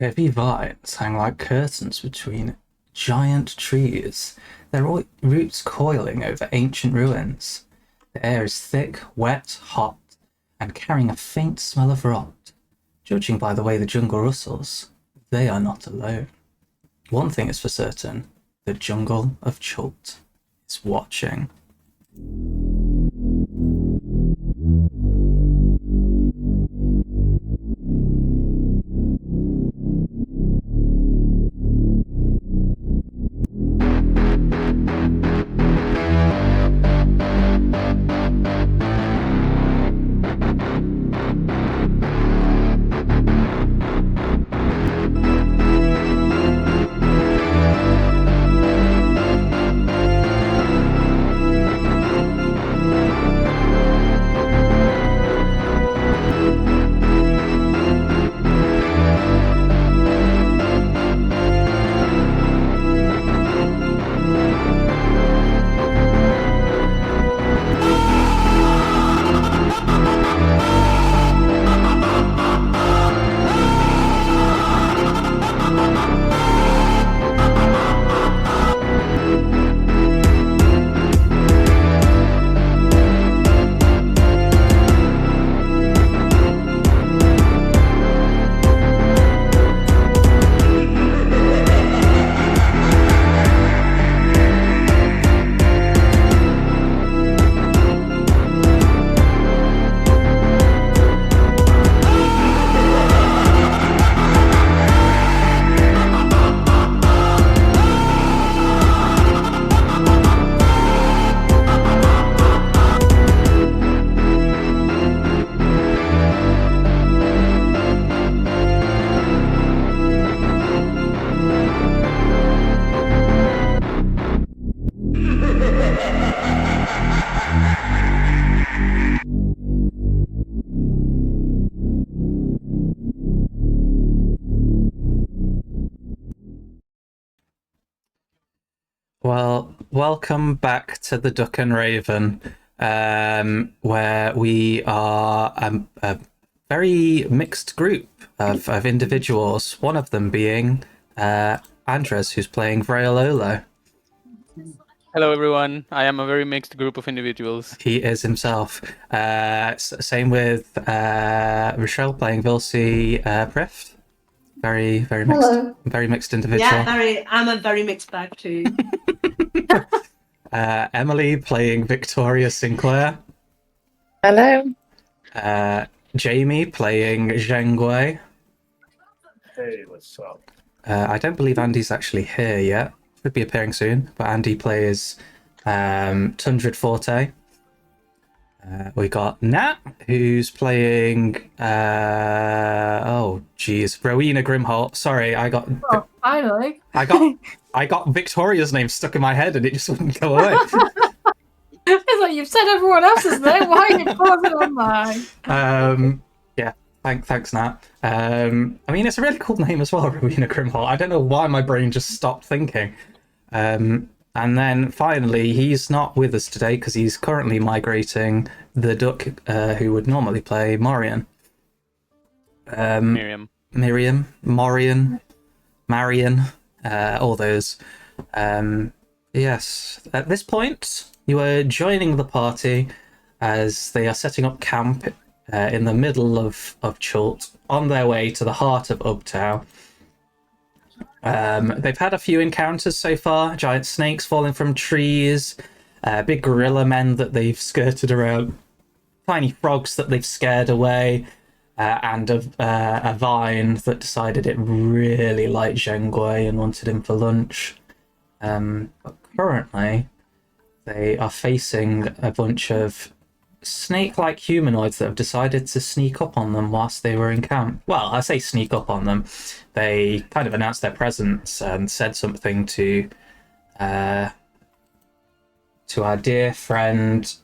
Heavy vines hang like curtains between giant trees, their roots coiling over ancient ruins. The air is thick, wet, hot, and carrying a faint smell of rot. Judging by the way the jungle rustles, they are not alone. One thing is for certain, the jungle of Chult is watching. Well, welcome back to the Duck and Raven, where we are a very mixed group of individuals. One of them being Andres, who's playing Vreololo. Hello, everyone. I am a very mixed group of individuals. He is himself. Same with Rochelle playing Vilsi Prift. Very mixed. Hello. Very mixed individual. Yeah, I'm a very mixed bag too. Emily playing Victoria Sinclair. Hello. Jamie playing Zheng Gui. Hey, what's up? I don't believe Andy's actually here yet. Should be appearing soon, but Andy plays Tundred Forte. We got Nat, who's playing Rowena Grimholt. Sorry, Finally. I got Victoria's name stuck in my head and it just wouldn't go away. It's like you've said everyone else's name. Why are you pausing on mine? Yeah, thanks, Nat. I mean, it's a really cool name as well, Rowena Grimholt. I don't know why my brain just stopped thinking. And then finally, he's not with us today because he's currently migrating the duck who would normally play Morian. Miriam. Morian, Marion, all those. Yes, at this point, you are joining the party as they are setting up camp in the middle of Chult on their way to the heart of Ubtao. They've had a few encounters so far, giant snakes falling from trees, big gorilla men that they've skirted around, tiny frogs that they've scared away, and a vine that decided it really liked Zheng Gui and wanted him for lunch. But currently, they are facing a bunch of snake-like humanoids that have decided to sneak up on them whilst they were in camp. Well, I say sneak up on them. They kind of announced their presence and said something to our dear friend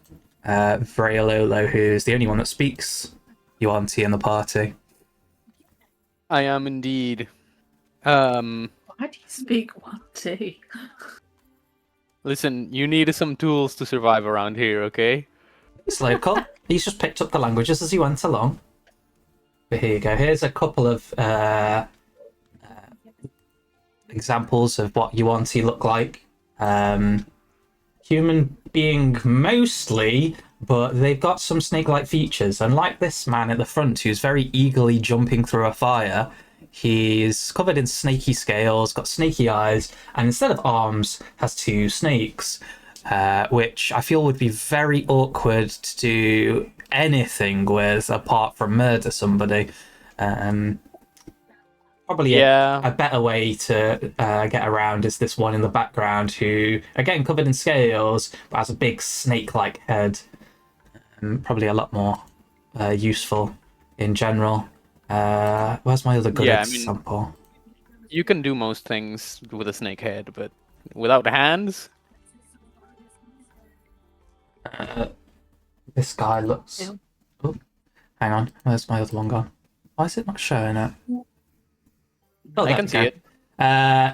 Vreololo, who's the only one that speaks Yuan-ti in the party. I am indeed. Why do you speak Yuan-ti? Listen, you need some tools to survive around here, okay? It's local. He's just picked up the languages as he went along. But here you go. Here's a couple of examples of what Yuan-ti look like. Human being mostly, but they've got some snake-like features. And like this man at the front, who's very eagerly jumping through a fire, he's covered in snaky scales, got snaky eyes, and instead of arms, has 2 snakes, which I feel would be very awkward to do anything with apart from murder somebody. Probably a better way to get around is this one in the background who, again, covered in scales, but has a big snake-like head. Probably a lot more useful in general. Where's my other good example? You can do most things with a snake head, but without hands? This guy looks... Yeah. Oh, hang on. Where's my other one gone? Why is it not showing it? Oh, I can see it.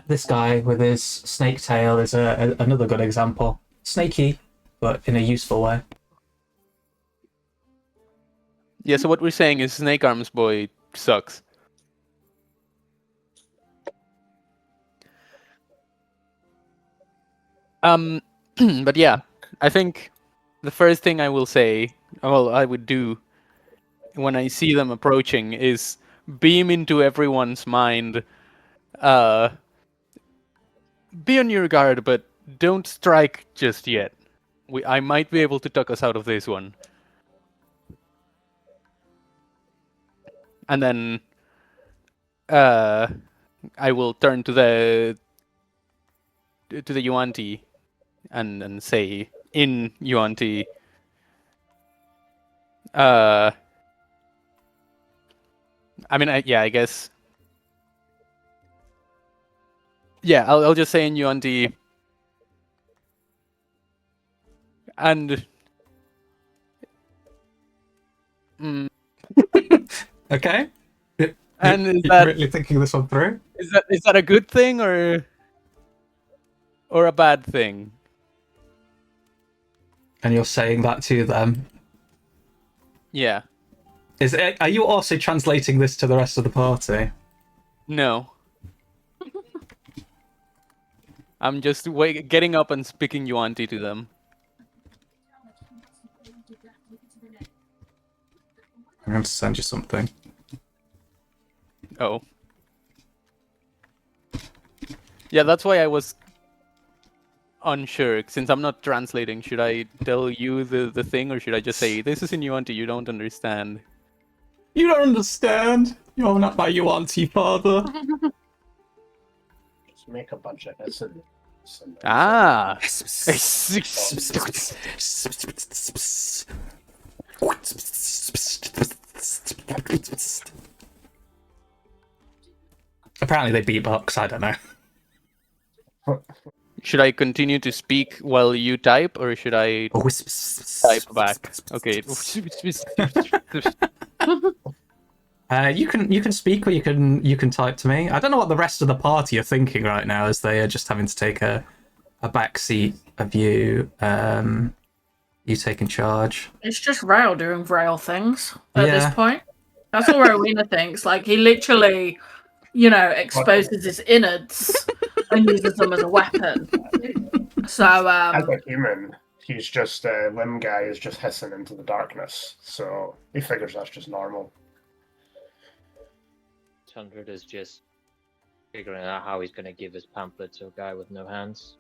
This guy with his snake tail is another good example. Snaky, but in a useful way. Yeah, so what we're saying is Snake Arms Boy sucks. But yeah, I think the first thing I will say, well, I would do when I see them approaching is beam into everyone's mind. Be on your guard, but don't strike just yet. I might be able to tuck us out of this one. And then I will turn to the Yuan-ti and say in Yuan-ti, I mean, I guess. Yeah, I'll just say in Yuan-ti, and Okay. And is You're that really thinking this one through? is that a good thing or a bad thing? And you're saying that to them. Yeah. Are you also translating this to the rest of the party? No. I'm just getting up and speaking Yuan-ti to them. I'm going to send you something. Oh. Yeah, that's why I was unsure. Since I'm not translating, should I tell you the thing, or should I just say, this is in Yuan-ti, you don't understand? You don't understand. You're not my Yuan-ti father. Just make a bunch of essence. Ah! Apparently they beatbox, I don't know. Should I continue to speak while you type, or should I type back? Okay. You can speak, or you can type to me. I don't know what the rest of the party are thinking right now, as they are just having to take a back seat of you taking charge. It's just Rail doing Rail things at Yeah. this point. That's all Rowena thinks. Like, he literally, exposes his innards and uses them as a weapon. So, As a human, he's just limb guy is just hissing into the darkness, so he figures that's just normal. 100 is just figuring out how he's going to give his pamphlet to a guy with no hands.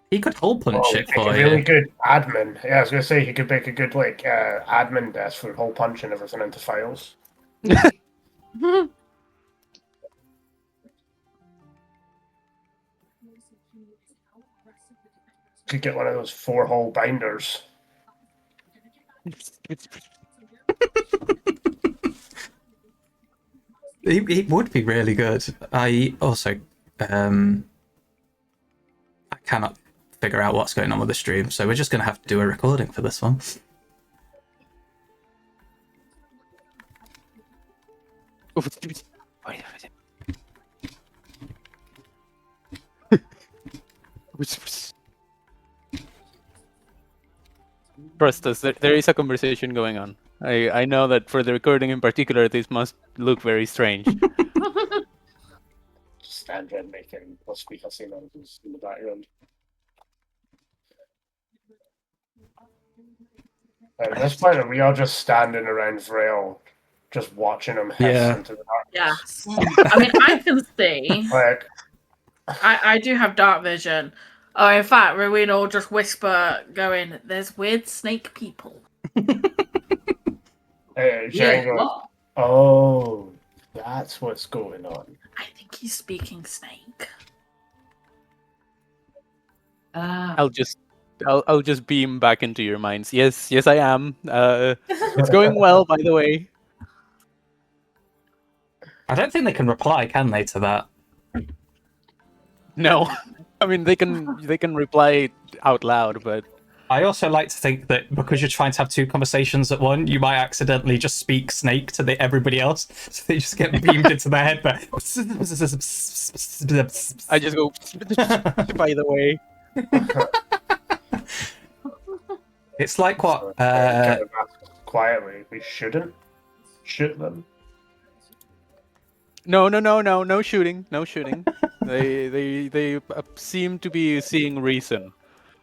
He could hole punch it Make for a you. really good admin. Yeah, I was gonna say he could make a good admin desk for hole punching everything into files. Could get one of those 4-hole binders. He would be really good. I also I cannot figure out what's going on with the stream, so we're just going to have to do a recording for this one. Trust us, there is a conversation going on. I know that for the recording in particular, this must look very strange. stand there making possibly casino in the background. At this point, are we all just standing around Vrail, just watching him hiss Yeah. into the darkness? Yes. I mean, I can see. Like, I do have dark vision. Oh, in fact, Rowena will just whisper, going, "There's weird snake people." Django. what? Oh, that's what's going on. I think he's speaking snake. I'll just beam back into your minds. Yes, I am. It's going well, by the way. I don't think they can reply, can they, to that? No, I mean they can reply out loud, but I also like to think that because you're trying to have two conversations at once, you might accidentally just speak snake to everybody else, so they just get beamed into their head. But I just go. By the way, it's like what? So, kind of ask quietly, we shouldn't shoot them. no shooting, no shooting. They seem to be seeing reason.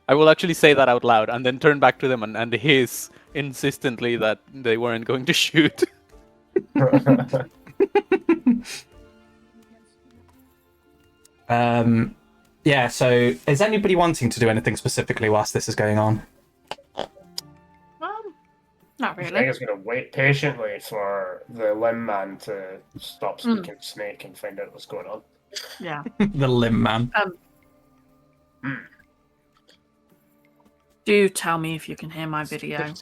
I will actually say that out loud and then turn back to them and hiss insistently that they weren't going to shoot. Yeah, so is anybody wanting to do anything specifically whilst this is going on? Not I think really. it's going to wait patiently for the limb man to stop speaking snake and find out what's going on. Yeah. The limb man. Do tell me if you can hear my video.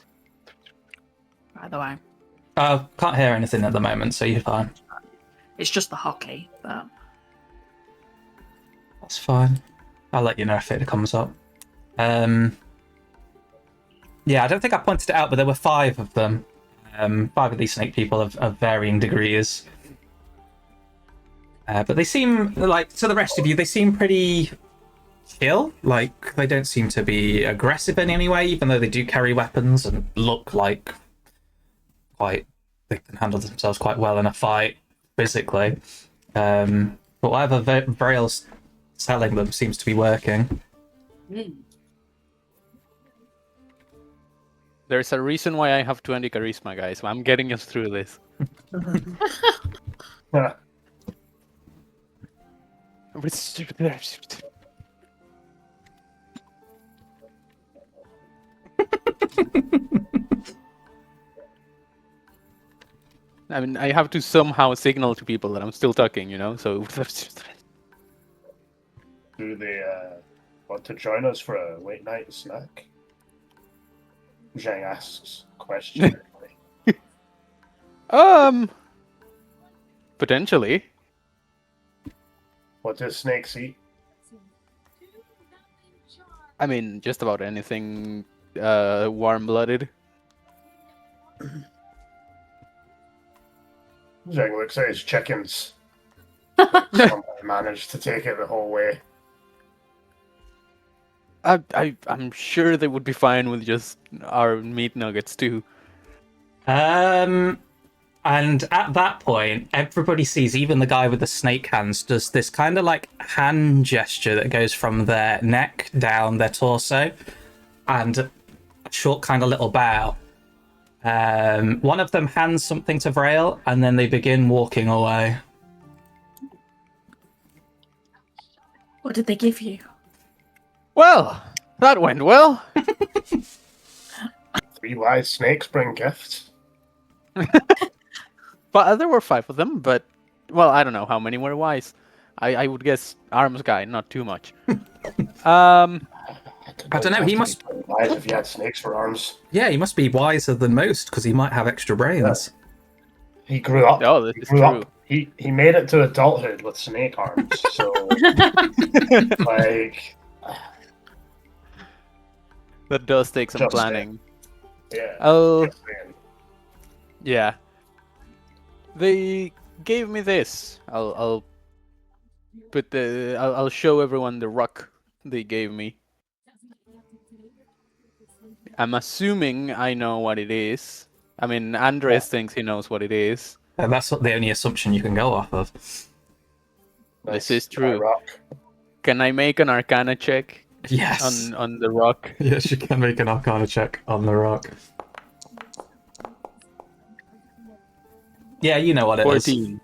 By the way, Can't hear anything at the moment, so you're fine. it's just the hockey, but That's fine. I'll let you know if it comes up. Yeah, I don't think I pointed it out, but there were 5 of them. 5 of these snake people of varying degrees. But they seem, like, to the rest of you, they seem pretty chill. Like, they don't seem to be aggressive in any way, even though they do carry weapons and look like they can handle themselves quite well in a fight, physically. But whatever Vrail's telling them seems to be working. There's a reason why I have 20 charisma, guys. I'm getting us through this. I mean, I have to somehow signal to people that I'm still talking, you know? So. Do they want to join us for a late night snack? Zhang asks questioningly. Potentially. What do snakes eat? I mean, just about anything warm-blooded. Zhang looks at his chickens. Somehow managed to take it the whole way. I'm sure they would be fine with just our meat nuggets too. And at that point, everybody sees, even the guy with the snake hands, does this kind of like hand gesture that goes from their neck down their torso, and a short kind of little bow. One of them hands something to Vrail, and then they begin walking away. what did they give you? Well, that went well. 3 wise snakes bring gifts. But there were 5 of them, but well, I don't know how many were wise. I would guess arms guy, not too much. I don't know, he must... Wise if you had snakes for arms. Yeah, he must be wiser than most, because he might have extra brains. He grew up. Oh, this He is grew true. up. He made it to adulthood with snake arms. So, like, That does take some Just planning. yeah. Oh, just saying. yeah. They gave me this. I'll put the. I'll show everyone the rock they gave me. I'm assuming I know what it is. I mean, Andres thinks he knows what it is. And that's the only assumption you can go off of. This Nice. is Can I true. rock? Can I make an Arcana check Yes. on the rock? Yes, you can make an Arcana check on the rock. Yeah, you know what it is. 14.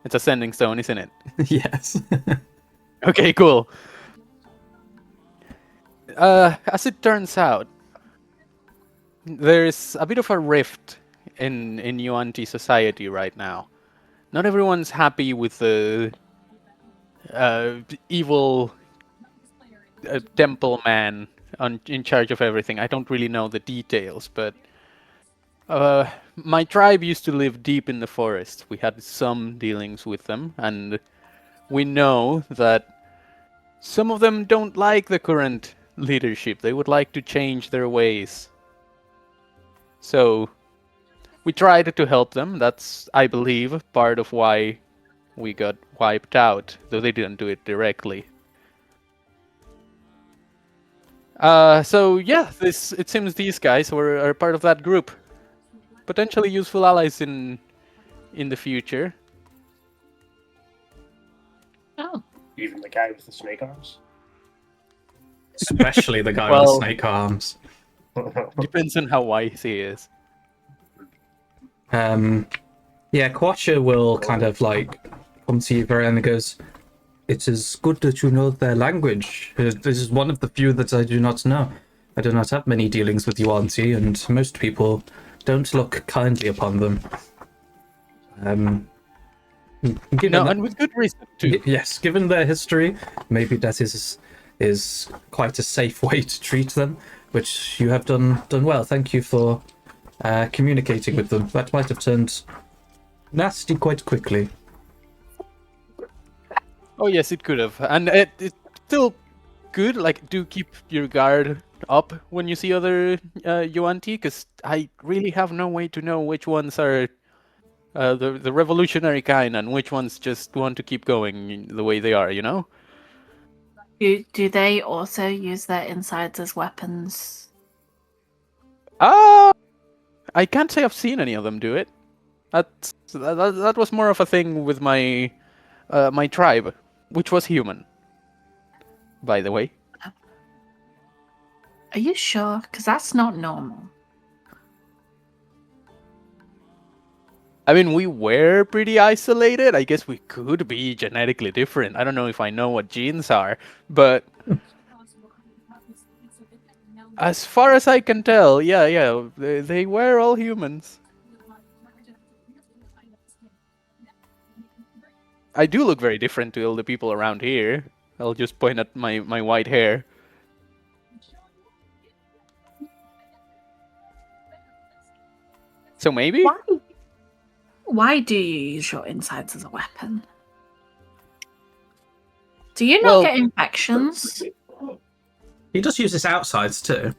It's a sending stone, isn't it? Yes. Okay, cool. As it turns out, there's a bit of a rift in Yuan-ti society right now. Not everyone's happy with the evil temple man in charge of everything. I don't really know the details, but my tribe used to live deep in the forest. We had some dealings with them, and we know that some of them don't like the current leadership. They would like to change their ways. So we tried to help them. That's, I believe, part of why we got wiped out, though they didn't do it directly. So yeah, it seems these guys are part of that group. Potentially useful allies in the future. Oh, Even the guy with the snake arms. Especially the guy with the Well- snake arms. Depends on how wise he is. Yeah, Quasha will kind of like come to you very and goes, "It is good that you know their language. This is one of the few that I do not know. I do not have many dealings with Yuan-ti, and most people don't look kindly upon them." Given No, that- and with good reason too. yes, given their history, maybe that is quite a safe way to treat them, which you have done well. Thank you for communicating with them. That might have turned nasty quite quickly. Oh yes, it could have, and it's still good. Like, do keep your guard up when you see other Yuan-ti, because I really have no way to know which ones are the revolutionary kind and which ones just want to keep going the way they are. You know? do they also use their insides as weapons? I can't say I've seen any of them do it. That was more of a thing with my my tribe, which was human, by the way. Are you sure? Because that's not normal. I mean, we were pretty isolated. I guess we could be genetically different. I don't know if I know what genes are, but as far as I can tell, yeah, they were all humans. I do look very different to all the people around here. I'll just point at my white hair. So maybe? Why do you use your insides as a weapon? Do you not Well- get infections? He does use his outsides too.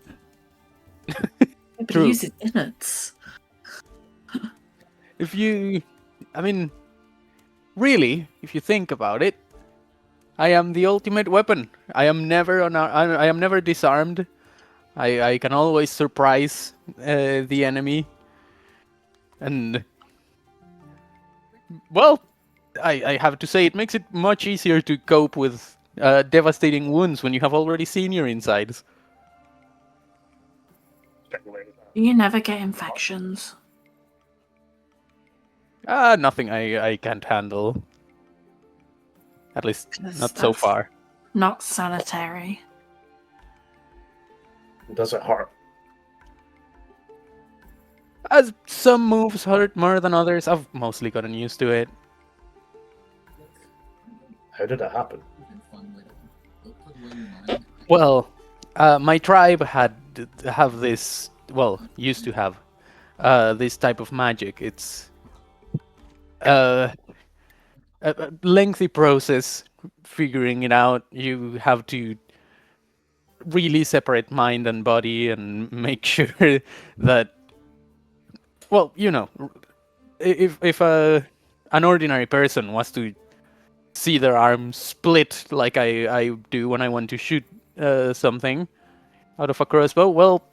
But True. he uses innards. I mean, really, if you think about it, I am the ultimate weapon. I am never I am never disarmed. I can always surprise the enemy, and well, I have to say it makes it much easier to cope with devastating wounds when you have already seen your insides. You never get infections. Nothing I can't handle. At least Yes, not so that's- far. Not sanitary. Does it hurt? As some moves hurt more than others, I've mostly gotten used to it. How did it happen? Well, my tribe have this. Well, used to have this type of magic. It's a lengthy process figuring it out. You have to really separate mind and body and make sure that, well, you know, if an ordinary person was to see their arm split like I do when I want to shoot something out of a crossbow, well,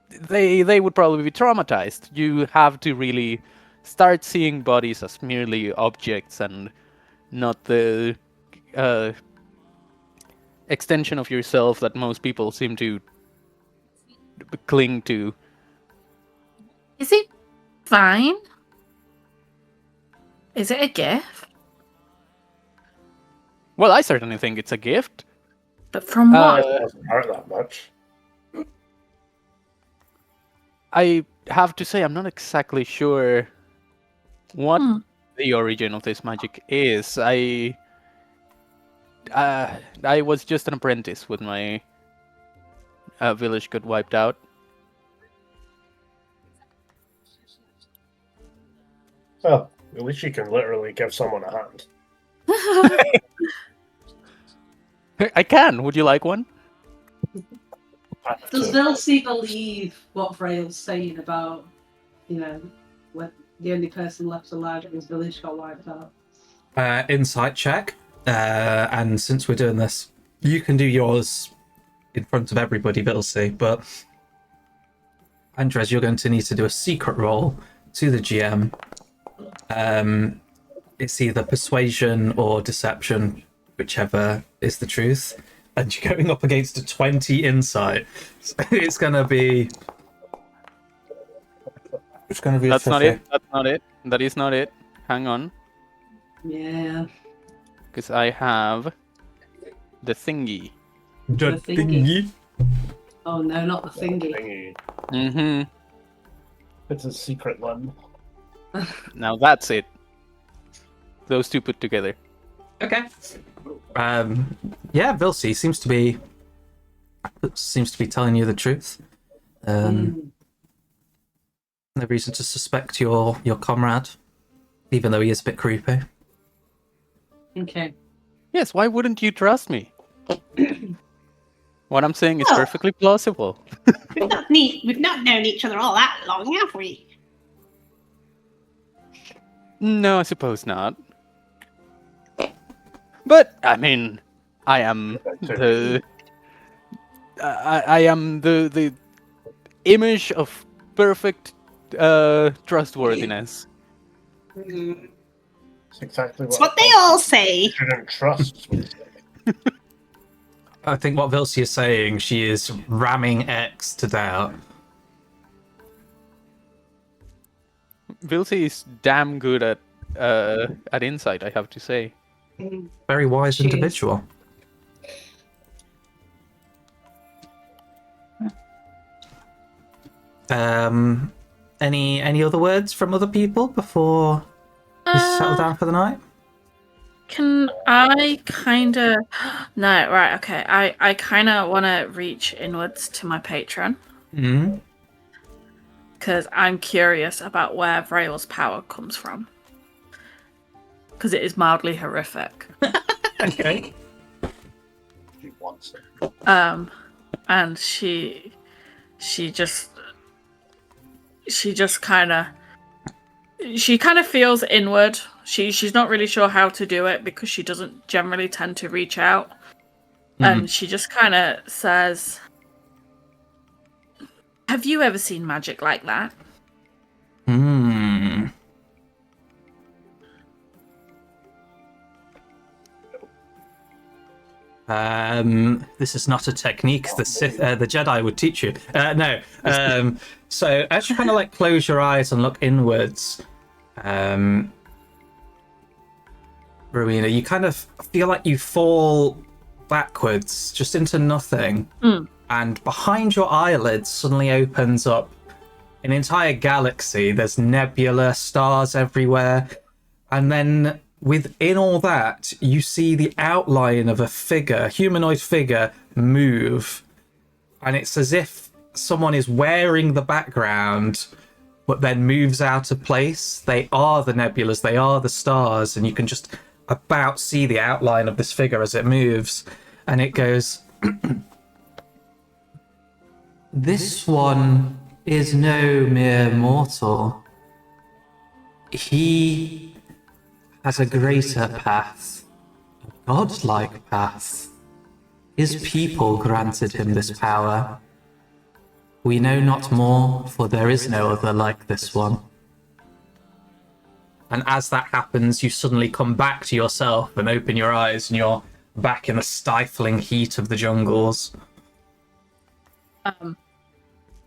they would probably be traumatized. You have to really start seeing bodies as merely objects and not the extension of yourself that most people seem to cling to. Is it fine? Is it a gift? Well, I certainly think it's a gift. But from what? It doesn't hurt that much. I have to say, I'm not exactly sure what Hmm. the origin of this magic is. I was just an apprentice when my village got wiped out. Well, at least you can literally give someone a hand. I can. Would you like one? Does Vilsey believe what Vrail's saying about, when the only person left alive in his village got wiped out? Insight check. And since we're doing this, you can do yours in front of everybody, Vilsey, but Andres, you're going to need to do a secret roll to the GM. It's either persuasion or deception, whichever is the truth. And you're going up against a 20 insight. So it's going to be... It's going to be That's a not toughie. it. That's not it. That is not it. Hang on. Yeah. Because I have the thingy. The The thingy. thingy. Oh no, not the thingy. Thingy. Mm-hmm. It's a secret one. Now that's it. Those two put together. Okay. Yeah, Vilsey seems to be telling you the truth. No reason to suspect your comrade, even though he is a bit creepy. Okay. Yes, why wouldn't you trust me? What I'm saying is Well- perfectly plausible. We've not known each other all that long, have we? No, I suppose not. But I mean, I am the I am the image of perfect trustworthiness. It's exactly It's what they all say. You shouldn't trust. I think what Vilsey is saying, she is ramming X to doubt. Vilsey is damn good at insight, I have to say. Very wise She is. individual. Any other words from other people before we settle down for the night? Can I kind of... No, right, okay. I kind of want to reach inwards to my patron. Mm-hmm. Because I'm curious about where Vrail's power comes from. Because it is mildly horrific. Okay. She wants it. And she just kind of feels inward. She's not really sure how to do it because she doesn't generally tend to reach out. And she just kind of says, "Have you ever seen magic like that?" Hmm. This is not a technique the Jedi would teach you. No. So as you kind of like close your eyes and look inwards, Rowena, you kind of feel like you fall backwards just into nothing, and behind your eyelids suddenly opens up an entire galaxy. There's nebula, stars everywhere, and then within all that, you see the outline of a figure, humanoid figure, move. And it's as if someone is wearing the background, but then moves out of place. They are the nebulas, they are the stars, and you can just about see the outline of this figure as it moves. And it goes, "This one is no mere mortal. He has a greater path, a godlike path. His people granted him this power. We know not more, for there is no other like this one." And as that happens, you suddenly come back to yourself and open your eyes, and you're back in the stifling heat of the jungles.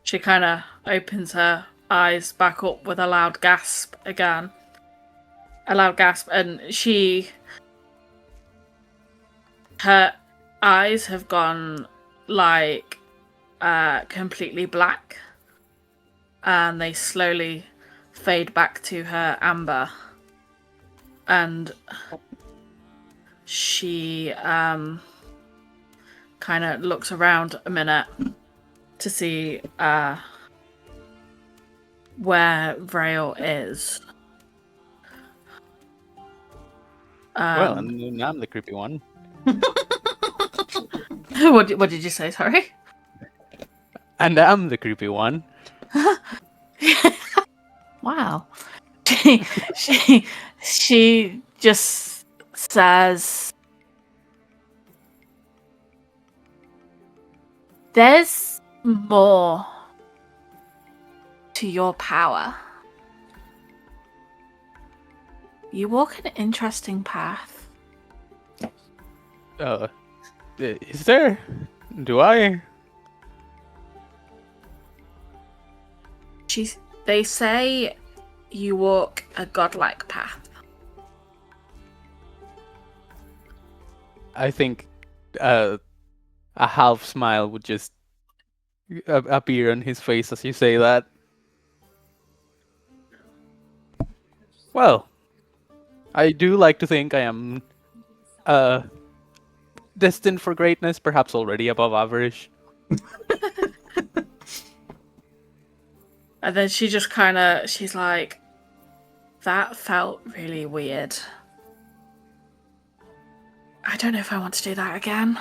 She kind of opens her eyes back up with a loud gasp again. A loud gasp, and her eyes have gone like completely black, and they slowly fade back to her amber, and she kind of looks around a minute to see where Vrail is. Well, and I'm the creepy one. What did you say? Sorry. And I'm the creepy one. Wow. She just says, "There's more to your power. You walk an interesting path." Is there? Do I? They say you walk a godlike path. I think a half smile would just appear on his face as you say that. Well, I do like to think I am destined for greatness, perhaps already above average. And then she just she's like, "That felt really weird. I don't know if I want to do that again."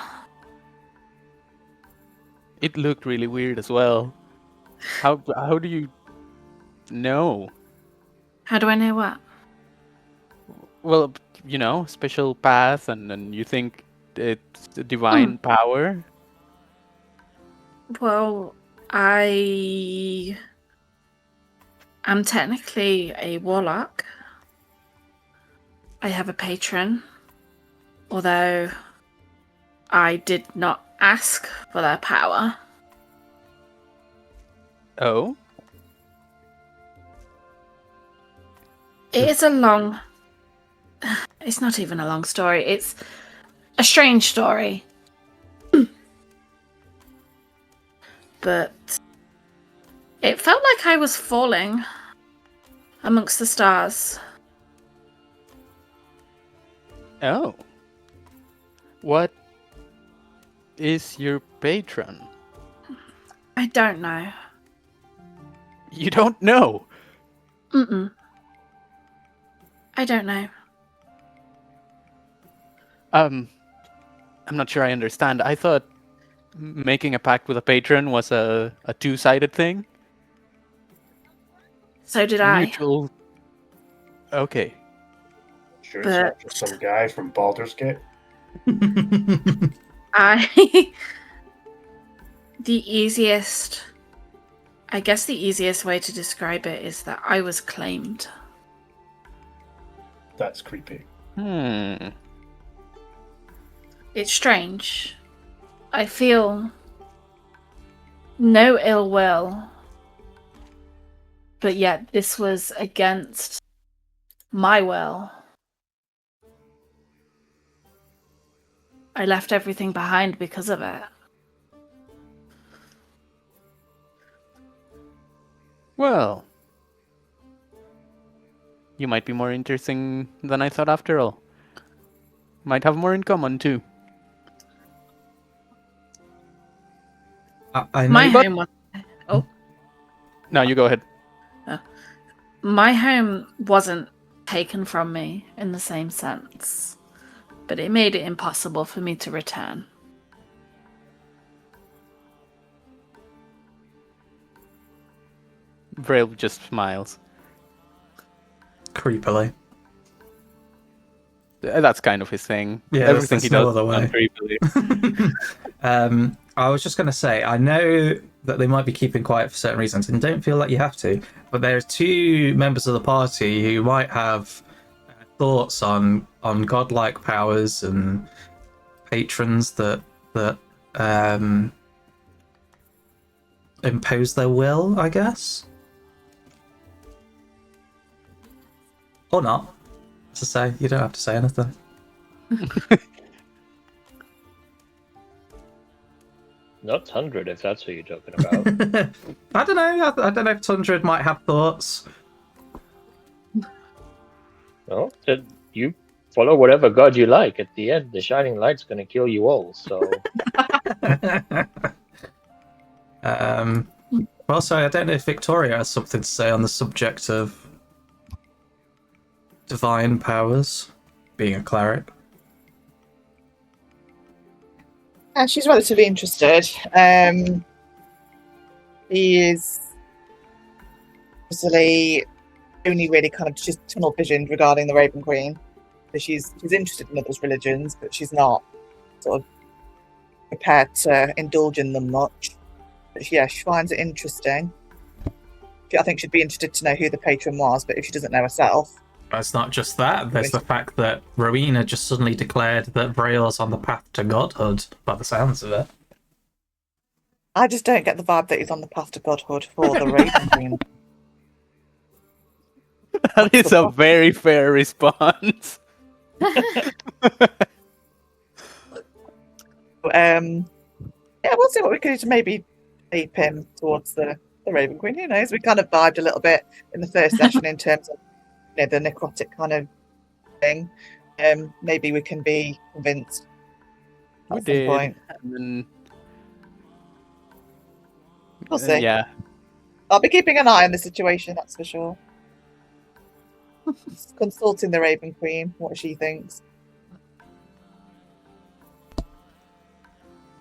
It looked really weird as well. How do you know? How do I know what? Well, you know, special path, and you think it's a divine power. Well, I am technically a warlock. I have a patron, although I did not ask for their power. Oh, It is it's not even a long story. It's a strange story. But it felt like I was falling amongst the stars. oh. What is your patron? I don't know. You don't know. Mm-mm. I don't know. I'm not sure I understand. I thought making a pact with a patron was a two-sided thing. So did I. Mutual. Okay. Sure, it's not just some guy from Baldur's Gate. The easiest way to describe it is that I was claimed. That's creepy. It's strange. I feel no ill will, but yet this was against my will. I left everything behind because of it. Well, you might be more interesting than I thought after all. Might have more in common too. I know, My home was... Oh. No, you go ahead. My home wasn't taken from me in the same sense, but it made it impossible for me to return. Vrail just smiles. creepily. That's kind of his thing. Yeah, Everything there's he no does other way. is done creepily. I was just going to say, I know that they might be keeping quiet for certain reasons, and don't feel like you have to. But there's two members of the party who might have thoughts on godlike powers and patrons that impose their will, I guess, or not. To say, you don't have to say anything. Not Tundred, if that's what you're talking about. I don't know. I don't know if Tundred might have thoughts. No, then you follow whatever god you like. At the end, the shining light's going to kill you all. So Also, I don't know if Victoria has something to say on the subject of divine powers, being a cleric. She's relatively interested. He is obviously only really kind of just tunnel visioned regarding the Raven Queen. So she's interested in others' religions, but she's not sort of prepared to indulge in them much. But yeah, she finds it interesting. I think she'd be interested to know who the patron was, but if she doesn't know herself. It's not just that. There's the fact that Rowena just suddenly declared that Vrael's on the path to godhood, by the sounds of it. I just don't get the vibe that he's on the path to godhood for the Raven Queen. That is a very fair response. Yeah, we'll see what we can do to maybe tape him towards the Raven Queen. Who knows? We kind of vibed a little bit in the first session in terms of the necrotic kind of thing. Maybe we can be convinced at some point. And then, We'll see. yeah. I'll be keeping an eye on the situation, that's for sure. Consulting the Raven Queen, what she thinks.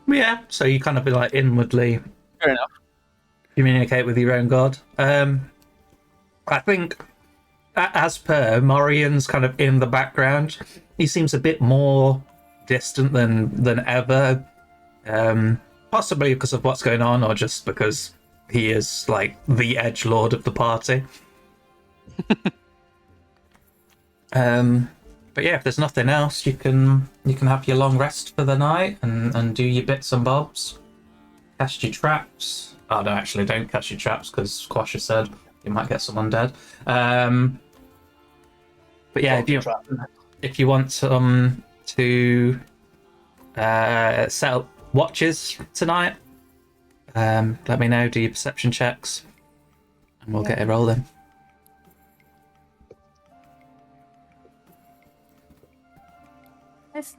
Yeah, so you kind of be like inwardly Fair enough. communicate with your own god. I think, as per, Morian's kind of in the background. He seems a bit more distant than ever. Possibly because of what's going on, or just because he is like the edgelord of the party. But yeah, if there's nothing else, you can have your long rest for the night and do your bits and bobs. Cast your traps. Oh no, actually, don't cast your traps because Quasha said you might get someone dead. But yeah, if you want to set up watches tonight, let me know. Do your perception checks, and we'll get it rolling. Yes.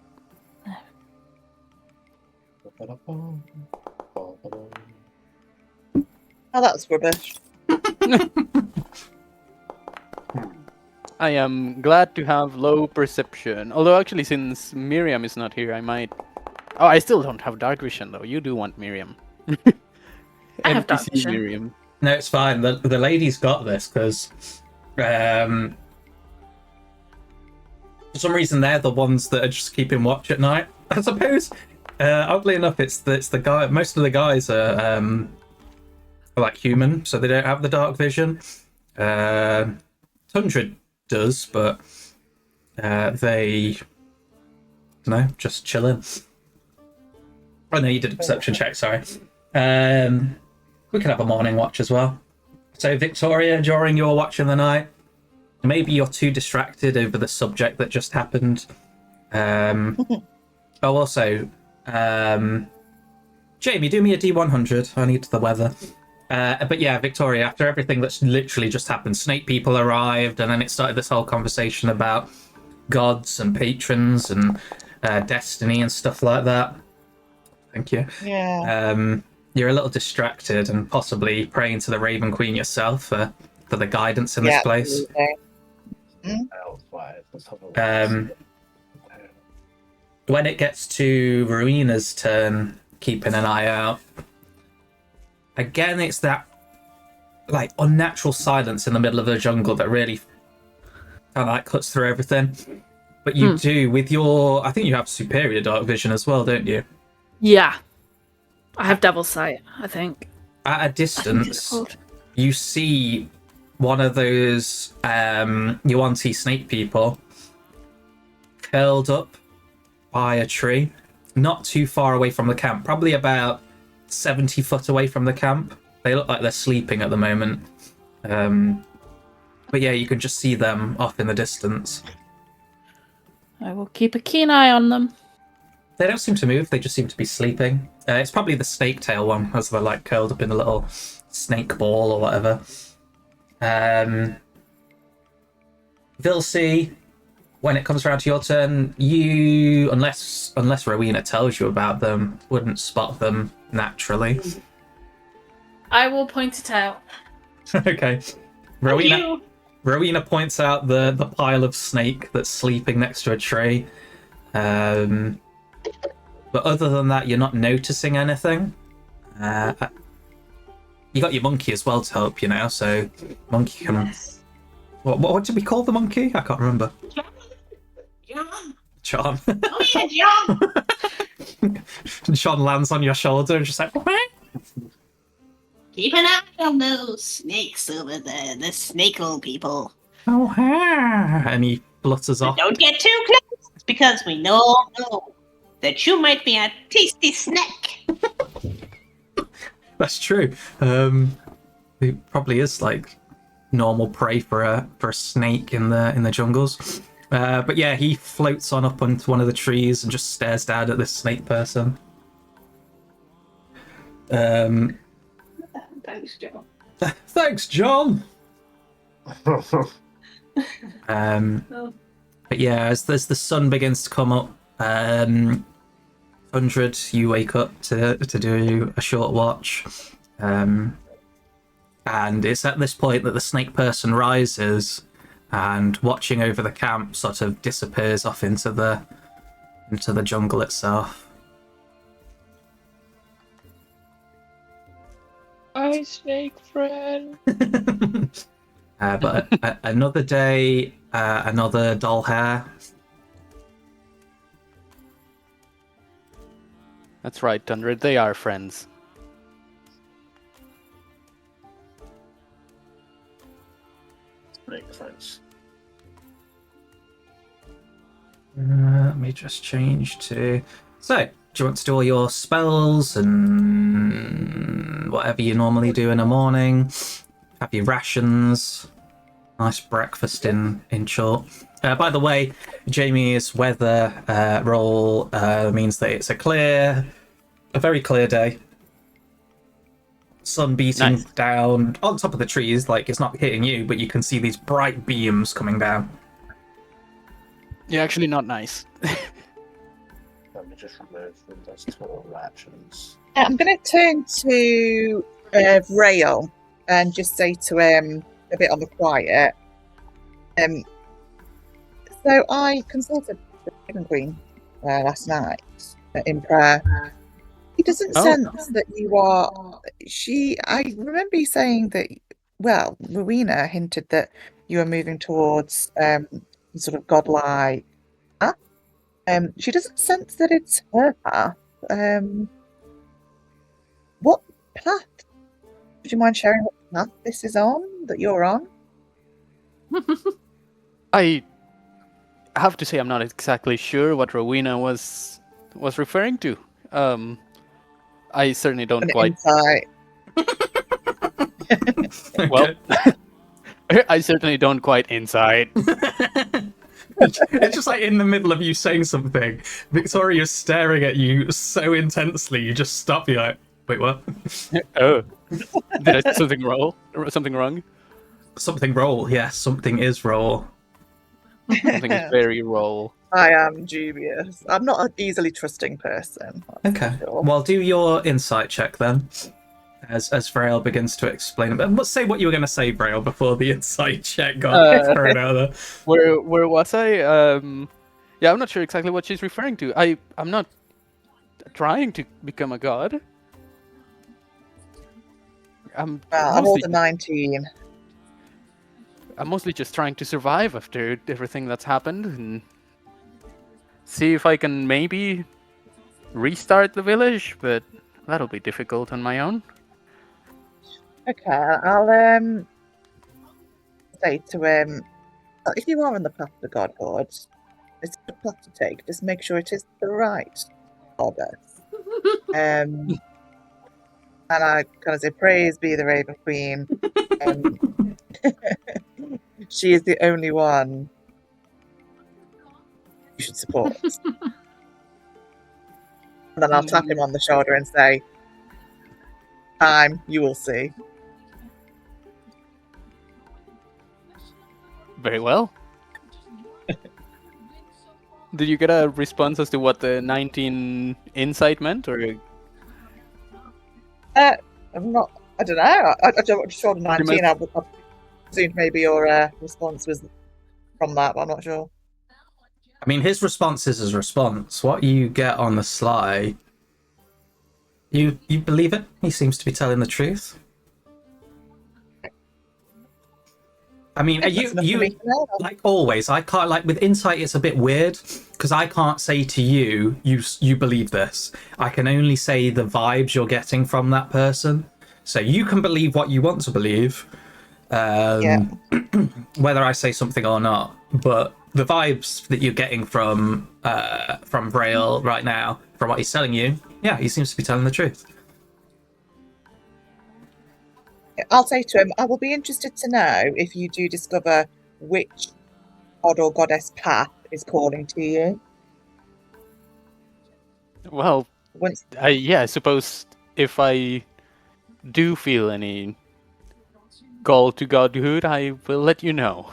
Oh, that's rubbish. I am glad to have low perception. Although, actually, since Miriam is not here, I might. Oh, I still don't have dark vision though. You do want Miriam. I have dark NPC vision. Miriam. No, it's fine. The lady's got this because for some reason they're the ones that are just keeping watch at night. I suppose. Oddly enough, it's the guy. Most of the guys are like human, so they don't have the dark vision. Tundred does, but they, just chilling. Oh no, you did a perception check. Sorry. We can have a morning watch as well. So Victoria, during your watch in the night, maybe you're too distracted over the subject that just happened. Also, Jamie, do me a D100. I need the weather. But yeah, Victoria, after everything that's literally just happened, snake people arrived, and then it started this whole conversation about gods and patrons and destiny and stuff like that. Thank you. Yeah. You're a little distracted and possibly praying to the Raven Queen yourself for the guidance in this place. When it gets to Rowena's turn, keeping an eye out, again, it's that like unnatural silence in the middle of the jungle that really kind of like cuts through everything. But you do with your, I think you have superior dark vision as well, don't you? Yeah. I have Devil's Sight, I think. At a I think it's distance, called. you see one of those Yuan-ti snake people curled up by a tree, not too far away from the camp, probably about 70 foot away from the camp. They look like they're sleeping at the moment. But yeah, you can just see them off in the distance. I will keep a keen eye on them. They don't seem to move, they just seem to be sleeping. It's probably the snake tail one, as they're like curled up in a little snake ball or whatever. Vilsey, when it comes around to your turn, you, unless Rowena tells you about them, wouldn't spot them naturally. I will point it out. Okay. Rowena points out the pile of snake that's sleeping next to a tree. But other than that, you're not noticing anything. You got your monkey as well to help you now, so monkey can... What did we call the monkey? I can't remember. John. Oh yeah, John. John lands on your shoulder and just like... Keep an eye on those snakes over there, the snakel people. Oh, and he flutters off. Don't get too close, because we all know that you might be a tasty snack. That's true. It probably is like normal prey for a snake in the jungles. But yeah, he floats on up onto one of the trees and just stares down at this snake person. Thanks, Joe. Thanks, John. But yeah, as the sun begins to come up, 100, you wake up to do a short watch. And it's at this point that the snake person rises and, watching over the camp, sort of disappears off into the jungle itself. Hi, snake friend. But another day, another dull hair. That's right, Tundra. They are friends. Snake friends. Let me just change to... So, do you want to do all your spells and whatever you normally do in the morning? Have your rations. Nice breakfast in short. By the way, Jamie's weather roll means that it's a very clear day. Sun beating down on top of the trees, like it's not hitting you, but you can see these bright beams coming down. Yeah, actually not nice. Let me just remove those total rations. I'm going to turn to Rail and just say to him a bit on the quiet. So I consulted the Raven Queen last night in prayer. He doesn't sense that you are... I remember you saying that, well, Rowena hinted that you are moving towards sort of godlike path. She doesn't sense that it's her path. What path? Would you mind sharing what path this is on, that you're on? I have to say I'm not exactly sure what Rowena was referring to. I certainly don't quite... Insight. Well, I certainly don't quite insight. It's just like in the middle of you saying something, Victoria's staring at you so intensely, you just stop, you're like, wait, what? Oh. Did I say something wrong? Something roll, yes, something is roll. Something is very roll. I am dubious. I'm not an easily trusting person. Okay, Sure. well, do your insight check then, as Vrail begins to explain. But let's say what you were going to say, Vrail, before the insight check got thrown out there. Where was I? Yeah, I'm not sure exactly what she's referring to. I'm not trying to become a god. I'm older 19. I'm mostly just trying to survive after everything that's happened and see if I can maybe restart the village, but That'll be difficult on my own. Okay, I'll say to him, if you are on the path to the god gods, it's a path to take. Just make sure it is the right goddess. And I kind of say, praise be the Raven Queen. She is the only one you should support. And then I'll tap him on the shoulder and say, time, you will see. Very well. Did you get a response as to what the 19 insight meant, or? I'm not. I don't know. I just rolled a 19. I presumed maybe your response was from that, but I'm not sure. I mean, his response is his response. What you get on the sly, you believe it? He seems to be telling the truth. I mean, you like always, I can't, like with insight it's a bit weird because I can't say to you believe this. I can only say the vibes you're getting from that person. So you can believe what you want to believe, whether I say something or not. But the vibes that you're getting from Vrail right now, from what he's telling you, yeah, he seems to be telling the truth. I'll say to him, I will be interested to know if you do discover which god or goddess path is calling to you. Well, I suppose if I do feel any call to godhood, I will let you know.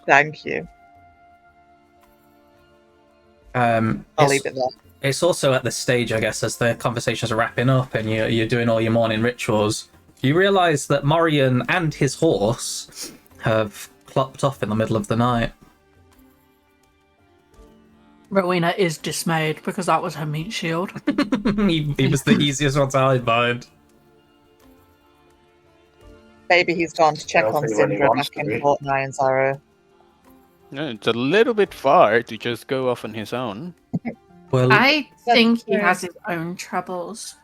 Thank you. I'll leave it there. It's also at this stage, I guess, as the conversations are wrapping up and you're doing all your morning rituals, you realise that Morian and his horse have clopped off in the middle of the night. Rowena is dismayed because that was her meat shield. he was the easiest one to hide behind. Maybe he's gone to check on Syndra back in Fort Nyanzaro. No, it's a little bit far to just go off on his own. Well, I think he has his own troubles.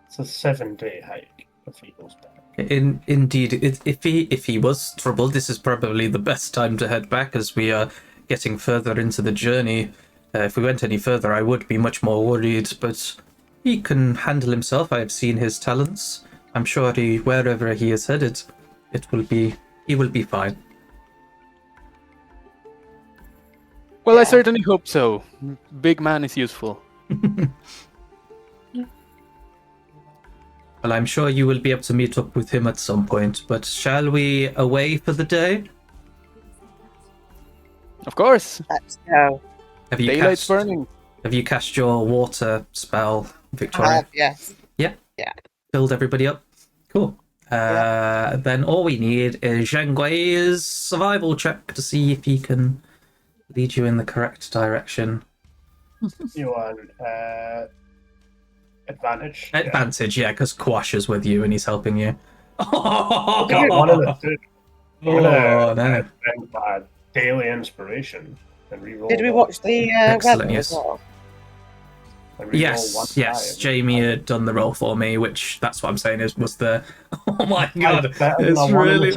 It's a 7-day hike if he goes back. Indeed, if he was troubled, this is probably the best time to head back as we are getting further into the journey. If we went any further, I would be much more worried, but he can handle himself. I have seen his talents. I'm sure wherever he is headed, he will be fine. Well, I certainly hope so. Big man is useful. Well, I'm sure you will be able to meet up with him at some point, but shall we away for the day? Of course. Let's go. Daylight's burning. Have you cast your water spell, Victoria? Yes. Yeah? Yeah. Filled everybody up? Cool. Then all we need is Zhengwei's survival check to see if he can lead you in the correct direction. You want advantage? Advantage, yeah, because Quash is with you and he's helping you. Oh, got one of the two. Oh, no. Spend my daily inspiration and reroll. Did we watch the Excellent, weather yes. as well? Yes. Jamie had done the roll for me, which that's what I'm saying was the. Oh my god, it's really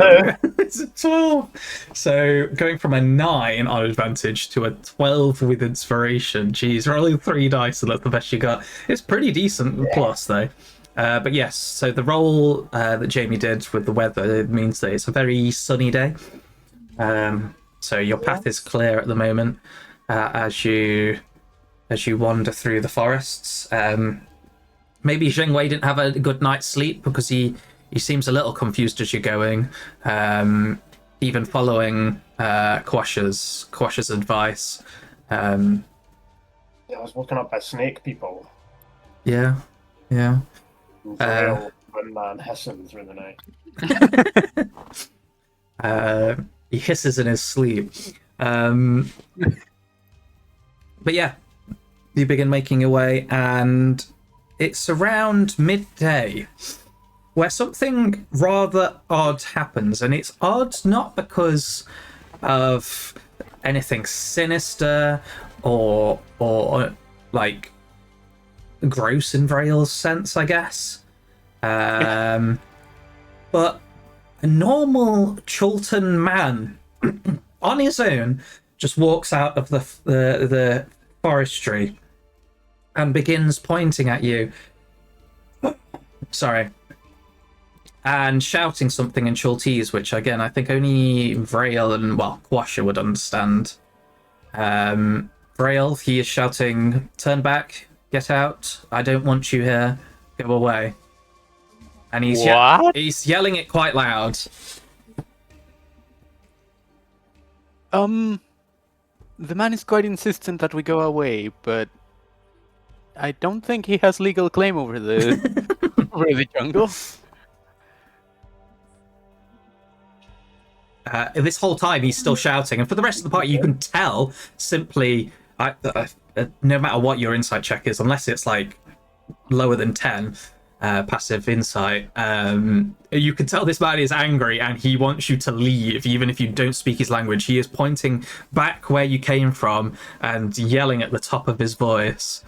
it's a 12. So going from a 9 on advantage to a 12 with inspiration. Jeez, rolling 3 dice, and that's the best you got. It's pretty decent plus though. But yes, so the roll that Jamie did with the weather, it means that it's a very sunny day. So your path is clear at the moment as you wander through the forests. Maybe Zhengwei didn't have a good night's sleep because he seems a little confused as you're going, even following Quash's advice. Yeah, I was woken up by snake people. Yeah. Real one man hissing through the night. He hisses in his sleep. But yeah, you begin making your way, and it's around midday where something rather odd happens. And it's odd not because of anything sinister or like gross in Vrail's sense, I guess. But a normal Chultan man on his own just walks out of the forestry and begins pointing at you. Sorry. And shouting something in Chultese, which again I think only Vrail and Quasha would understand. Vrail, he is shouting, "Turn back, get out, I don't want you here, go away." And he's yelling it quite loud. The man is quite insistent that we go away, but I don't think he has legal claim over the over the jungle. This whole time he's still shouting, and for the rest of the party you can tell simply, no matter what your insight check is, unless it's like lower than 10 passive insight, you can tell this man is angry and he wants you to leave even if you don't speak his language. He is pointing back where you came from and yelling at the top of his voice.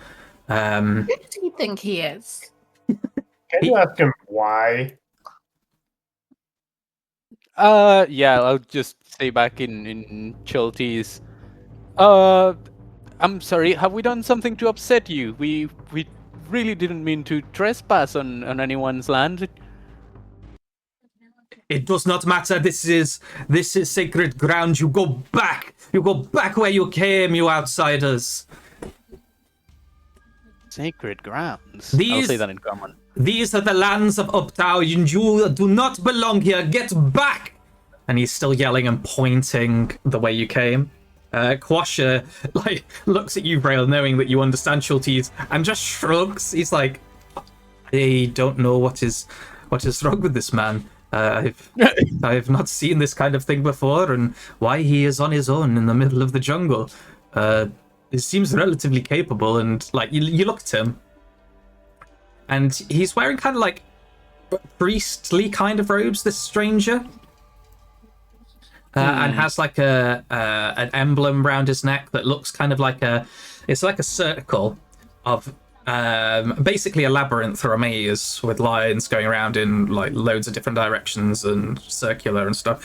Who do you think he is? Can you ask him why? Yeah, I'll just say back in Chultese. I'm sorry, have we done something to upset you? We really didn't mean to trespass on anyone's land. It does not matter. This is sacred ground. You go back. You go back where you came, you outsiders. Sacred grounds. These- I'll say that in common. These are the lands of Uptown, and you do not belong here. Get back! And he's still yelling and pointing the way you came. Quasha looks at you, Vrail, knowing that you understand Chultese, and just shrugs. He's like, "I don't know what is wrong with this man. I've not seen this kind of thing before, and why he is on his own in the middle of the jungle. He seems relatively capable." And you look at him, and he's wearing kind of like priestly kind of robes, this stranger. And has like an emblem around his neck that looks kind of like it's like a circle of basically a labyrinth or a maze with lines going around in like loads of different directions and circular and stuff.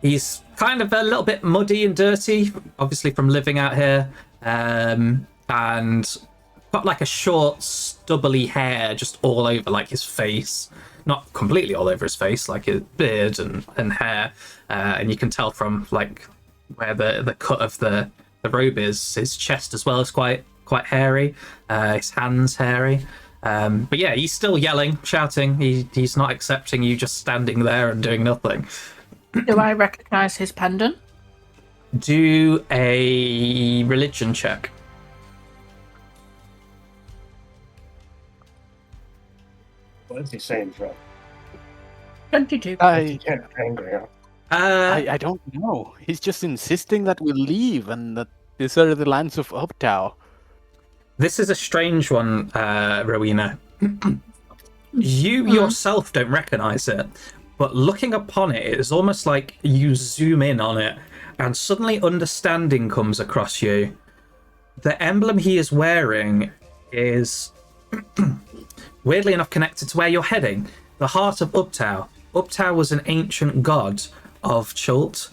He's kind of a little bit muddy and dirty, obviously from living out here, and got like a short stubbly hair just all over like his face. Not completely all over his face, like his beard and hair, and you can tell from like where the cut of the robe is. His chest as well is quite hairy, his hands hairy, but yeah, he's still yelling, shouting. He's not accepting you just standing there and doing nothing. Do I recognize his pendant? Do a religion check. What is he saying, Fred? 22. He can't be angry, huh? I don't know. He's just insisting that we leave and that these are the lands of Uptow. This is a strange one, Rowena. You yourself don't recognize it, but looking upon it, it is almost like you zoom in on it and suddenly understanding comes across you. The emblem he is wearing is weirdly enough connected to where you're heading, the heart of Uptow. Uptow was an ancient god of Chult,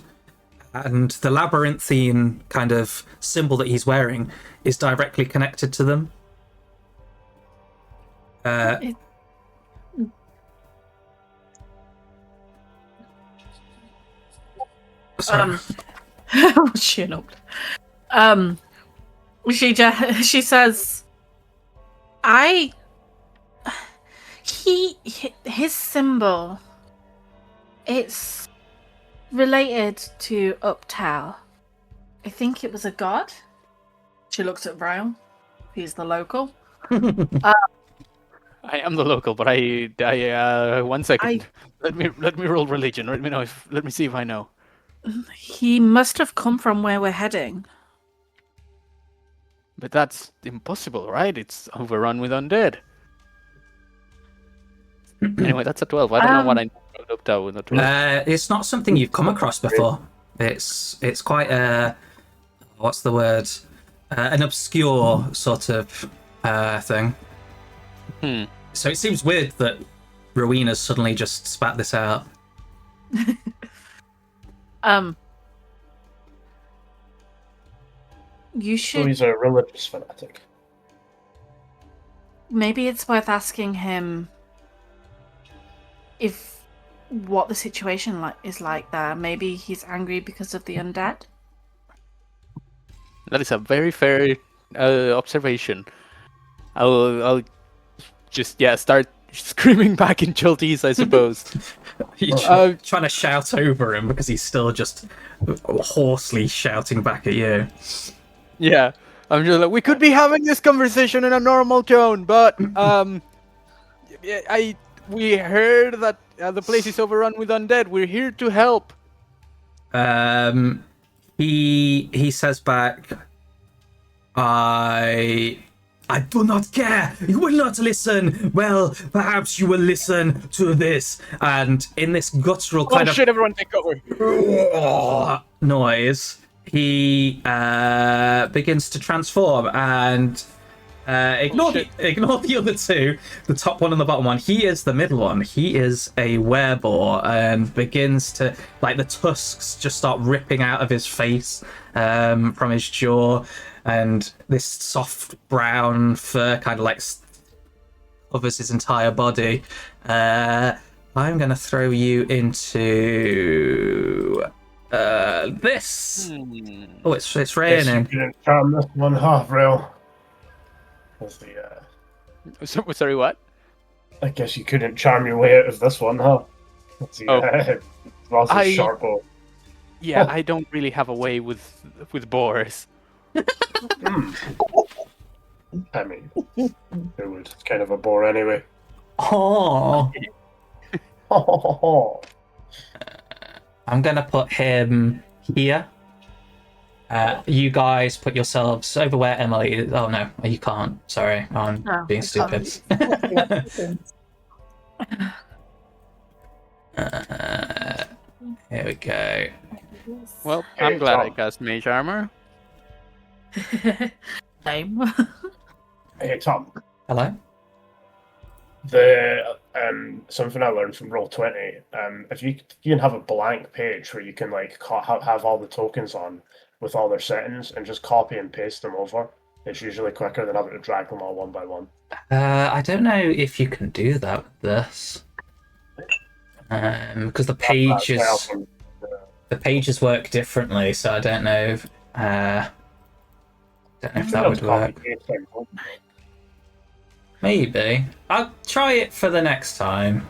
and the labyrinthine kind of symbol that he's wearing is directly connected to them. Sorry. She she says, his symbol, it's related to Uptow. I think it was a god. She looks at Vrail. He's the local. I am the local, but I 1 second. Let me roll religion. Let me see if I know. He must have come from where we're heading. But that's impossible, right? It's overrun with undead. Anyway, that's a 12. I don't know what I know about Uptow with a 12. It's not something you've come across before. It's quite a, what's the word? an obscure sort of thing. So it seems weird that Rowena's suddenly just spat this out. You So should. he's a religious fanatic. Maybe it's worth asking him if what the situation is like there. Maybe he's angry because of the undead. That is a very fair observation. I'll just start screaming back in Chaltese, I suppose. You're trying to shout over him because he's still just hoarsely shouting back at you. Yeah, I'm just like, we could be having this conversation in a normal tone, but we heard that the place is overrun with undead. We're here to help. He says back, I do not care. You will not listen. Well, perhaps you will listen to this. And in this guttural kind of everyone take cover. noise, he begins to transform and ignore the other two, the top one and the bottom one. He is the middle one. He is a werebore and begins to, like, the tusks just start ripping out of his face from his jaw, and this soft brown fur kind of like covers his entire body. I'm gonna throw you into this. Oh, it's Guess raining. you didn't charm this one half, Rail. Was the Sorry, what? I guess you couldn't charm your way out of this one, huh? That's the rather sharp bow. Yeah, I don't really have a way with boars. I mean, it would. It's kind of a bore anyway. Oh. I'm gonna put him here. You guys put yourselves over where Emily is. Oh no, you can't. Sorry, I'm being stupid. Here we go. Well, I'm glad I cast mage armor. Same. Hey Tom, Hello. the something I learned from Roll20. If you can have a blank page where you can like have all the tokens on with all their settings and just copy and paste them over. It's usually quicker than having to drag them all one by one. I don't know if you can do that with this, because the pages work differently. So I don't know if that would work. Maybe I'll try it for the next time.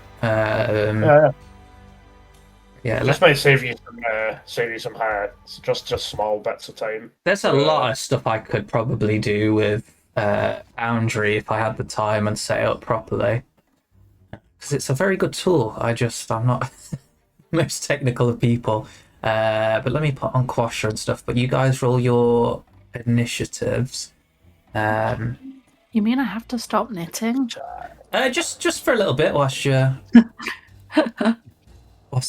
Yeah, this might save you some just small bits of time. There's a lot of stuff I could probably do with Foundry if I had the time and set it up properly, because it's a very good tool. I'm not most technical of people, but let me put on Quasher and stuff. But you guys roll your initiatives. You mean I have to stop knitting? Just for a little bit whilst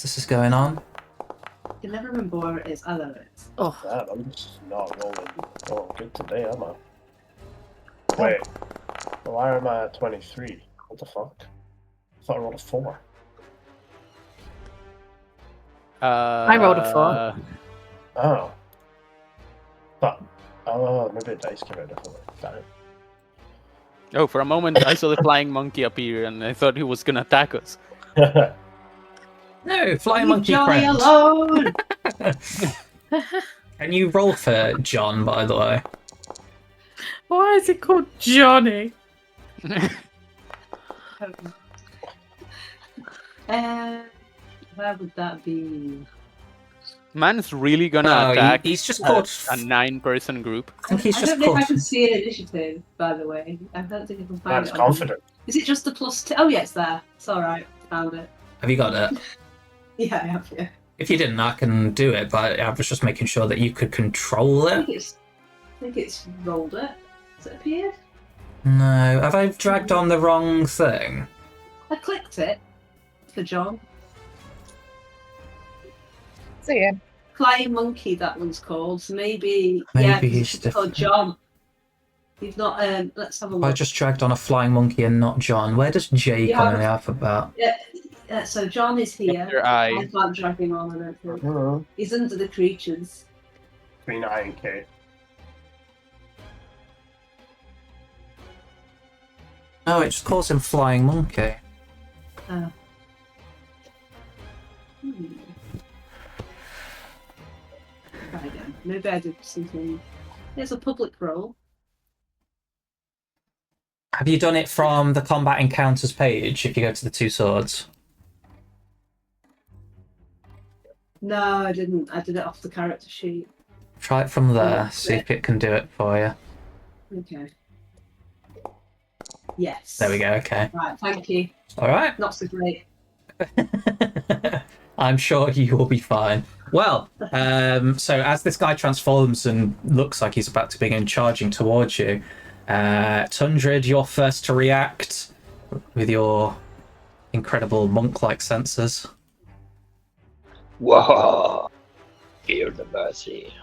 this is going on. You never remember where it is, either it. Oh, Man, I'm just not rolling good today, am I? Wait, why am I at 23? What the fuck? I thought I rolled a 4. I rolled a 4. Oh. But, maybe the dice came out differently. Damn it. Oh, for a moment I saw the flying monkey appear and I thought he was gonna attack us. No, flying monkey Johnny friend. alone! Can you roll for John, by the way? Why is it called Johnny? Where would that be? Man's really gonna attack he's just called a 9-person group. I think he's I just don't know if I called. can see an initiative, by the way. I don't think I can find Man's it. confident. Is it just the +2? Oh, yeah, it's there. It's alright. Found it. Have you got it? Yeah, I have, yeah. If you didn't, I can do it, but I was just making sure that you could control I it. think it's rolled it. Has it appeared? No, have I dragged on the wrong thing? I clicked it for John. See ya. Flying monkey, that one's called. So maybe Maybe 'cause he's it's called different. John. He's not. Let's have a I look. just dragged on a flying monkey and not John. Where does J You come in have- the alphabet? Yeah, so John is here. Your eye. I can't drag him on. I don't think. Mhm. He's under the creatures. Between I and K. No, it just calls him flying monkey. Hmm. Try again. Maybe I did something. There's a public role. Have you done it from the combat encounters page if you go to the two swords? No, I didn't. I did it off the character sheet. Try it from there, Yeah. see if it can do it for you. Okay. Yes. There we go, okay. Right, thank you. Alright. Not so great. I'm sure you will be fine. Well, so as this guy transforms and looks like he's about to begin charging towards you, Tundrid, you're first to react with your incredible monk-like senses. Whoa! Fear the mercy.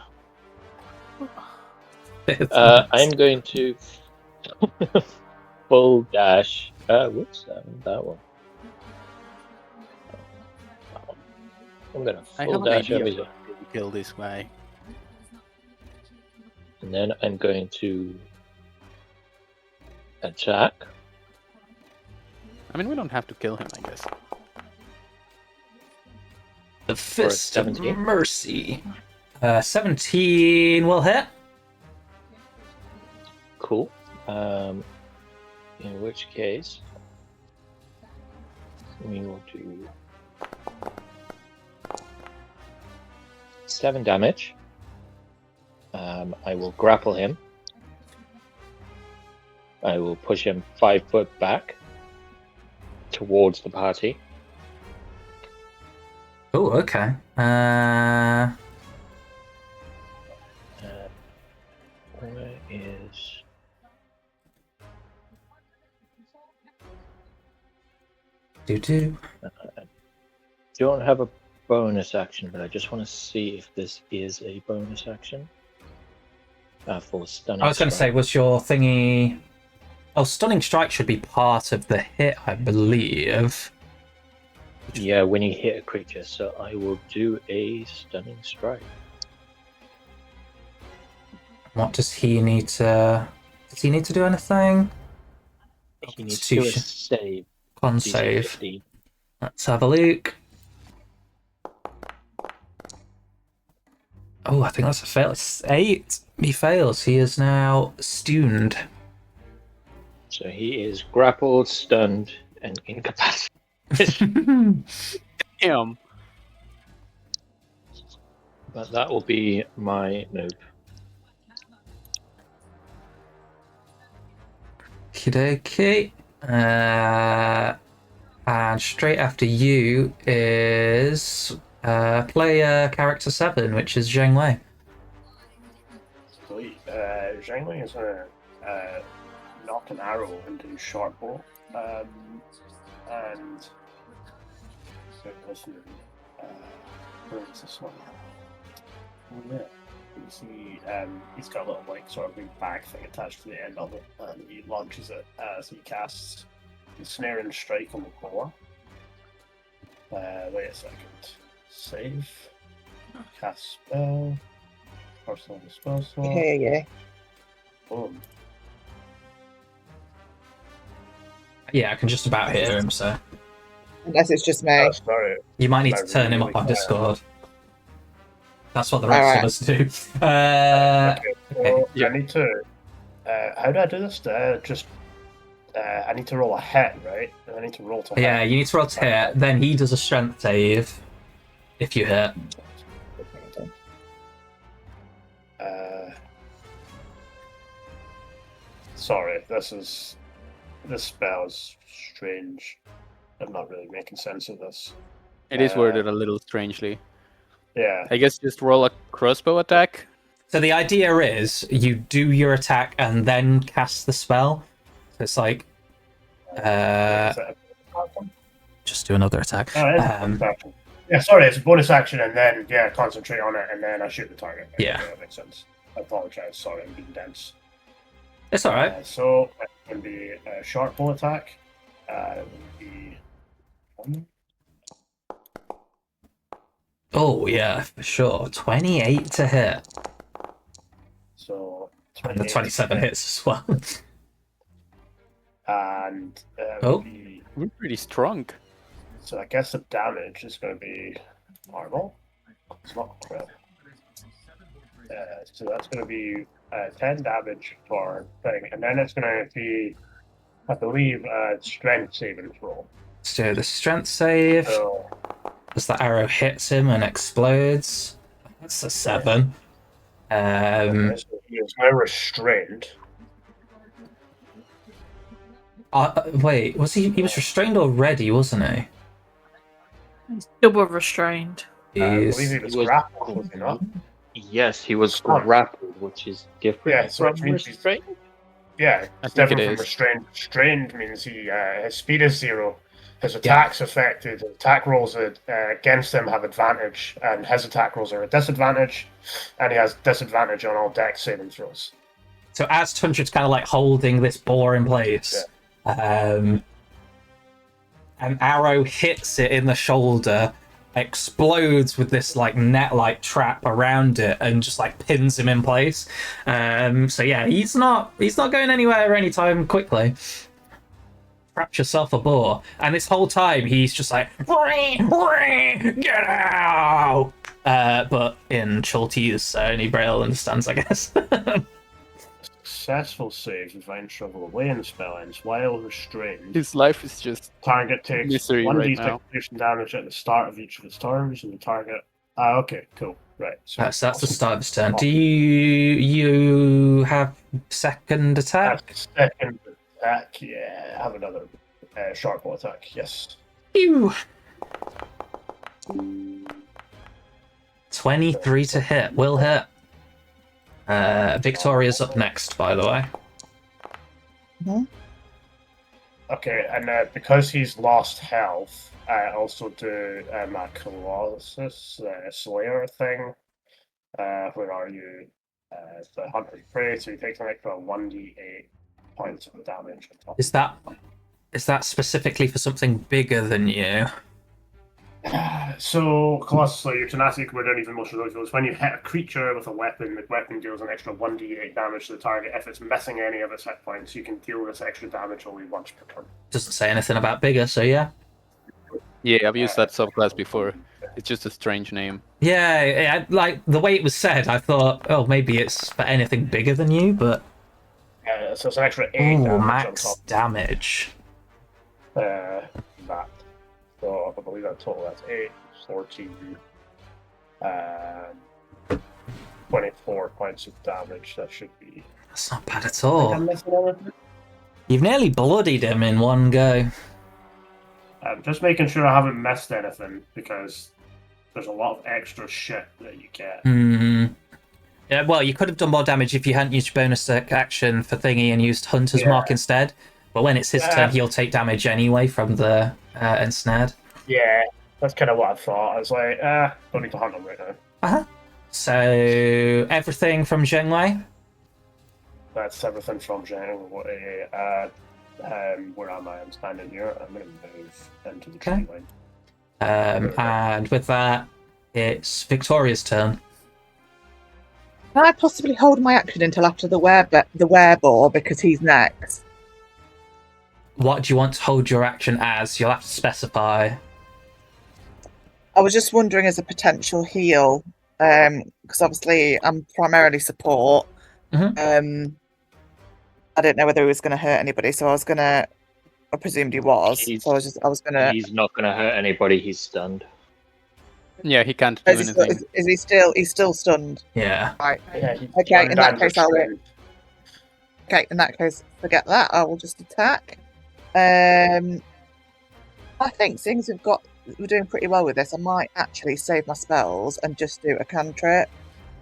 I'm going to full dash. Whoops, that one. I'm gonna I full have an dash idea over of here, how to kill this guy. and then I'm going to attack. I mean, we don't have to kill him, I guess. The Fist of 17. Mercy. 17 will hit. Cool. In which case, we will do 7 damage. I will grapple him. I will push him 5 foot back towards the party. Oh, okay. Where is... Do. Don't have a bonus action, but I just want to see if this is a bonus action. For stunning. I was going to say, strike. was your thingy... Oh, Stunning Strike should be part of the hit, I believe. Yeah, when you hit a creature, so I will do a stunning strike. What does he need to... Does he need to do anything? He needs to do a Constitution. save. Con DC save. 15. Let's have a look. Oh, I think that's a fail. It's 8. He fails. He is now stunned. So he is grappled, stunned, and incapacitated. Him. But that will be my noob. Okey-dokey. And straight after you is player character 7, which is Zheng Wei. Sweet. Zhang Wei is going to knock an arrow into his short bow. And. So, listen. Where is this one? Oh, yeah. You see, he's got a little, like, sort of big bag thing attached to the end of it, and he launches it as he casts the Snare and Strike on the floor. Wait a second. Save. Cast spell. Personal spell slot. Yeah. Boom. Yeah, I can just about hear him, so Unless it's just me. Oh, sorry. you might need to That turn him really up on quiet. Discord. That's what the rest Alright. of us do. Okay, so Yeah. I need to. How do I do this? I need to roll a hit, right? I need to roll to hit. Yeah, you need to roll to hit, then he does a strength save if you hit. Sorry, this spell is strange. I'm not really making sense of this. It is worded a little strangely. Yeah. I guess just roll a crossbow attack. So the idea is you do your attack and then cast the spell. So it's like, Is that a platform? just do another attack. Oh, it is a platform. Yeah, sorry, it's a bonus action, and then concentrate on it, and then I shoot the target. Yeah. Okay, that makes sense. I apologize. Sorry, I'm being dense. It's all right. So it's going to be a short bow attack. It will be Oh yeah, for sure. 28 to hit, so and the 28 27 hits as well. and Oh. be, We're pretty strong. so I guess the damage is going to be normal. It's not crit. So that's going to be 10 damage for thing, and then it's going to be, I believe, strength saving throw. So the strength save, So as the arrow hits him and explodes. That's a 7. okay, so he is now restrained. Wait, was he was restrained already, wasn't he? He's double restrained. I believe He's he was He was- grappled, was he not? Yes, he was Stunned. grappled, which is different Yeah, so from it means he's- restraint. Yeah, I it's think it different from is. restrained. Restrained means his speed is 0, his attack's affected, his attack rolls against him have advantage, and his attack rolls are a disadvantage, and he has disadvantage on all dex saving throws. so as Tundrad's kind of like holding this boar in place. An arrow hits it in the shoulder, explodes with this like net-like trap around it, and just like pins him in place. So yeah, he's not going anywhere anytime quickly. Trap yourself a boar, and this whole time he's just like, get out. But in Chaltese, so only Braille understands, I guess. Successful save if I travel away in the spell ends while restrained. His life is just Target takes misery 1d6 right now. piercing damage at the start of each of its turns, and the target. Okay, cool. Right. So that's the awesome. start of his turn. Do you have second attack? Second attack, yeah. I have another short bow attack, yes. Ew. 23 to hit. Will hit. Victoria's up next, by the way. Okay, and because he's lost health, I also do my Colossus Slayer thing. Where are you? The Hunter's Prey, so he takes an extra 1d8 points of damage on top. Is that specifically for something bigger than you? So, Colossus Slayer, tenacity can down even more those. When you hit a creature with a weapon, the weapon deals an extra 1d8 damage to the target. If it's missing any of its hit points, you can deal this extra damage only once per turn. Doesn't say anything about bigger, so yeah. Yeah, I've used that subclass before. It's just a strange name. Yeah, like the way it was said, I thought, oh, maybe it's for anything bigger than you, but So it's an extra 8 ooh, damage max on damage. top of that. So I believe that total that's 8, 14, 24 points of damage. That should be. That's not bad at I'm all. missing anything? You've nearly bloodied him in one go. Just making sure I haven't missed anything because there's a lot of extra shit that you get. Yeah, well, you could have done more damage if you hadn't used your bonus action for thingy and used Hunter's Mark instead. But when it's his turn, he'll take damage anyway from the ensnared. Yeah, that's kind of what I thought. I was like, don't need to hunt him right now. So everything from Zhengwei. That's everything from Zheng. Where am I? I'm standing here. I'm going to move into the tree line. And with that, it's Victoria's turn. Can I possibly hold my action until after the wereball because he's next? What do you want to hold your action as? You'll have to specify. I was just wondering as a potential heal, because obviously I'm primarily support. Mhm. I didn't know whether he was going to hurt anybody, so I presumed he was. He's- So I was going to. He's not going to hurt anybody. He's stunned. Yeah, he can't do anything. Is he still? He's still stunned. Yeah. Right. Yeah, he's Okay. In that under case, I'll. strain. Okay. In that case, forget that. I will just attack. I think seeing as we're doing pretty well with this, I might actually save my spells and just do a cantrip.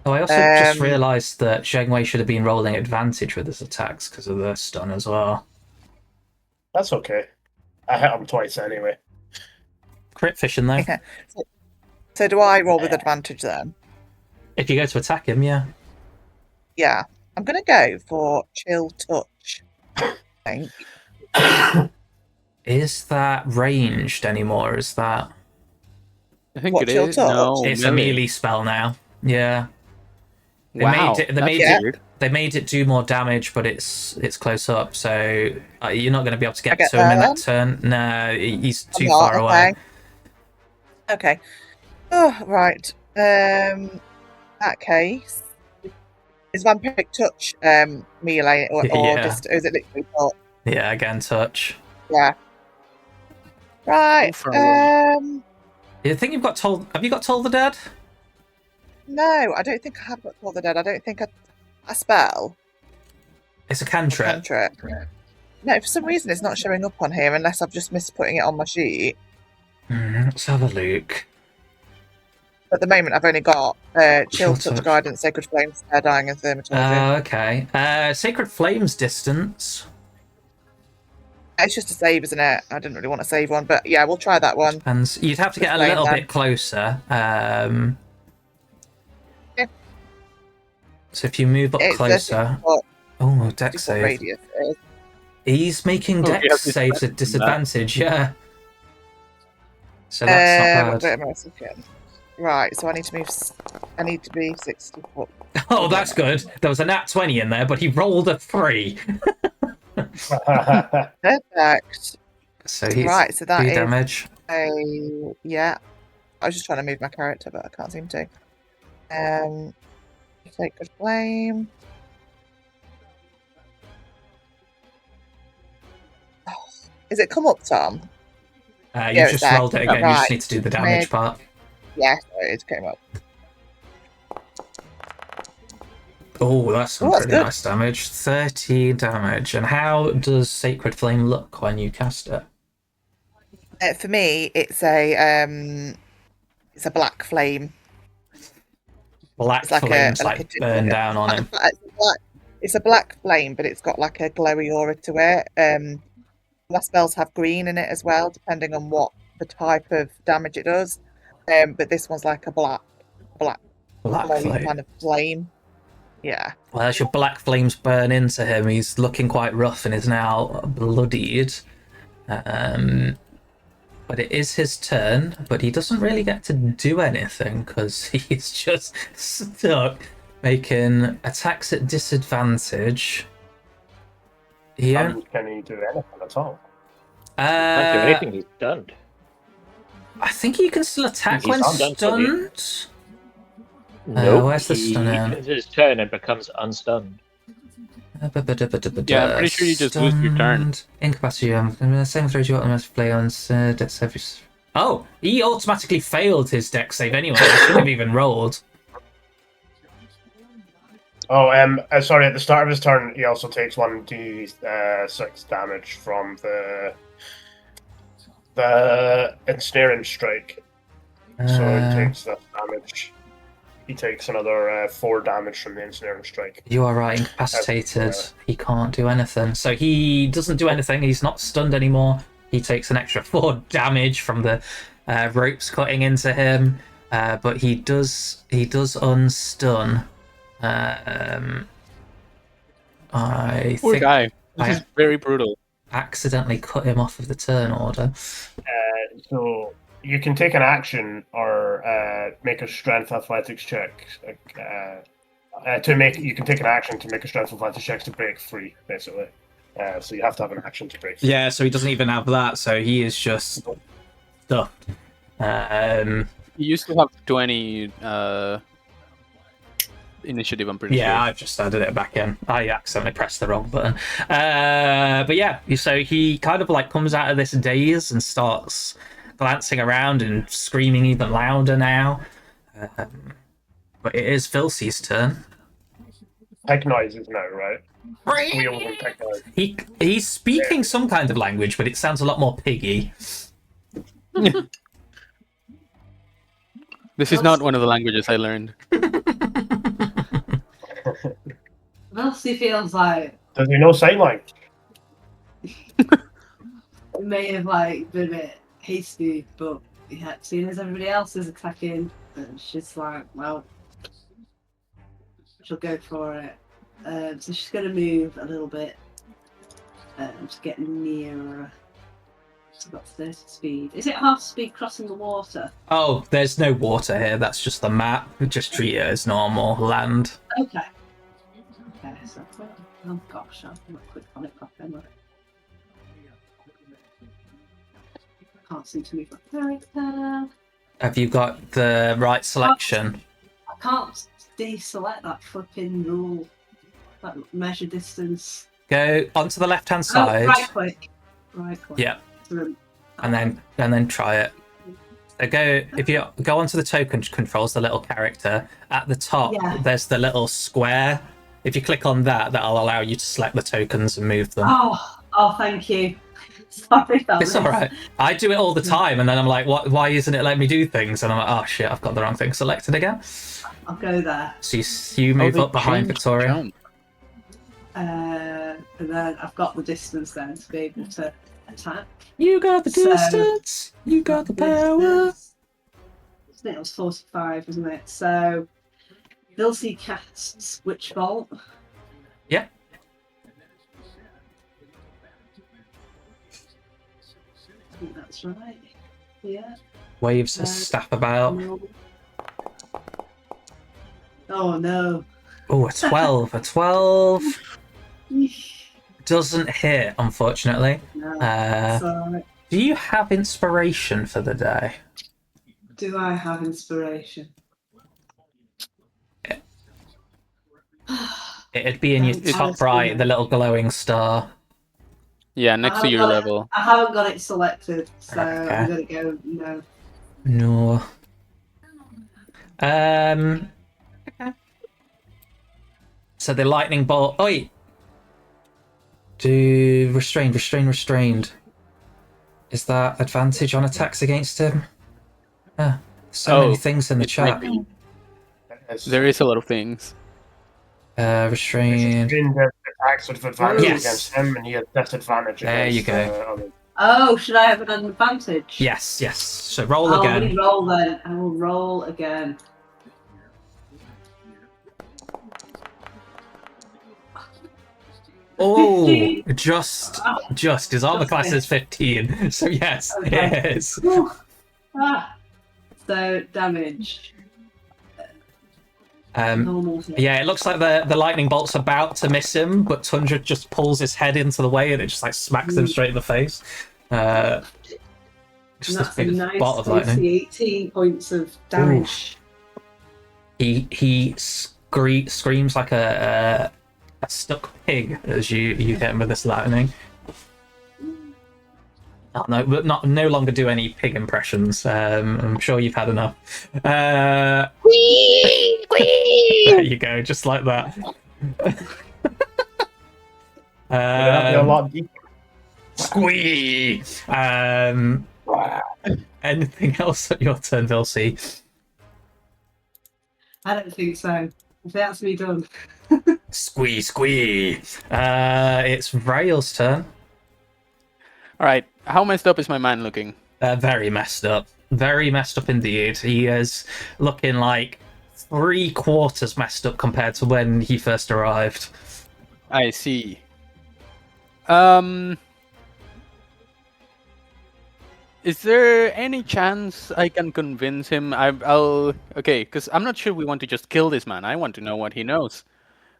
Oh, I also just realised that Zhengwei should have been rolling advantage with his attacks because of the stun as well. That's okay. I hit him twice anyway. Crit fishing though. So do I roll with advantage then? If you go to attack him, yeah. Yeah. I'm going to go for chill touch. I think. Is that ranged anymore? Is that... I think What, it chill is. touch? No, It's a melee spell now. Yeah. They Wow, made it, that's Yeah. weird. they made it do more damage, but it's close up, so you're not going to be able to get get to him in there that turn. No, he's I'm too not, far away. Okay. Oh, right. That case. Is vampiric touch melee or Yeah. just is it literally touch? Yeah, again, touch. Yeah. Right. Go for it. You think you've got told? Have you got Toll the Dead? No, I don't think I have got Call the Dead. I don't think a spell. It's a A cantrip. cantrip. No, for some reason it's not showing up on here unless I've just missed putting it on my sheet. Let's have a look. At the moment, I've only got Chill Chill Touch, Touch. Guidance, Sacred Flame, Spare Dying, and Thermatology. Okay. Sacred Flames distance. It's just a save, isn't it? I didn't really want to save one, but yeah, we'll try that one. And you'd have to get a Flame little then. bit closer. Yeah. So if you move up It's closer. Oh, dex save. radius is. He's making Oh, dex yeah, saves at disadvantage disadvantage, yeah. So that's not Wait bad. a minute, a second. Right, so I need to move. I need to be 60 foot. Oh, that's good. There was a nat 20 in there, but he rolled a 3. Perfect. So he's Right, so that 2 is damage. yeah. I was just trying to move my character, but I can't seem to. Sacred Flame. Is it come up, Tom? You Yeah, it's just there. rolled it again. You Right. just need to do the damage Mid. part. Yeah, it came up. Oh, that's some Oh, that's pretty good. nice damage. 30 damage. And how does Sacred Flame look when you cast it? For me, it's a black flame. Black It's like flames a like burn down on him. It's a black flame, but it's got like a glowy aura to it. My spells have green in it as well, depending on what the type of damage it does. But this one's like a black Black glowy flame. kind of flame. Yeah. Well, as your black flames burn into him, he's looking quite rough and is now bloodied. But it is his turn, but he doesn't really get to do anything because he's just stuck making attacks at disadvantage. He Can he do anything at all? Can't do anything, he's stunned. I think he can still attack He's when stunned, stunned. No, where's the he stun in? ends his turn and becomes unstunned. Yeah, I'm pretty sure you just lose your turn. Incapacity. Same throws you automatically play on dex save. Oh, he automatically failed his dex save anyway. He shouldn't have even rolled. Oh, sorry. At the start of his turn, he also takes 1d6 damage from the ensnaring strike. So he takes that damage. He takes another 4 damage from the ensnaring strike. You are right, incapacitated. He can't do anything. So he doesn't do anything. He's not stunned anymore. He takes an extra 4 damage from the ropes cutting into him. But he does unstun. I Poor think guy. This I is very brutal. accidentally cut him off of the turn order. So you can take an action or make a strength athletics check. You can take an action to make a strength athletics check to break free, basically. So you have to have an action to break free. Yeah, so he doesn't even have that, so he is just stuffed. He used to have 20 initiative, I'm pretty sure. Yeah, I've just added it back in. I accidentally pressed the wrong button. But yeah, so he kind of like comes out of this daze and starts glancing around and screaming even louder now. But it is Filcy's turn. Peg noises now, right? Squeals and peg noises. He's speaking some kind of language, but it sounds a lot more piggy. This is not one of the languages I learned. Elsie feels like Does he know sign language? it may have like been a bit hasty, but yeah, seeing as everybody else is attacking, she's like, well, she'll go for it. So she's going to move a little bit to get nearer. So I've got 30 speed. Is it half speed crossing the water? Oh, there's no water here. That's just the map. Just treat it as normal land. Okay. Okay, so oh gosh, I'm not quick on it properly. Can't seem to move my character. Have you got the right selection? I can't deselect that flipping rule. That measure distance. Go onto the left-hand side. Oh, right click. Right click. Yeah. And then try it. So if you go onto the token controls, the little character at the top, there's the little square. If you click on that, that'll allow you to select the tokens and move them. Oh, thank you. Sorry, it's all right. I do it all the time, and then I'm like, "What? Why isn't it letting me do things?" And I'm like, "Oh shit, I've got the wrong thing selected again." I'll go there. So you move up behind Victoria. And then I've got the distance then to be able to attack. You got the distance. You got the power. I think it was 45, wasn't it? So Vilsey casts Witch Bolt. Yeah. I think that's right. Yeah. Waves her staff about. Oh no. Oh, a 12. A 12 doesn't hit, unfortunately. No, do you have inspiration for the day? Do I have inspiration? It'd be in your top right, the little glowing star. Yeah, next to your level. I haven't got it selected, so Okay. I'm gonna go no. No. Okay. So the lightning bolt. Oh, wait. Do restrained. Is that advantage on attacks against him? So many things in the chat. There is a lot of things. Restrained. Attacks with advantage Yes. against him, and he has disadvantage There you against go. others. Oh, should I have an advantage? Yes. So roll I'll again. re-roll then. I will roll again. Oh, 15. just his armor class is 15. So yes, Okay. it is. So damage. Um, Normal hit. yeah, it looks like the lightning bolt's about to miss him, but Tundra just pulls his head into the way and it just like smacks him straight in the face. Just And this that's a big nice bolt of lightning. 18 points of damage. He screams like a stuck pig as you hit him with this lightning. Oh, no, but no longer do any pig impressions. I'm sure you've had enough. Whee! Whee! There you go, just like that. That'd be a lot deeper. Squee! Anything else on your turn, Vilsey? I don't think so. That's me done. Squee! It's Rail's turn. Alright, how messed up is my man looking? Very messed up. Very messed up indeed. He is looking like 3/4 messed up compared to when he first arrived. I see. Is there any chance I can convince him? I'll okay, because I'm not sure we want to just kill this man. I want to know what he knows.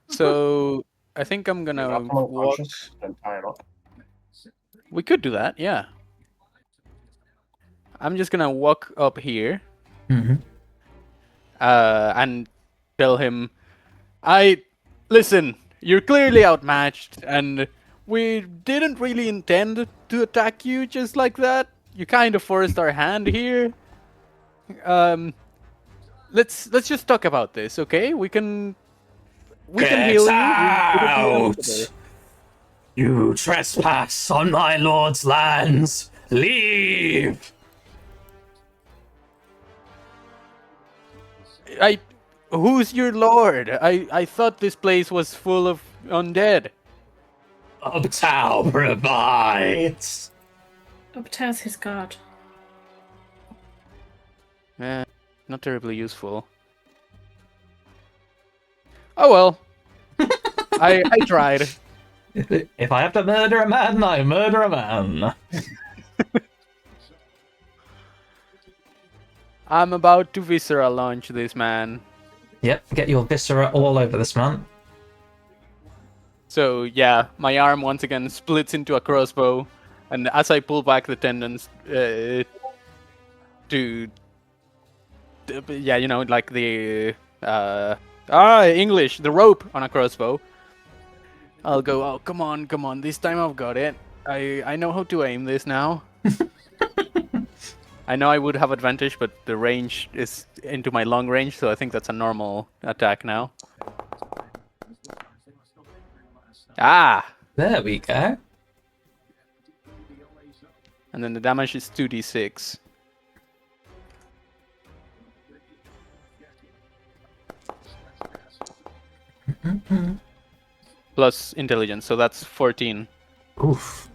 So I think I'm gonna Knock him walk. unconscious and tie him up. We could do that, yeah. I'm just gonna walk up here Mm-hmm. and tell him, listen, you're clearly outmatched, and we didn't really intend to attack you just like that. You kind of forced our hand here. Let's just talk about this, okay? We can heal you. We can do everything. You trespass on my lord's lands. Leave. Who's your lord? I thought this place was full of undead. Uptown provides. Uptown's his god. Not terribly useful. Oh well. I tried. If I have to murder a man, I murder a man. I'm about to viscera launch this man. Yep, get your viscera all over this man. So yeah, my arm once again splits into a crossbow, and as I pull back the tendons, yeah, you know, like the English, the rope on a crossbow. I'll go. Oh, come on! This time I've got it. I know how to aim this now. I know I would have advantage, but the range is into my long range, so I think that's a normal attack now. Ah! There we go. And then the damage is 2d6. Plus intelligence, so that's 14. Oof.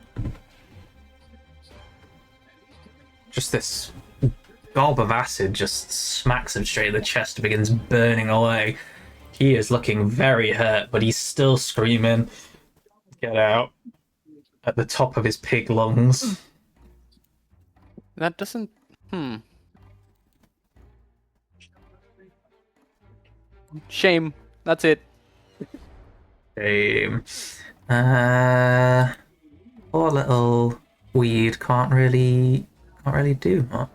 Just this gob of acid just smacks him straight in the chest and begins burning away. He is looking very hurt, but he's still screaming, "Get out!" at the top of his pig lungs. That doesn't... Shame. That's it. Shame. Poor little weed can't really do much.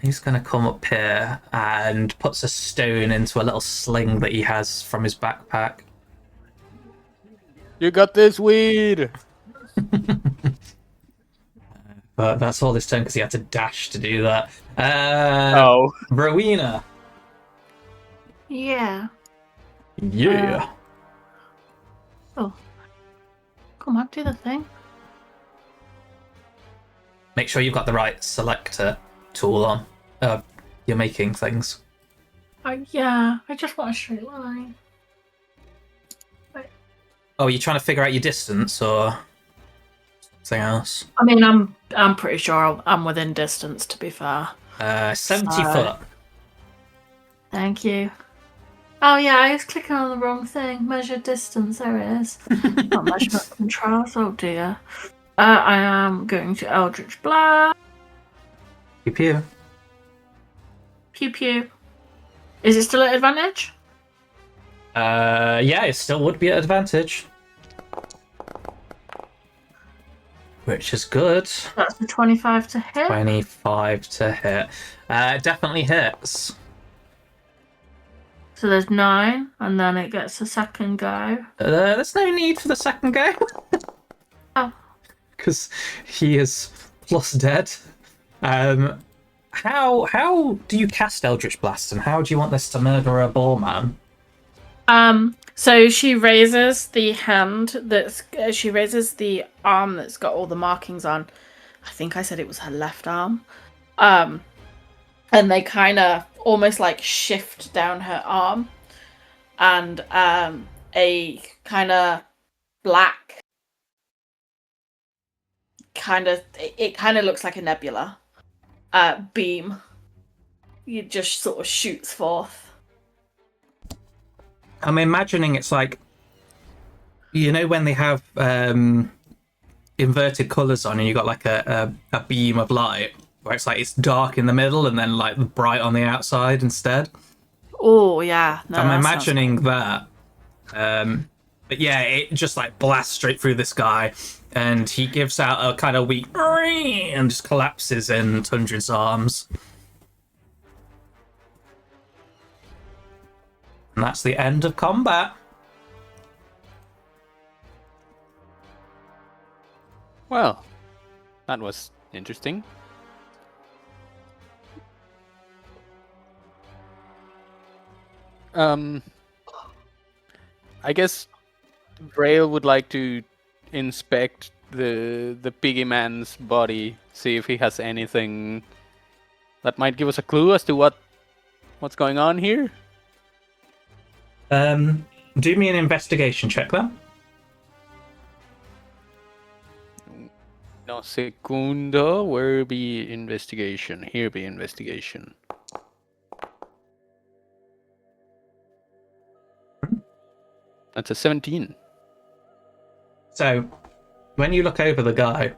He's gonna come up here and puts a stone into a little sling that he has from his backpack. You got this, weed! But that's all this turn because he had to dash to do that. Oh. Rowena. Yeah. Yeah. Oh. Come on, do the thing. Make sure you've got the right selector tool on. You're making things. Yeah, I just want a straight line. Oh, are you trying to figure out your distance or something else? I mean, I'm pretty sure I'm within distance, to be fair. 70 So- foot. Thank you. Oh yeah, I was clicking on the wrong thing. Measure distance, there it is. Not measurement controls, oh dear. I am going to Eldritch Blast. Pew pew. Pew pew. Is it still at advantage? Yeah, it still would be at advantage. Which is good. That's the 25 to hit. 25 to hit. Definitely hits. So there's 9, and then it gets a second go. There's no need for the second go. Oh. Because he is plus dead. How do you cast Eldritch Blast, and how do you want this to murder a ball man? So she raises the she raises the arm that's got all the markings on. I think I said it was her left arm. And they kind of almost like shift down her arm, and a kind of black it kind of looks like a nebula beam. It just sort of shoots forth. I'm imagining it's like, you know, when they have inverted colours on and you got like a beam of light where it's like it's dark in the middle and then like bright on the outside instead. Oh yeah, no, I'm that imagining that. But yeah, it just like blasts straight through this guy and he gives out a kind of weak and just collapses in Tundra's arms. And that's the end of combat. Well, that was interesting. I guess Braille would like to inspect the piggy man's body, see if he has anything that might give us a clue as to what's going on here. Do me an investigation check then. No segundo. Where be investigation? Here be investigation. That's a 17. So, when you look over the guy,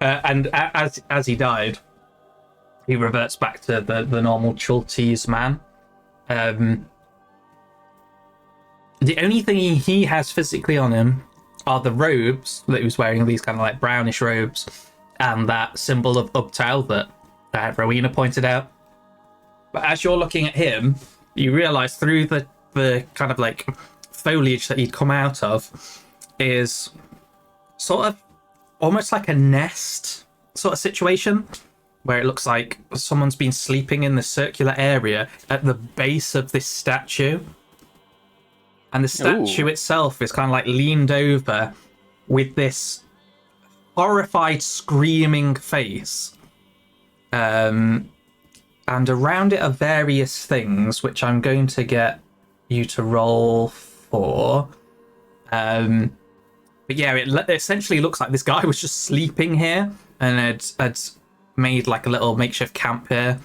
and as he died, he reverts back to the normal Chultese man. The only thing he has physically on him are the robes that he was wearing, these kind of like brownish robes, and that symbol of Ubtail that Rowena pointed out. But as you're looking at him, you realise through the kind of like foliage that he'd come out of is sort of almost like a nest sort of situation, where it looks like someone's been sleeping in the circular area at the base of this statue. And the statue itself is kind of like leaned over with this horrified, screaming face. And around it are various things, which I'm going to get you to roll for. But yeah, it essentially looks like this guy was just sleeping here and had made like a little makeshift camp here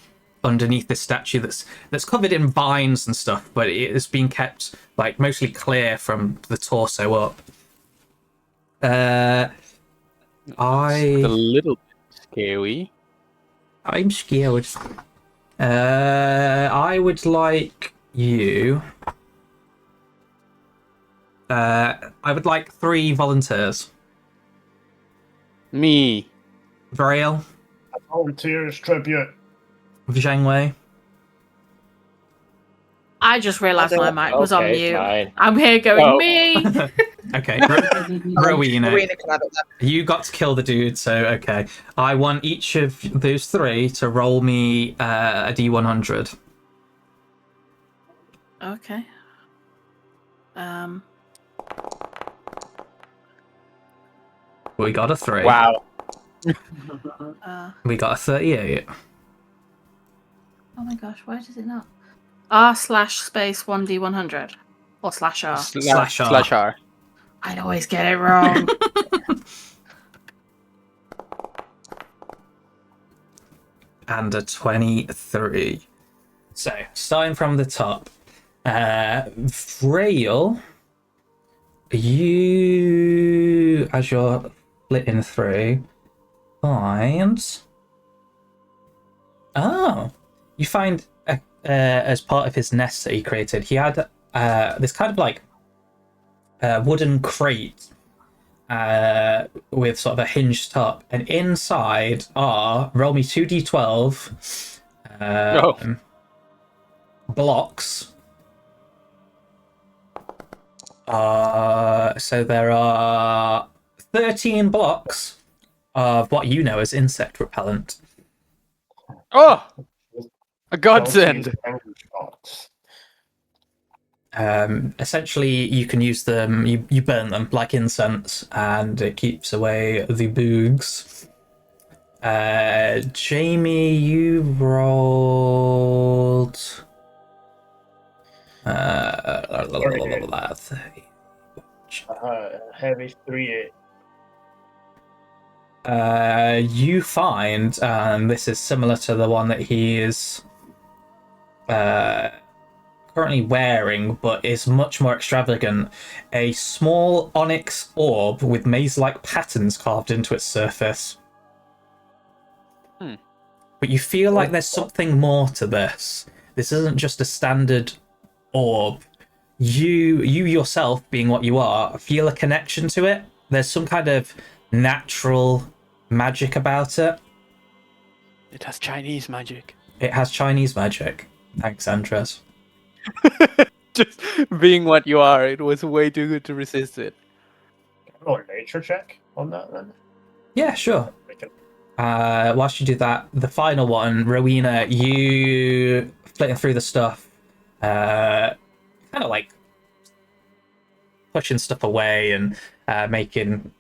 underneath this statue that's covered in vines and stuff, but it has been kept like mostly clear from the torso up. It's a little bit scary. I'm scared. I would like you. I would like 3 volunteers. Me. Vrail, Volunteers tribute. Zhengwei. I just realised my mic was on mute. Fine. I'm here going, Oh. me! Okay, Rowena, Rowena can have it then. you got to kill the dude, so okay. I want each of those 3 to roll me a D100. Okay. We got a 3. Wow. We got a 38. Oh my gosh, why does it not? R/space 1D100 or /R. Slash R. Slash R. I'd always get it wrong. And a 23. So, starting from the top. Vrail, you, as you're flitting through, find... Oh! You find, as part of his nest that he created, he had this kind of like wooden crate with sort of a hinged top, and inside are, roll me 2d12 blocks. So there are 13 blocks of what you know as insect repellent. Oh! A godsend! Essentially, you can use them, you burn them like incense, and it keeps away the bugs. Jamie, you rolled... Heavy 3-8. You find, and this is similar to the one that he is currently wearing, but is much more extravagant, a small onyx orb with maze-like patterns carved into its surface. But you feel like there's something more to this. This isn't just a standard orb. You yourself, being what you are, feel a connection to it. There's some kind of natural magic about it. It has Chinese magic. It has Chinese magic. Thanks, Andres. Just being what you are, it was way too good to resist it. Roll a nature check on that then. Yeah, sure. We can- Whilst you do that, the final one, Rowena, you flitting through the stuff, kind of like pushing stuff away and making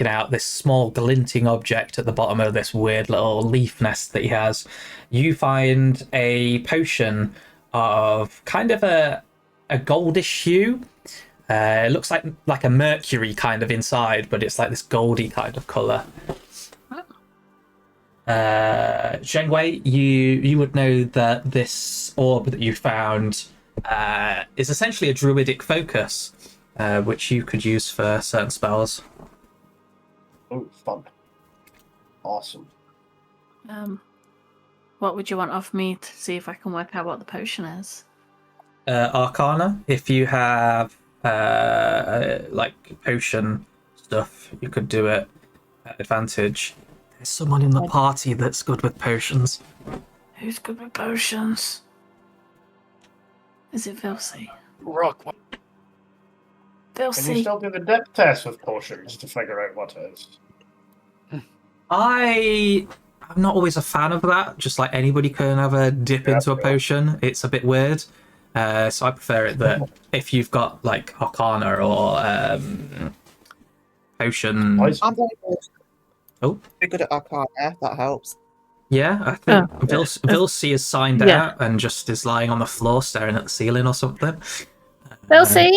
out this small glinting object at the bottom of this weird little leaf nest that he has. You find a potion of kind of a goldish hue, It looks like a mercury kind of inside, but it's like this goldy kind of color. Zhengwei, you would know that this orb that you found is essentially a druidic focus, which you could use for certain spells. Oh, fun. Awesome. What would you want off me to see if I can work out what the potion is? Arcana, if you have like potion stuff, you could do it at advantage. There's someone in the party that's good with potions. Who's good with potions? Is it Vilsey? Rock. Can you Vilsey. still do the depth test with potions to figure out what it is? I'm not always a fan of that. Just like anybody can have a dip into a potion. It's a bit weird. So I prefer it that if you've got like Arcana or potion. I'm very good. Oh, Very good at Arcana. That helps. yeah, I think Vilsey is signed out and just is lying on the floor staring at the ceiling or something. Vilsey,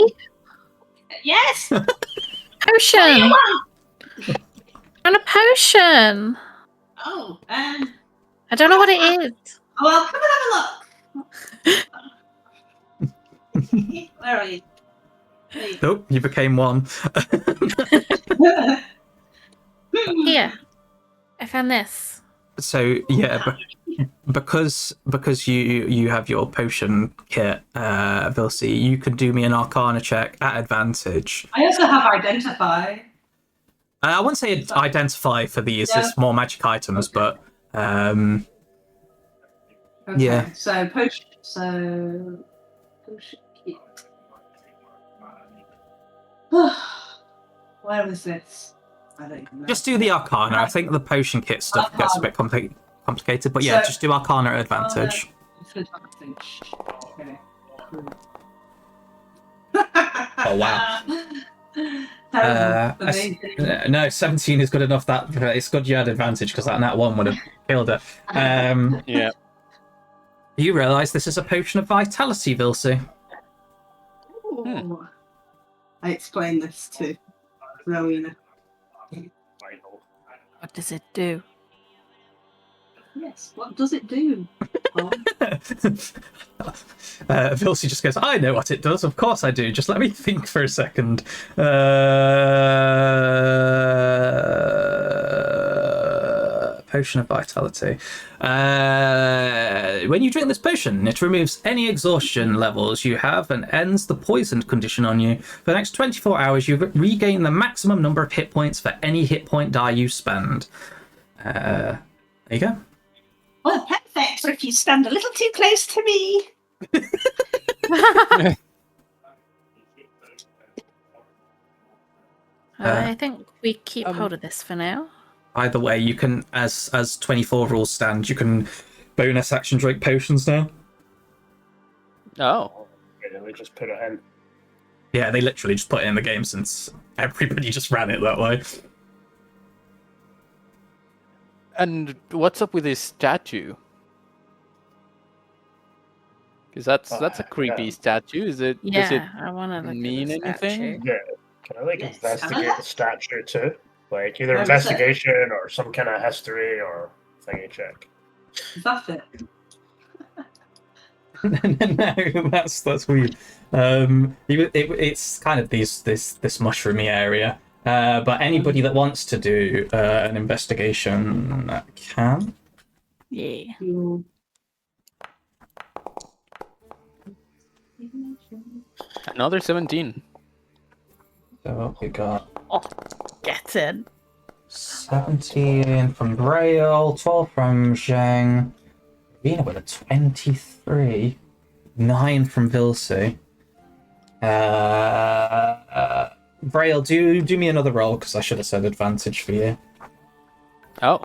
Yes. potion. And a potion. Oh, I don't know what it is. well, come and have a look. Where are you? Hey. Oh, you became one. Here, I found this. So yeah, because you have your potion kit, Vilsey, you can do me an Arcana check at advantage. I also have identify. I wouldn't say identify for these; Yeah. it's more magic items, but Okay, Yeah. So potion. So potion kit. Where was this? I don't even know. just do the Arcana. I think the potion kit stuff gets a bit complicated, but yeah, So- just do Arcana at advantage. Advantage. Okay. Cool. Oh wow! Terrible. I s- no, 17 is good enough. That it's good you had advantage because that nat 1 would have killed it. Yeah. You realise this is a potion of vitality, Vilsey. Ooh. I explained this to Rowena. What does it do? Yes. What does it do? Paul? Vilsey just goes, I know what it does. Of course I do. Just let me think for a second. Potion of vitality. When you drink this potion, it removes any exhaustion levels you have and ends the poisoned condition on you. For the next 24 hours, you regain the maximum number of hit points for any hit point die you spend. There you go. Well, perfect. So if you stand a little too close to me. I think we keep hold of this for now. Either way, you can, as 24 rules stand, you can bonus action drink potions now. Oh. Yeah, we just put it in. Yeah, they literally just put it in the game since everybody just ran it that way. And what's up with this statue? Because that's a creepy yeah. statue. Is it? Does it Yeah, I want to look mean at the anything? statue. Yeah. Can I like Yes. investigate the statue too? Like either Where is it? investigation or some kind of history or thingy check. Is that it? No, that's weird. It's kind of this mushroomy area. But anybody that wants to do an investigation can. Yeah. You... Another 17. So what we got? Oh, get in. 17 from Braille, 12 from Zheng. Rena with a 23. 9 from Vilsey. Braille, do me another roll, because I should have said advantage for you. Oh.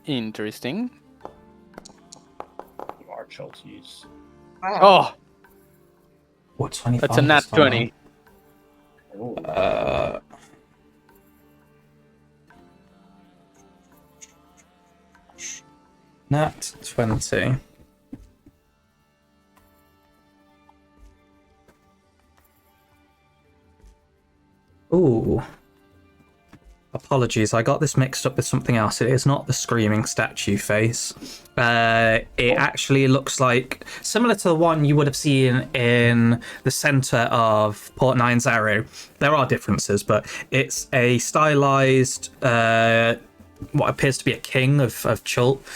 Interesting. Marshall to use. Wow. Oh, What, 25? that's a nat 20. Oh, Nat 20. Ooh. Apologies, I got this mixed up with something else. It is not the screaming statue face. It actually looks like similar to the one you would have seen in the center of Port Nine's Arrow. There are differences, but it's a stylized, what appears to be a king of Chult.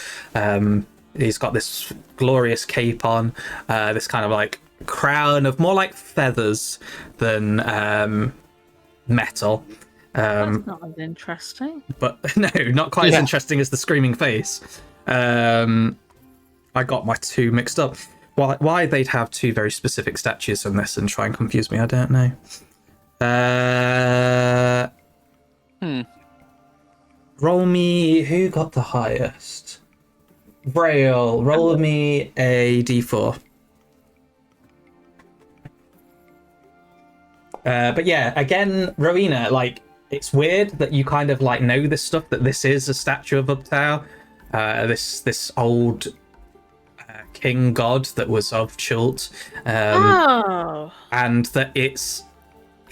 He's got this glorious cape on, this kind of like crown of more like feathers than metal. That's not as interesting. But no, not quite as interesting as the screaming face. I got my two mixed up. Why they'd have two very specific statues in this and try and confuse me, I don't know. Roll me... Who got the highest? Braille, roll me a d4. But yeah, again, Rowena, like, it's weird that you kind of like know this stuff, that this is a statue of Uptau, this old king god that was of Chult, and that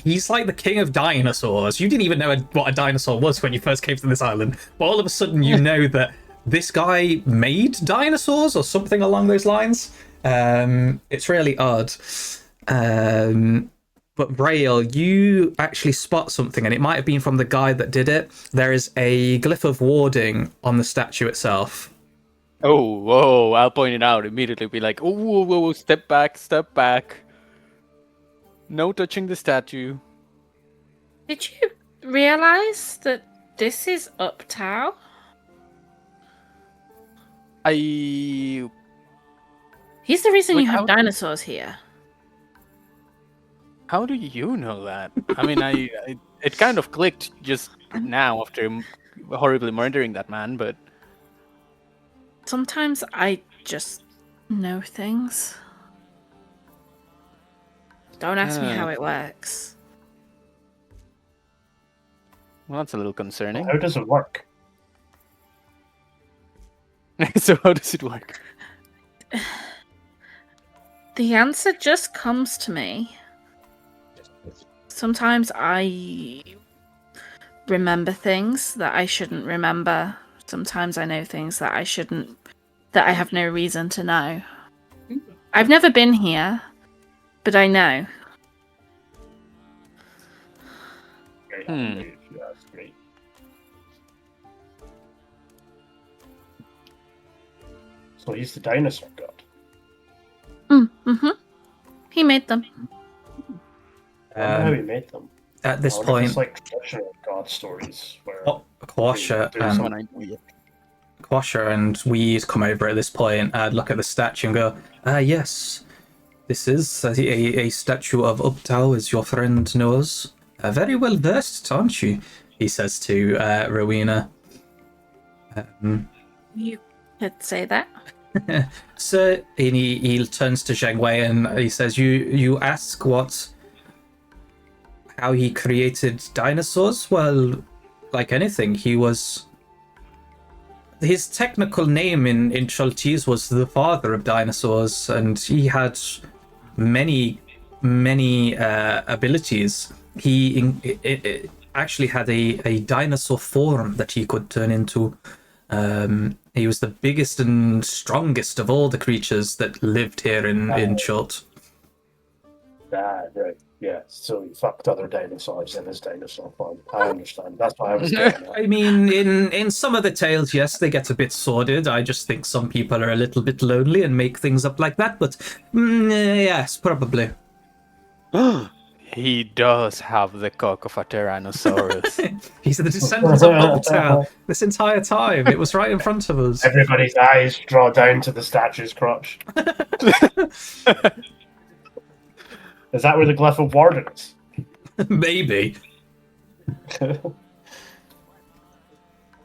he's like the king of dinosaurs. You didn't even know what a dinosaur was when you first came to this island, but all of a sudden you know that this guy made dinosaurs or something along those lines. It's really odd. But Braille, you actually spot something, and it might have been from the guy that did it. There is a glyph of warding on the statue itself. Oh, whoa, I'll point it out immediately. Be like, oh, whoa, whoa, step back, step back. No touching the statue. Did you realize that this is Uptau? He's He's the reason Wait, you have how- dinosaurs here. How do you know that? I mean, it kind of clicked just now after horribly murdering that man, but... Sometimes I just know things. Don't ask me how it works. Well, that's a little concerning. How does it work? So how does it work? The answer just comes to me. Sometimes I remember things that I shouldn't remember. Sometimes I know things that I shouldn't, that I have no reason to know. I've never been here, but I know. Very happy if you ask me. So he's the dinosaur god. Mm-hmm. He made them. I wonder how he made them. At this I wonder if point, it's like traditional god stories where Quasha they do something weird. Quasha and Weed come over at this point and look at the statue and go, yes, this is a statue of Uptau, as your friend knows. Very well versed, aren't you? He says to Rowena. You could say that. So, and he turns to Zheng Wei and he says, you ask how he created dinosaurs? Well, like anything, his technical name in Chultese was the father of dinosaurs, and he had many abilities. He actually had a dinosaur form that he could turn into. He was the biggest and strongest of all the creatures that lived here in Chult. Right. Yeah, so he fucked other dinosaurs in his dinosaur form. I understand. That's why I was getting at. I mean, in some of the tales, yes, they get a bit sordid. I just think some people are a little bit lonely and make things up like that, but yes, probably. He does have the cock of a Tyrannosaurus. He's the descendant of Uptau this entire time. It was right in front of us. Everybody's eyes draw down to the statue's crotch. Is that where the glyph of warden is? Maybe.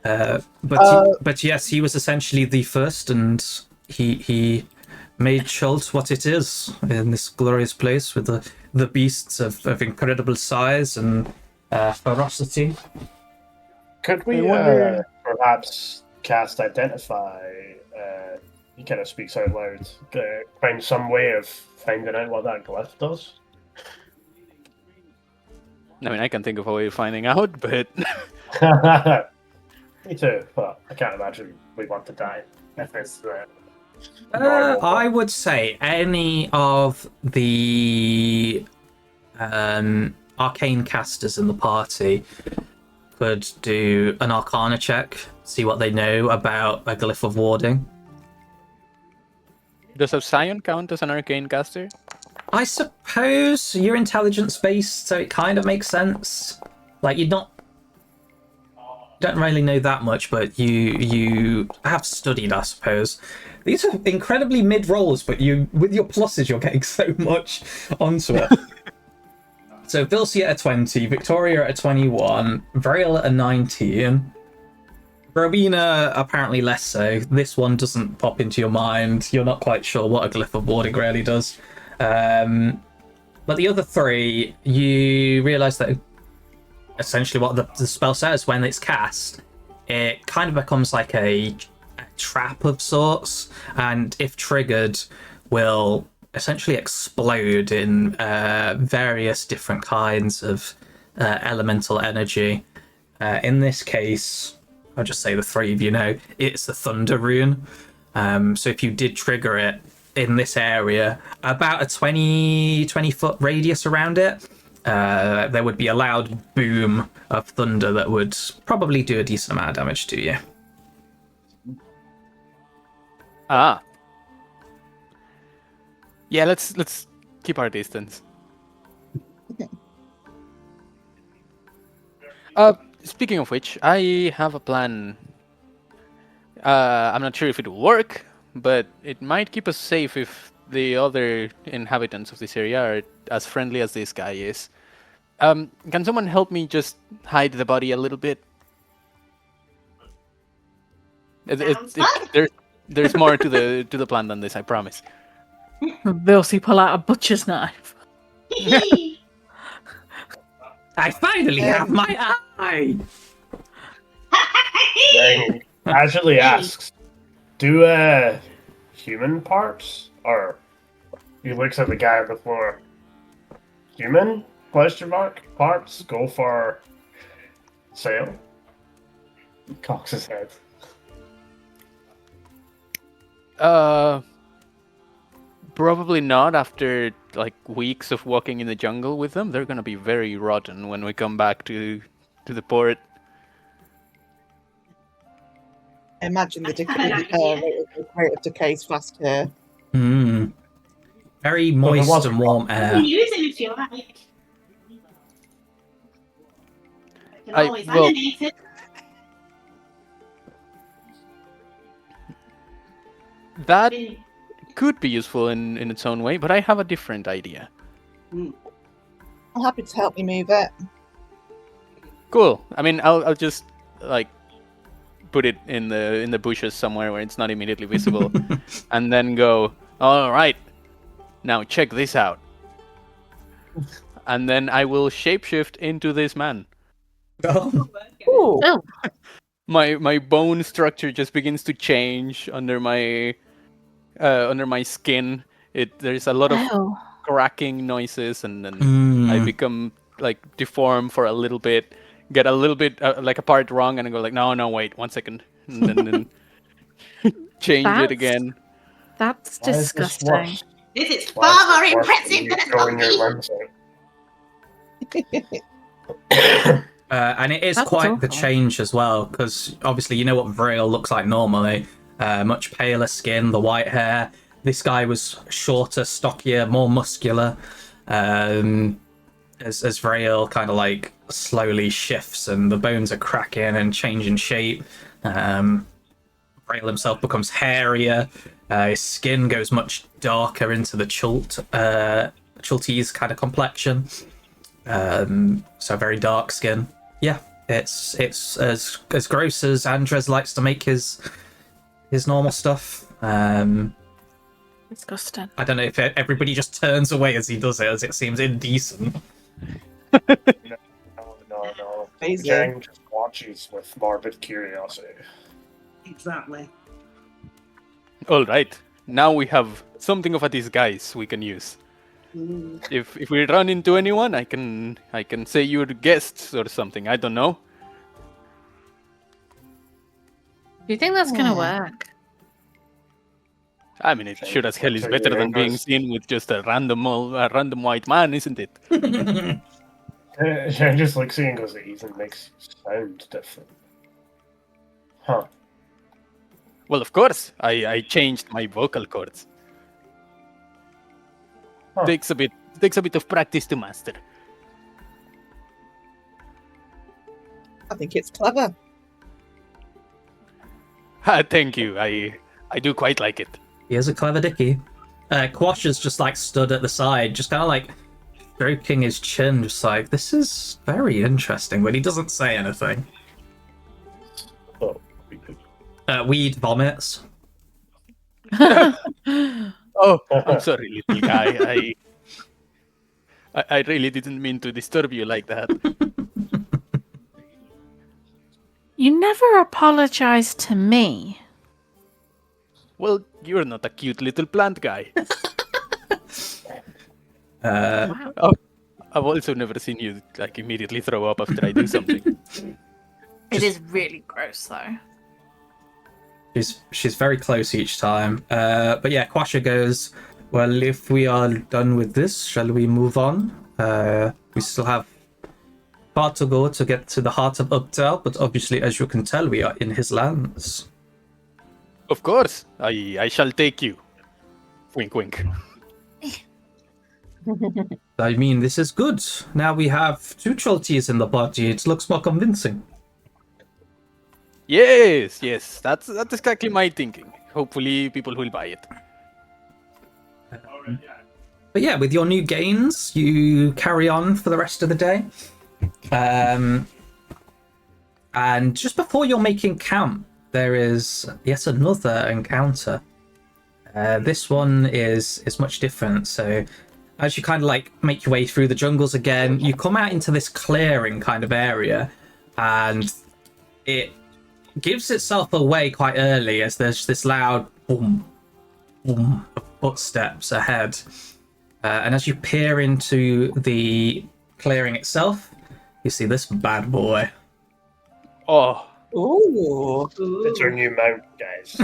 But yes, he was essentially the first, and he made Chult what it is in this glorious place with the beasts of incredible size and ferocity. Could we perhaps cast Identify? He kind of speaks out loud. Find some way of finding out what that glyph does? I mean, I can think of a way of finding out, but Me too, but I can't imagine we want to die if it's normal. I would say any of the arcane casters in the party could do an Arcana check, see what they know about a glyph of warding. does a Scion count as an arcane caster? I suppose you're intelligence based, so it kind of makes sense. Like you don't really know that much, but you have studied, I suppose. These are incredibly mid rolls, but you with your pluses you're getting so much onto it. So Vilsea at a 20, Victoria at a 21, Vrail at a 19. Rowena apparently less so. This one doesn't pop into your mind. You're not quite sure what a glyph of warding really does. But the other three, you realise that essentially what the spell says when it's cast, it kind of becomes like a trap of sorts, and if triggered, will essentially explode in various different kinds of elemental energy. In this case, I'll just say the three of you know, it's the Thunder Rune. So if you did trigger it in this area, about a 20 foot radius around it, there would be a loud boom of thunder that would probably do a decent amount of damage to you. Ah. Yeah, let's keep our distance. Speaking of which, I have a plan. I'm not sure if it will work, but it might keep us safe if the other inhabitants of this area are as friendly as this guy is. Can someone help me just hide the body a little bit? There's more to the plan than this, I promise. Vilsea pull out a butcher's knife. I finally have my eye! Then casually asks, do human parts? Or he looks at the guy on the floor. Human? Question mark? Parts go for sale? He cocks his head. Probably not after like weeks of walking in the jungle with them. They're gonna be very rotten when we come back to the port. I imagine the rate of decay is fast here. Very moist and warm You air. can use him if you like. I can always well- animate it. That could be useful in its own way, but I have a different idea. I'm happy to help you move it. Cool. I mean, I'll just like put it in the bushes somewhere where it's not immediately visible, and then go. All right, now check this out. And then I will shapeshift into this man. Oh, Ooh. Oh, My bone structure just begins to change under my skin. There's a lot of oh. cracking noises, and then I become like deformed for a little bit, get a little bit like a part wrong, and I go like, no, wait, 1 second, and then change it That's- again. That's Why is this disgusting. worse? This is Why is far more this worse impressive you than a growing your zombie. limbs out? and it is That's quite the awful. change as well, because obviously you know what Vrail looks like normally. Much paler skin, the white hair. This guy was shorter, stockier, more muscular. As Vrail kind of like slowly shifts and the bones are cracking and changing shape. Vrail himself becomes hairier. His skin goes much darker into the Chultese kind of complexion. So very dark skin. Yeah, it's as gross as Andres likes to make his normal stuff. Disgusting. I don't know if everybody just turns away as he does it, as it seems indecent. No. Amazing. Jang just watches with morbid curiosity. Exactly. All right, now we have something of a disguise we can use. Mm. If we run into anyone, I can say you're guests or something. I don't know. Do you think that's gonna Yeah. work? I mean, it sure as hell is So better your than being English- seen with just a random white man, isn't it? Yeah, just like seeing because it even makes you sound different. Huh. Well, of course, I changed my vocal cords. Huh. Takes a bit of practice to master. I think it's clever. Thank you. I do quite like it. He is a clever dicky. Quash is just like stood at the side, just kind of like stroking his chin, just like, this is very interesting, but he doesn't say anything. Oh, Weed vomits. Oh, I'm sorry, little guy. I really didn't mean to disturb you like that. You never apologized to me. Well, you're not a cute little plant guy. Wow. I've also never seen you like immediately throw up after I do something. It is really gross, though. She's very close each time. But yeah, Quasha goes, well, if we are done with this, shall we move on? We still have far to go to get to the heart of Updale, but obviously, as you can tell, we are in his lands. Of course, I shall take you. Wink, wink. I mean, this is good. Now we have 2 Cholties in the party. It looks more convincing. Yes, that's exactly my thinking. Hopefully, people will buy it. But yeah, with your new gains, you carry on for the rest of the day. And just before you're making camp, there is yet another encounter. This one is much different. So as you kind of like make your way through the jungles again, you come out into this clearing kind of area, and it gives itself away quite early as there's this loud boom, boom of footsteps ahead. And as you peer into the clearing itself, you see this bad boy. Oh, Ooh. It's our new mount, guys.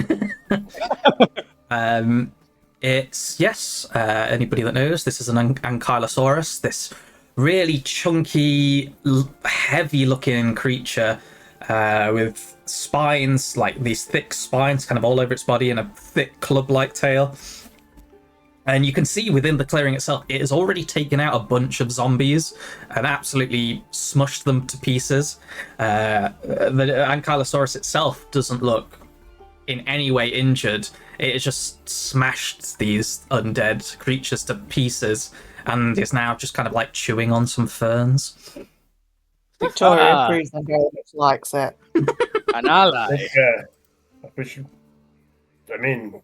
It's, yes, anybody that knows, this is an Ankylosaurus, this really chunky, heavy-looking creature with spines, like these thick spines kind of all over its body and a thick club-like tail. And you can see within the clearing itself, it has already taken out a bunch of zombies and absolutely smushed them to pieces. The Ankylosaurus itself doesn't look in any way injured. It has just smashed these undead creatures to pieces and is now just kind of like chewing on some ferns. Victoria proves and very much likes it. an ally. I mean,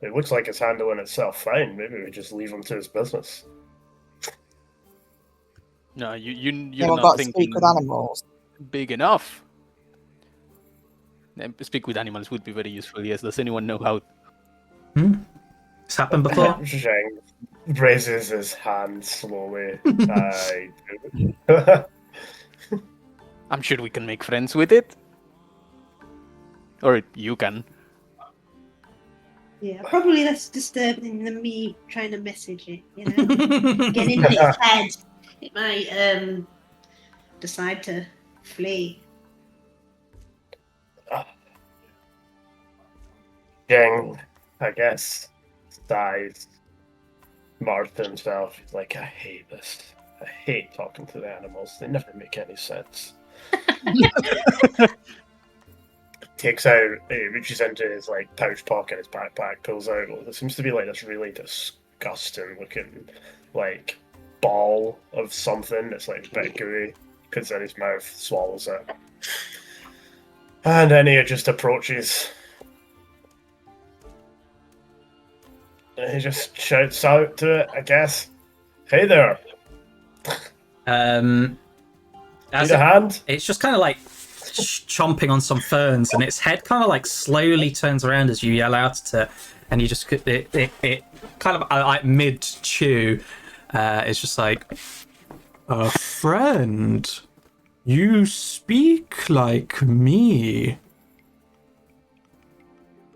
it looks like it's handling itself fine. Maybe we just leave him to his business. No, you're Never not got to thinking speak with animals. big enough. Speak with animals would be very useful. Yes. Does anyone know how? It's happened before. Zhang raises his hand slowly. I'm sure we can make friends with it. Or you can. Yeah, probably less disturbing than me trying to message it, you know? Get into its head. It might decide to flee. Zhang, I guess, sighs, mutters to himself. He's like, I hate this. I hate talking to the animals. They never make any sense. Takes out, he reaches into his like pouch pocket, his backpack, pulls out what seems to be like this really disgusting looking like ball of something that's like a bit gooey, puts it in his mouth, swallows it. And then he just approaches. And he just shouts out to it, I guess. Hey there. As Need it- a hand? it's just kind of like chomping on some ferns, and its head kind of like slowly turns around as you yell out at it, and you just it kind of like mid chew It's just like, a friend. You speak like me.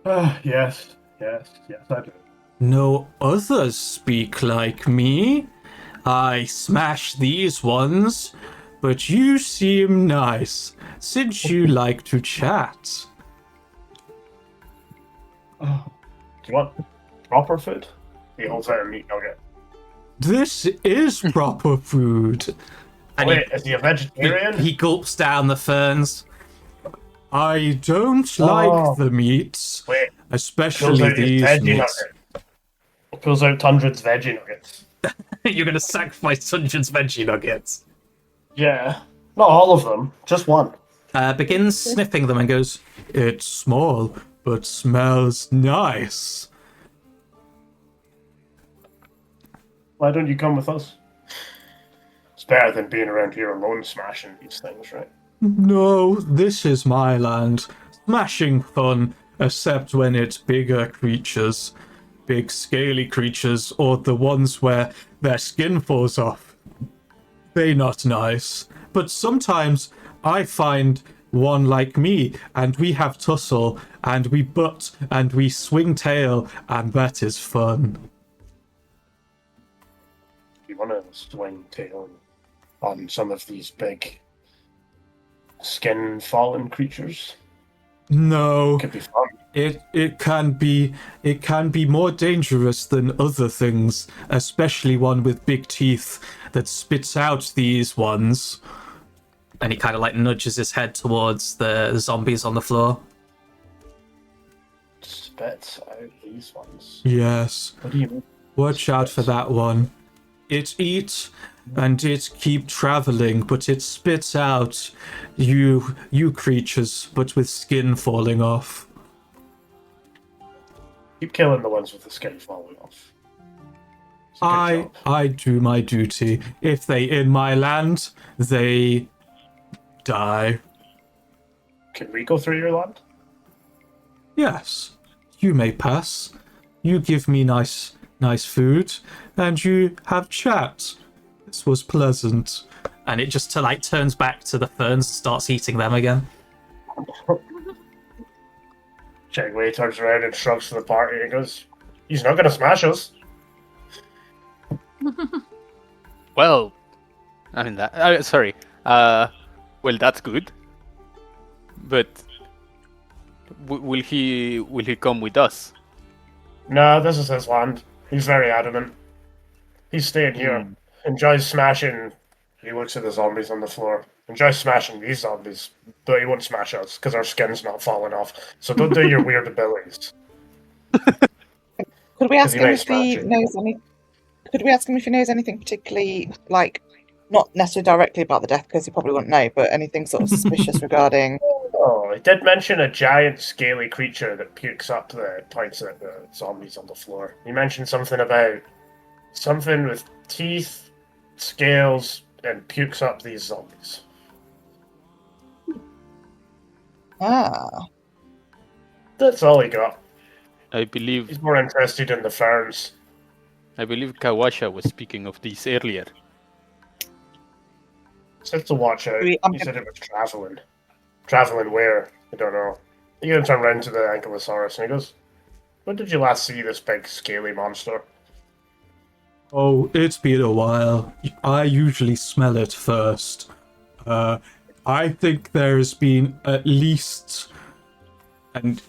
Yes, I do. No others speak like me. I smash these ones, but you seem nice, since you like to chat. Do you want proper food? He holds out a meat nugget. This is proper food. And Wait, is he a vegetarian? he gulps down the ferns. I don't like the meats, Wait, pulls especially out his these veggie meats. nugget. Pulls out Tundred's veggie nuggets. You're gonna sacrifice Dungeon's veggie nuggets. Yeah. Not all of them, just one. Begins sniffing them and goes, "It's small, but smells nice." Why don't you come with us? It's better than being around here alone smashing these things, right? No, this is my land. Smashing fun, except when it's bigger creatures. Big scaly creatures, or the ones where their skin falls off. They not nice. But sometimes I find one like me, and we have tussle, and we butt, and we swing tail, and that is fun. You want to swing tail on some of these big skin fallen creatures? No. Could be fun. It can be more dangerous than other things, especially one with big teeth that spits out these ones. And he kind of like nudges his head towards the zombies on the floor. Spits out these ones. Yes. What do you mean? Watch out for that one. It eats and it keep traveling, but it spits out you creatures, but with skin falling off. Keep killing the ones with the skin falling off. It's a good job. I do my duty. If they in my land, they die. Can we go through your land? Yes, you may pass. You give me nice food, and you have chat. This was pleasant. And it just turns back to the ferns and starts eating them again. Chegway turns around and shrugs to the party and goes, "He's not going to smash us." Well, I mean that. Sorry. Well, that's good. But will he come with us? No, this is his land. He's very adamant. He's staying here. Enjoys smashing. He looks at the zombies on the floor. Enjoys smashing these zombies, but he won't smash us because our skin's not falling off. So don't do your weird abilities. Could we ask he him may if he smash it. knows any? Could we ask him if he knows anything particularly, like, not necessarily directly about the death, because he probably wouldn't know, but anything sort of suspicious regarding? Oh, he did mention a giant scaly creature that pukes up the points at the zombies on the floor. He mentioned something about something with teeth, scales, and pukes up these zombies. Ah, That's all he got. I believe He's more interested in the ferns. Kawasha was speaking of these earlier. Said to watch out. We- He said it was traveling. Traveling where? I don't know. You're gonna turn around to the Ankylosaurus and he goes, "When did you last see this big scaly monster?" Oh, it's been a while. I usually smell it first. I think there's been at least... And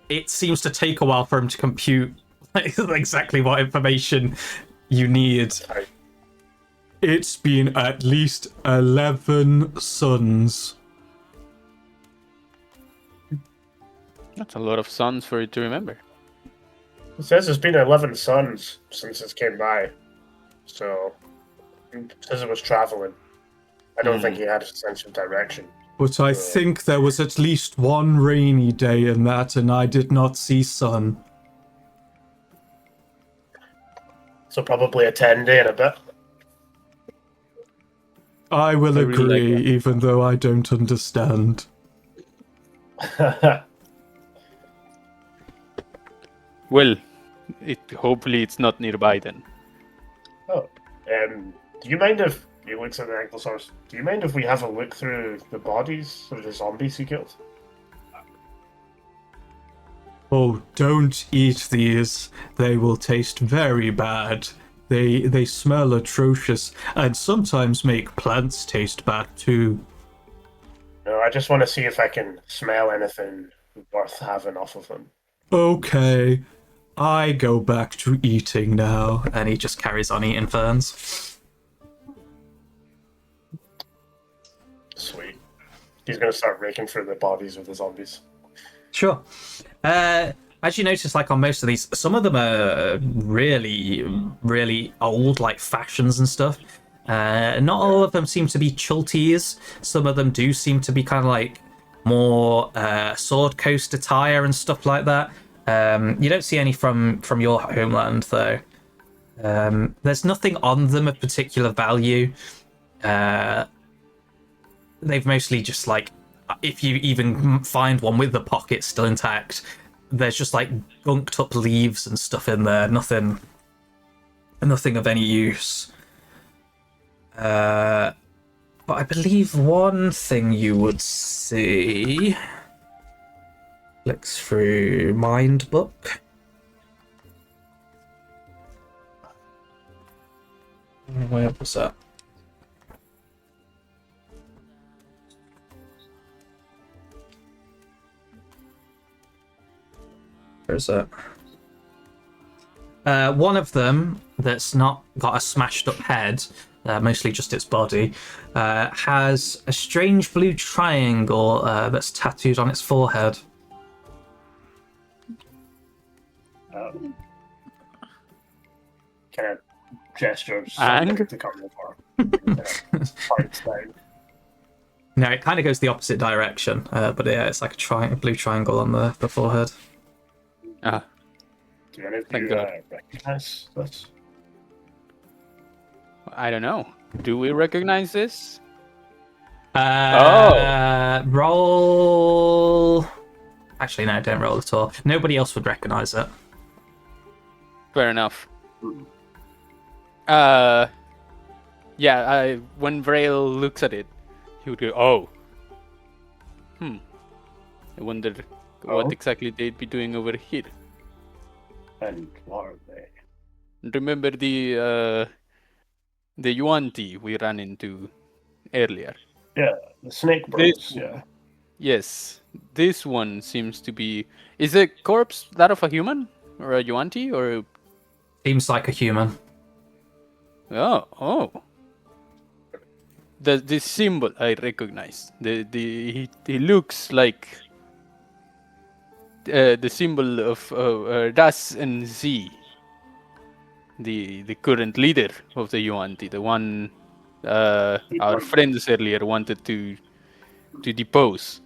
it seems to take a while for him to compute exactly what information you need. Right. It's been at least 11 suns. That's a lot of sons for you to remember. It says it's been 11 suns since it came by. So, it says it was traveling. I don't think he had a sense of direction. But I think there was at least one rainy day in that, and I did not see sun. So probably a 10-day and a bit. I will I really like agree, that. even though I don't understand. Well, hopefully it's not nearby then. Oh, Do you mind if he looks at the ankylosaurus? Do you mind if we have a look through the bodies of the zombies he killed? Oh, don't eat these. They will taste very bad. They smell atrocious and sometimes make plants taste bad too. No, I just want to see if I can smell anything worth having off of them. Okay, I go back to eating now. And he just carries on eating ferns. Sweet. He's going to start raking through the bodies of the zombies. Sure. As you notice, like on most of these, some of them are really, really old, like fashions and stuff. Not all of them seem to be chulties. Some of them do seem to be kind of like more Sword Coast attire and stuff like that. You don't see any from your homeland, though. There's nothing on them of particular value. They've mostly just like, if you even find one with the pocket still intact, there's just like gunked up leaves and stuff in there. Nothing of any use. But I believe one thing you would see. Flicks through Mind Book. Where was that? Where's that? One of them that's not got a smashed up head, mostly just its body, has a strange blue triangle that's tattooed on its forehead. Kind of gestures Ang? to come over. Fights down. No, it kind of goes the opposite direction, but yeah, it's like a blue triangle on the forehead. Ah, Do any of Thank you God. recognize this? I don't know. Do we recognize this? Roll. Actually, no, don't roll at all. Nobody else would recognize it. Fair enough. Yeah, when Vrail looks at it, he would go, "Oh, I wonder what Oh. exactly they'd be doing over here." And what are they? Remember the Yuan-ti we ran into earlier? Yeah, the snake bros. This Yeah. Yes, this one seems to be. Is the corpse that of a human or a Yuan-ti or? Seems like a human. Oh. The symbol I recognize. He looks like the symbol of Das and Z, the current leader of the Yuan-ti, the one our friends earlier wanted to depose.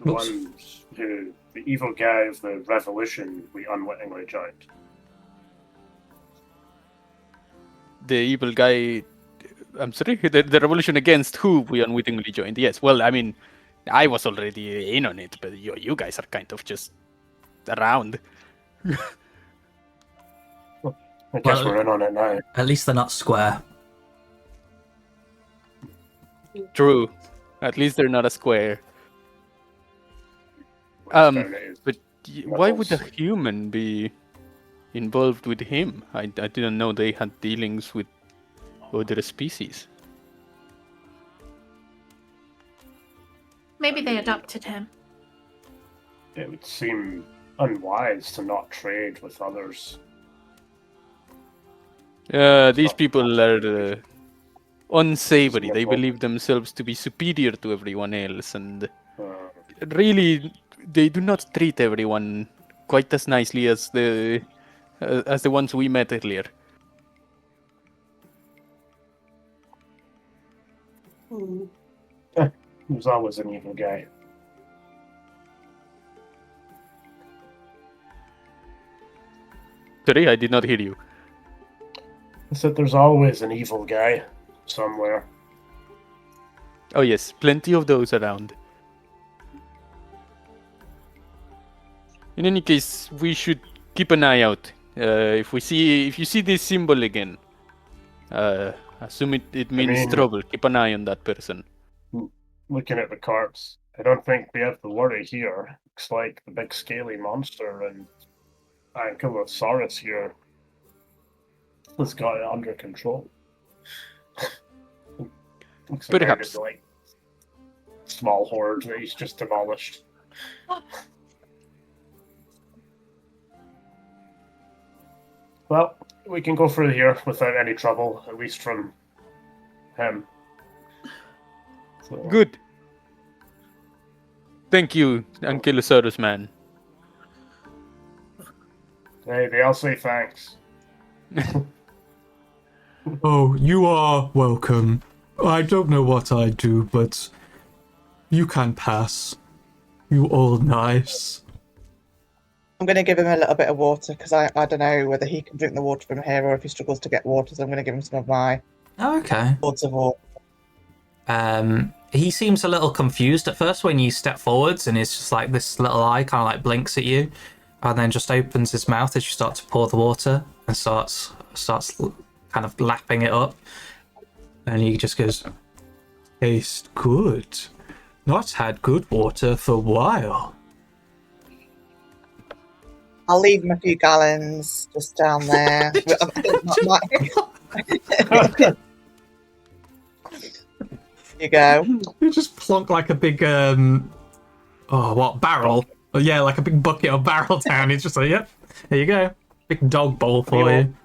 The ones who, the evil guy of the revolution we unwittingly joined. The evil guy. I'm sorry, the revolution against who we unwittingly joined. Yes, well, I mean, I was already in on it, but you guys are kind of just around. I guess Well- we're in on it now. At least they're not square. True. At least they're not a square. Down it is. But why would a Knuckles. human be involved with him? I didn't know they had dealings with other species. Maybe they adopted him. It would seem unwise to not trade with others. These people are unsavory. They believe themselves to be superior to everyone else, and really, they do not treat everyone quite as nicely as the ones we met earlier. He was always an evil guy. Sorry, I did not hear you. I said there's always an evil guy somewhere. Oh yes, plenty of those around. In any case, we should keep an eye out. If you see this symbol again, Assume it means mean- trouble. Keep an eye on that person. Looking at the carts, I don't think we have to worry here. Looks like the big scaly monster and Ankylosaurus here has got it under control. Looks like Perhaps. they're like small horde that he's just demolished. Well, we can go through here without any trouble, at least from him. So, Good. Thank you, Ankylosaurus man. Hey, they all say thanks. Oh, you are welcome. I don't know what I do, but you can pass. You all nice. I'm going to give him a little bit of water because I don't know whether he can drink the water from here or if he struggles to get water. So I'm going to give him some of my Oh, okay. water. He seems a little confused at first when you step forwards, and it's just like this little eye kind of like blinks at you, and then just opens his mouth as you start to pour the water and starts kind of lapping it up, and he just goes, "Tastes good. Not had good water for a while." I'll leave him a few gallons just down there. You go. You just plonk like a big barrel? Oh, yeah, like a big bucket or barrel down. He's just like, "Yep, here you go, big dog bowl for you."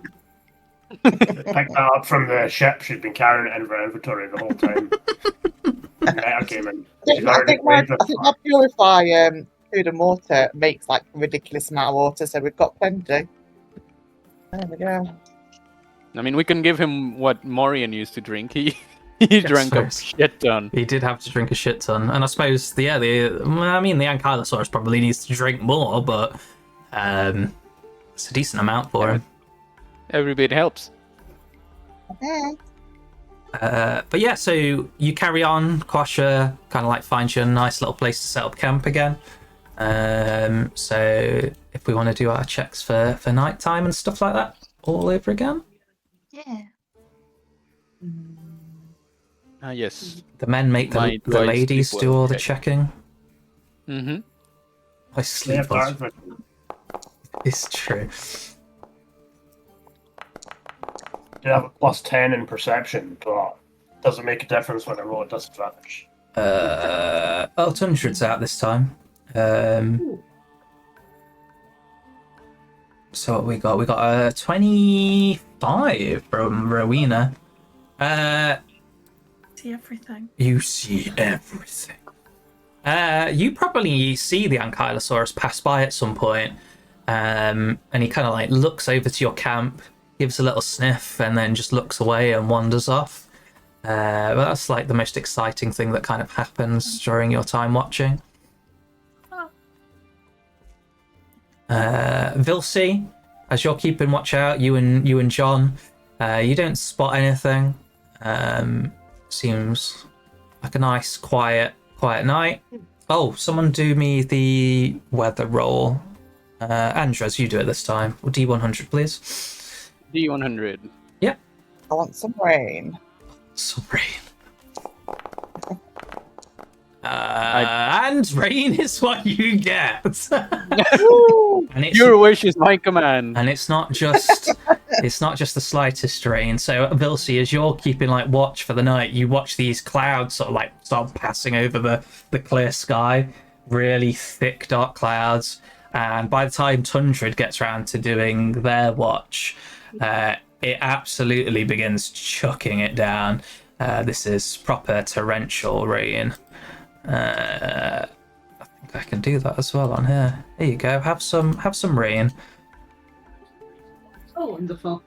Picked that up from the ship. She'd been carrying it in her inventory the whole time. Netta came in. I think my purify food and water makes like a ridiculous amount of water, so we've got plenty. There we go. I mean, we can give him what Morian used to drink. He drank a Yes. shit ton. He did have to drink a shit ton, and I suppose the Ankylosaurus probably needs to drink more, but it's a decent amount for him. Every bit helps. Okay. But yeah, so you carry on. Quasha kind of like finds you a nice little place to set up camp again. So if we want to do our checks for nighttime and stuff like that all over again, Yeah. Yes. the men make My the droids ladies sleep do well, all the okay. checking. Mm-hmm. I They sleep have well. dark vision. It's true. They have a +10 in perception, but doesn't make a difference when I roll a disadvantage. Tundred's out this time. So what we got? We got a 25 from Rowena. See everything. You see everything. You probably see the Ankylosaurus pass by at some point, and he kind of like looks over to your camp, gives a little sniff, and then just looks away and wanders off. But that's like the most exciting thing that kind of happens during your time watching. Vilsey, as you're keeping watch out, you and John, you don't spot anything. Seems like a nice, quiet night. Oh, someone do me the weather roll. Andres, you do it this time. D100, please. D100. I want some rain. Some rain. And rain is what you get. And it's, Your wish is my command. and it's not just the slightest rain. So Vilsey, as you're keeping like watch for the night, you watch these clouds sort of like start passing over the clear sky, really thick dark clouds. And by the time Tundred gets around to doing their watch, it absolutely begins chucking it down. This is proper torrential rain. I think I can do that as well on here. There you go. Have some rain. Oh, wonderful.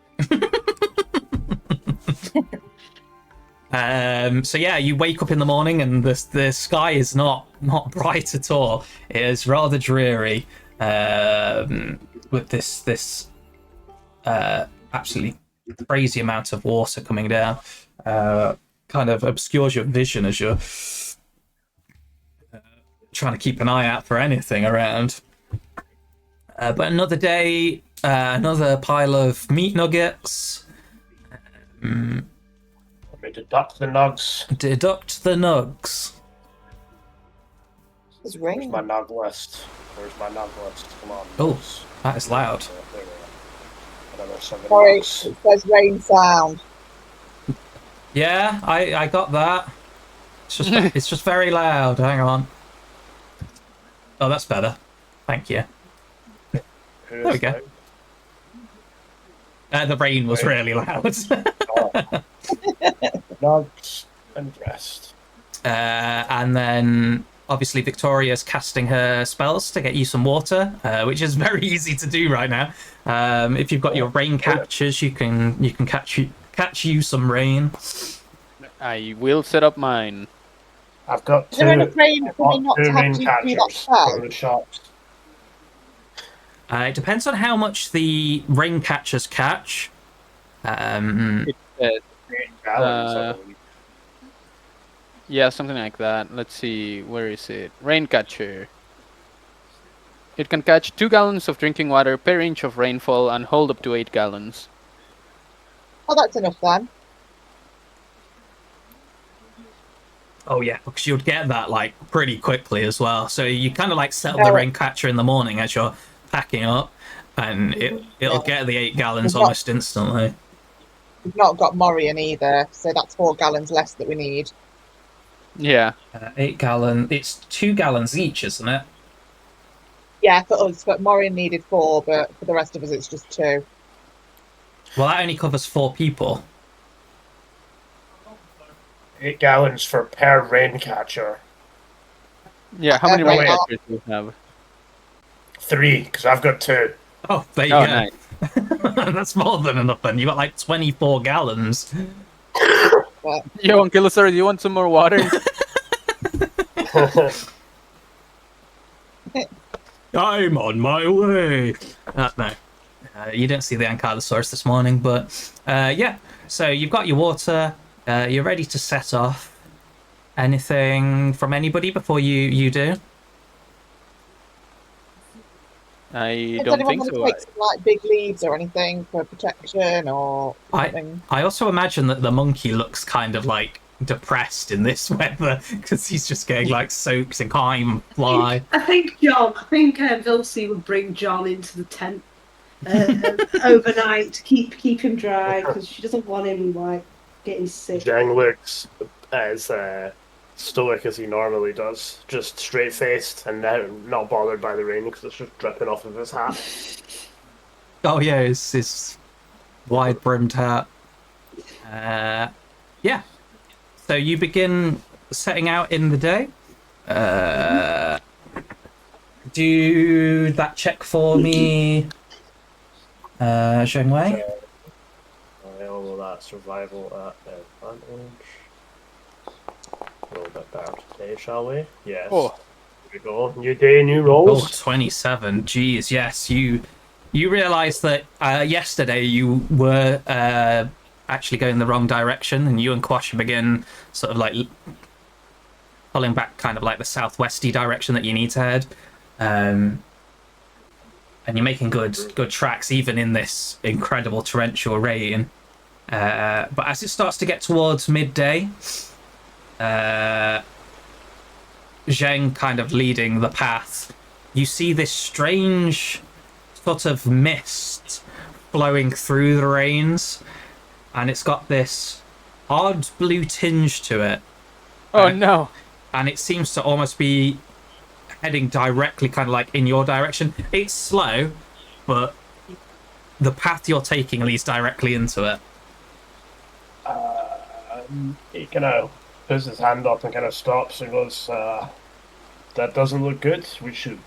So yeah, you wake up in the morning and the sky is not bright at all. It is rather dreary, with this absolutely crazy amount of water coming down. Kind of obscures your vision as you're trying to keep an eye out for anything around. But another day, another pile of meat nuggets. Let me deduct the nugs. Deduct the nugs. It's Where's raining. my nug list? Where's my nug list? Come on. Oh, nugs. that is loud. There we are. Another 7 Sorry, nugs. it says rain sound. Yeah, I got that. It's just very loud. Hang on. Oh, that's better. Thank you. Who There we is go. that? The rain was Wait. really loud. Nugs and rest. And then obviously Victoria's casting her spells to get you some water, which is very easy to do right now. If you've got your rain catchers, you can catch you some rain. I will set up mine. I've got Is there two, enough rain for me not to have rain to do that catchers spell? from the shops. It depends on how much the rain catchers catch. It says, 8 gallons, I Uh, believe. yeah, something like that. Let's see, where is it? Raincatcher. It can catch 2 gallons of drinking water per inch of rainfall and hold up to 8 gallons. Oh, that's enough then. Oh yeah, because you'd get that like pretty quickly as well. So you kind of like set up the Oh. rain catcher in the morning as you're packing up, and it'll get the 8 gallons It's not- almost instantly. We've not got Morian either, so that's 4 gallons less that we need. Yeah. 8 gallon. It's 2 gallons each, isn't it? Yeah, for us, but Morian needed 4, but for the rest of us, it's just 2. Well, that only covers 4 people. 8 gallons for per rain catcher. Yeah, how many Okay. raincatchers do you have? 3, because I've got 2. Oh, there you Oh, go. nice. That's more than enough. Then you got like 24 gallons. Yo, Ankylosaur, do you want some more water? I'm on my way. No, you didn't see the Ankylosaurus this morning, but yeah. So you've got your water. You're ready to set off. Anything from anybody before you do? I Does don't anyone think want to so. take some, like, big leaves or anything for protection or something? I also imagine that the monkey looks kind of like depressed in this weather because he's just getting like soaked and can't even fly. I think Vilsey would bring John into the tent overnight to keep him dry because she doesn't want him like getting sick. Zhang looks as stoic as he normally does, just straight faced and not bothered by the rain because it's just dripping off of his hat. Oh yeah, his wide brimmed hat. Yeah. So you begin setting out in the day. Do that check for me, Zheng Wei. All of that survival at advantage. Roll that down today, shall we? Yes. Oh. Here we go. New day, new Oh, rolls. 27. Jeez, yes. You realised that yesterday you were actually going the wrong direction, and you and Quasha begin sort of like pulling back kind of like the southwesty direction that you need to head. And you're making good tracks even in this incredible torrential rain. But as it starts to get towards midday, Zheng kind of leading the path, you see this strange sort of mist flowing through the rains, and it's got this odd blue tinge to it. Oh no. And it seems to almost be heading directly kind of like in your direction. It's slow, but the path you're taking leads directly into it. He kind of puts his hand up and kind of stops and goes, that doesn't look good. We should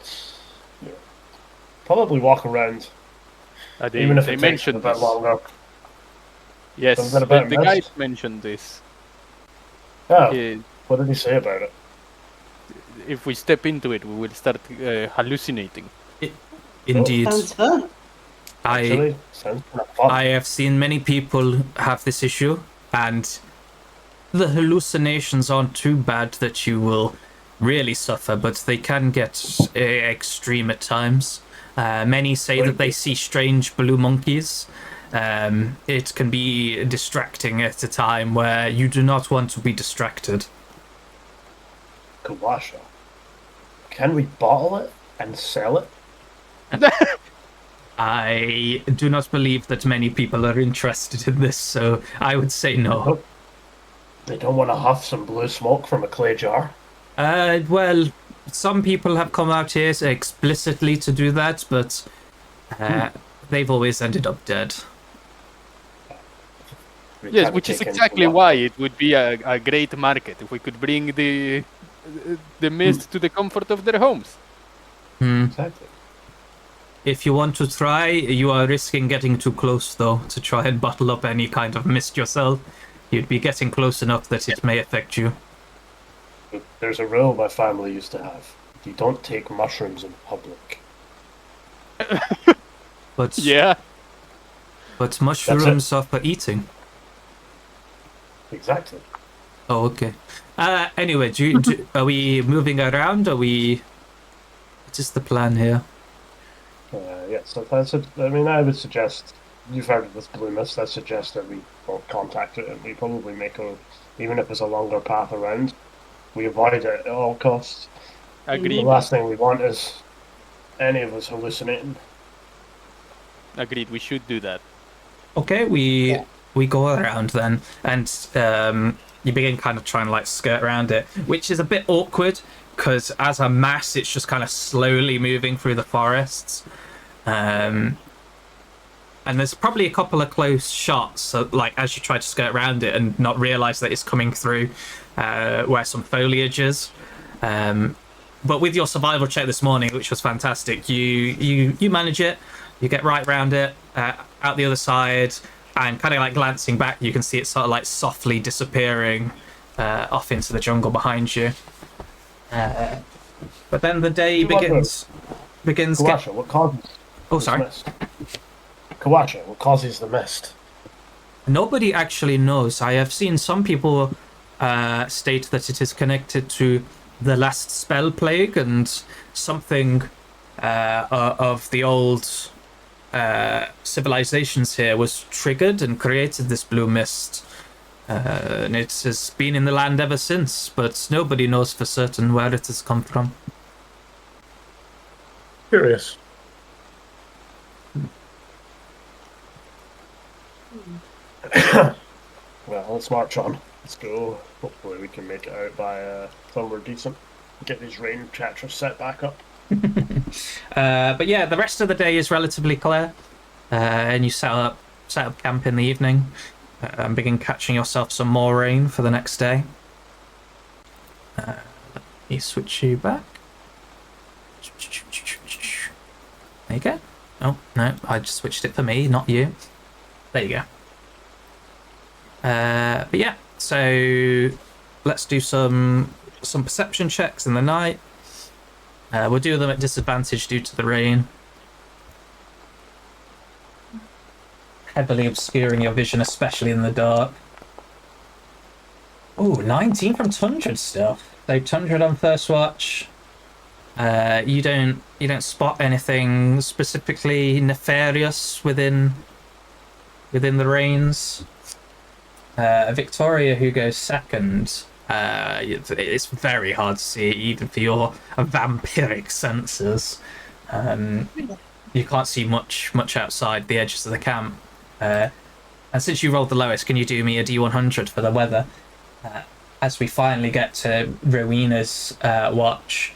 probably walk around, even if They it takes a mentioned bit this. longer. Yes, Something the about mist? guide mentioned this. Oh, Uh, what did he say about it? if we step into it, we will start hallucinating. Indeed. Sounds fun. Actually, sounds kind of fun. I have seen many people have this issue, and the hallucinations aren't too bad that you will really suffer, but they can get extreme at times. Many say that they see strange blue monkeys, it can be distracting at a time where you do not want to be distracted. Kawasha. Can we bottle it and sell it? I do not believe that many people are interested in this, so I would say no. Nope. They don't want to huff some blue smoke from a clay jar. Well, some people have come out here explicitly to do that, but they've always ended up dead. We Yes, can't which is take exactly into why it would be a great market if we could bring the mist to the comfort of their homes. Exactly. If you want to try, you are risking getting too close, though, to try and bottle up any kind of mist yourself. You'd be getting close enough that it may affect you. There's a rule my family used to have. You don't take mushrooms in public. But Yeah. But mushrooms are for eating. Exactly. Oh, okay. Anyway, are we moving around? What is the plan here? Yeah, so I would suggest, you've heard of this blue mist, I suggest that we don't contact it, and we probably even if it's a longer path around, we avoid it at all costs. The Agreed. last thing we want is any of us hallucinating. Agreed. We should do that. Okay, we go around then, and you begin kind of trying to like skirt around it, which is a bit awkward because as a mass, it's just kind of slowly moving through the forests. And there's probably a couple of close shots, so like as you try to skirt around it and not realize that it's coming through where some foliage is. But with your survival check this morning, which was fantastic, you manage it. You get right round it, out the other side, and kind of like glancing back, you can see it sort of like softly disappearing off into the jungle behind you. But then the day begins. Kawasha, what causes Oh, this sorry. mist? Kawasha, what causes the mist? Nobody actually knows. I have seen some people state that it is connected to the last spell plague and something of the old civilizations here was triggered and created this blue mist. And it has been in the land ever since, but nobody knows for certain where it has come from. Curious. Well, let's march on. Let's go. Hopefully we can make it out by somewhere decent. Get these rain catchers set back up. But yeah, the rest of the day is relatively clear, and you set up camp in the evening and begin catching yourself some more rain for the next day. Let me switch you back. There you go. Oh no, I just switched it for me, not you. There you go. But yeah, so let's do some perception checks in the night. We'll do them at disadvantage due to the rain. Heavily obscuring your vision, especially in the dark. Oh, 19 from Tundra stuff. So Tundra on first watch. You don't spot anything specifically nefarious within the rains. Victoria, who goes second, it's very hard to see even for your vampiric senses. You can't see much outside the edges of the camp. And since you rolled the lowest, can you do me a D100 for the weather? As we finally get to Rowena's watch,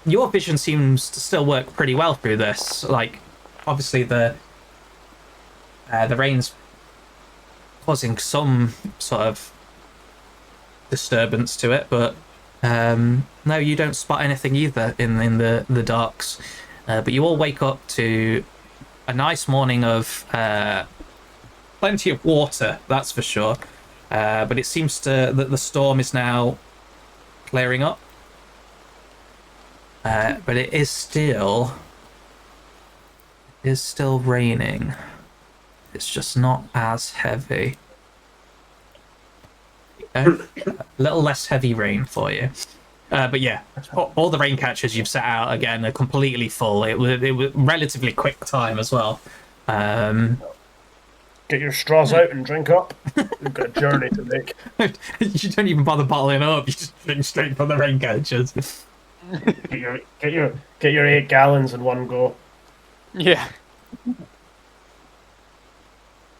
your vision seems to still work pretty well through this. Like, obviously the rain's causing some sort of disturbance to it, but no, you don't spot anything either in the darks. But you all wake up to a nice morning of plenty of water, that's for sure. But it seems that the storm is now clearing up. But it is still raining. It's just not as heavy. A little less heavy rain for you. But yeah, all the rain catchers you've set out again are completely full. It was relatively quick time as well. Get your straws out and drink up. We've got a journey to make. You don't even bother bottling up. You just drink straight from the rain catchers. Get your 8 gallons in one go. Yeah.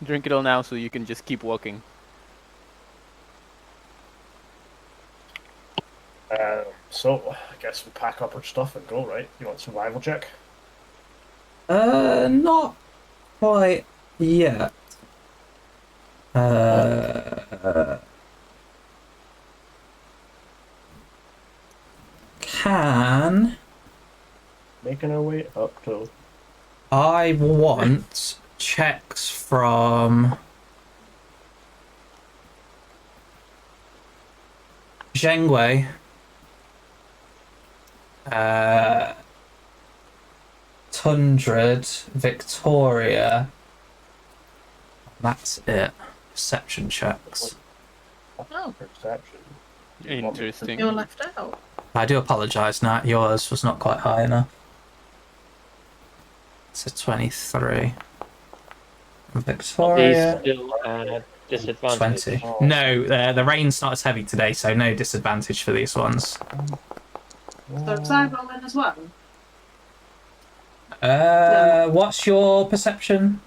Drink it all now so you can just keep walking. So I guess we pack up our stuff and go, right? You want a survival check? Not quite yet. Can Making our way up to. I want checks from Zhengwei, Tundred, Victoria. That's it. Perception checks. Oh, Perception. Interesting. you're left out. I do apologise, Nat. Yours was not quite high enough. It's a 23. Victoria. These still disadvantage. 20. No, the rain's not as heavy today, so no disadvantage for these ones. So does I roll in as well? What's your perception?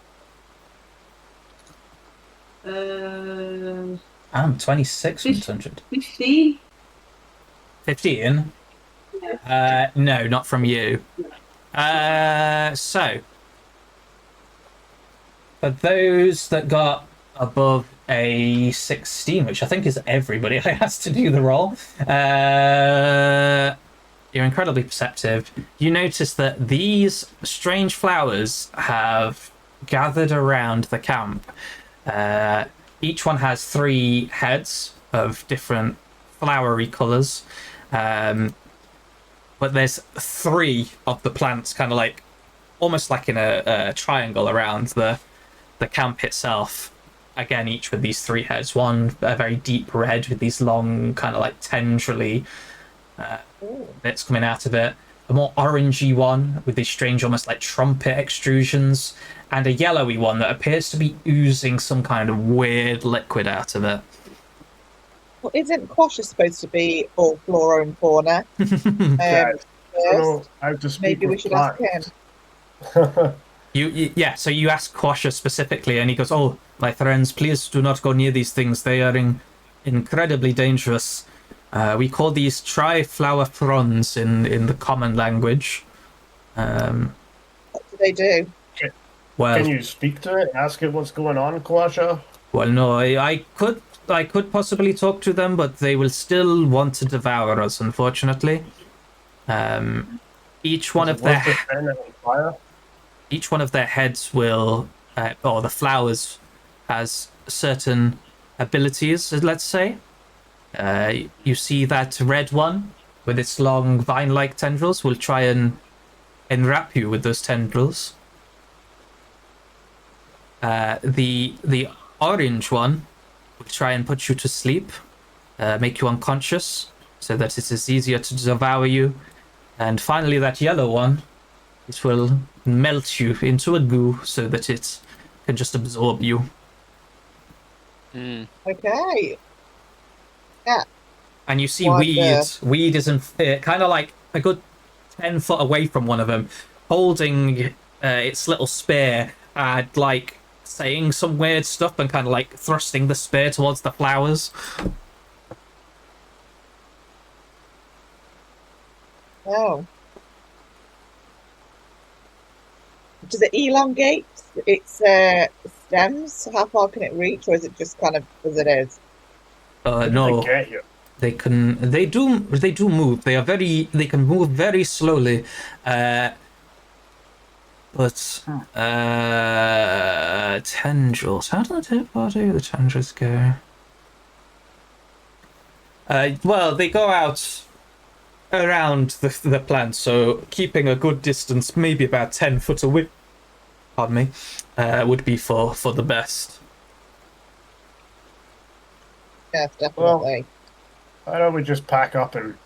I'm 26 from 100. 15? 15? No, not from you. So, for those that got above a 16, which I think is everybody who has to do the roll, you're incredibly perceptive. You notice that these strange flowers have gathered around the camp. Each one has 3 heads of different flowery colours. But there's 3 of the plants kind of like, almost like in a triangle around the camp itself. Again, each with these 3 heads. One, a very deep red with these long kind of like tendrily bits coming out of it. A more orangey one with these strange, almost like trumpet extrusions. And a yellowy one that appears to be oozing some kind of weird liquid out of it. Well, isn't Quasha supposed to be all flora and fauna? Guys, First? I have to speak Maybe we with should ask him. plants. Yeah, so you ask Quasha specifically, and he goes, "Oh, my friends, please do not go near these things. They are incredibly dangerous. We call these tri-flower fronds in the common language." What do they do? Well, Can you speak to it and ask it what's going on, Kalasha? well, no, I could possibly talk to them, but they will still want to devour us, unfortunately. Each one of their heads will, or the flowers, has certain abilities, let's say. You see that red one with its long vine-like tendrils will try and enwrap you with those tendrils. The orange one will try and put you to sleep, make you unconscious, so that it is easier to devour you. And finally, that yellow one, it will melt you into a goo so that it can just absorb you. Okay. Yeah. And you see What Weed. the- Weed is kind of like a good 10 foot away from one of them, holding its little spear and like saying some weird stuff and kind of like thrusting the spear towards the flowers. Oh. Does it elongate its stems? How far can it reach, or is it just kind of as it is? No. They get you. They do move. They can move very slowly. But tendrils. How do the tendrils go? Well, they go out around the plant, so keeping a good distance, maybe about 10 foot away, pardon me, would be for the best. Yes, definitely. Why don't we just pack up and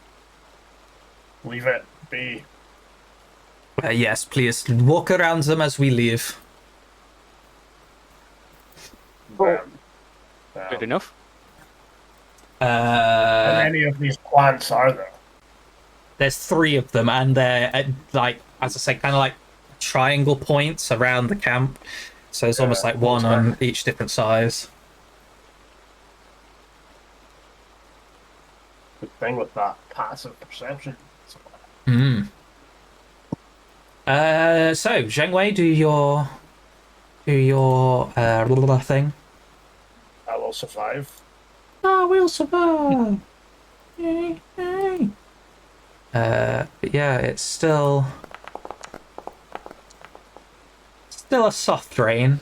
leave it be. Yes, please walk around them as we leave. Cool. Good enough. How many of these plants are there? There's 3 of them, and they're like, as I say, kind of like triangle points around the camp. So it's almost like one on each different size. Good thing with that passive perception. So Zheng Wei, do your thing. I will survive. Oh, we'll survive. Yay, yay. But yeah, it's still a soft rain.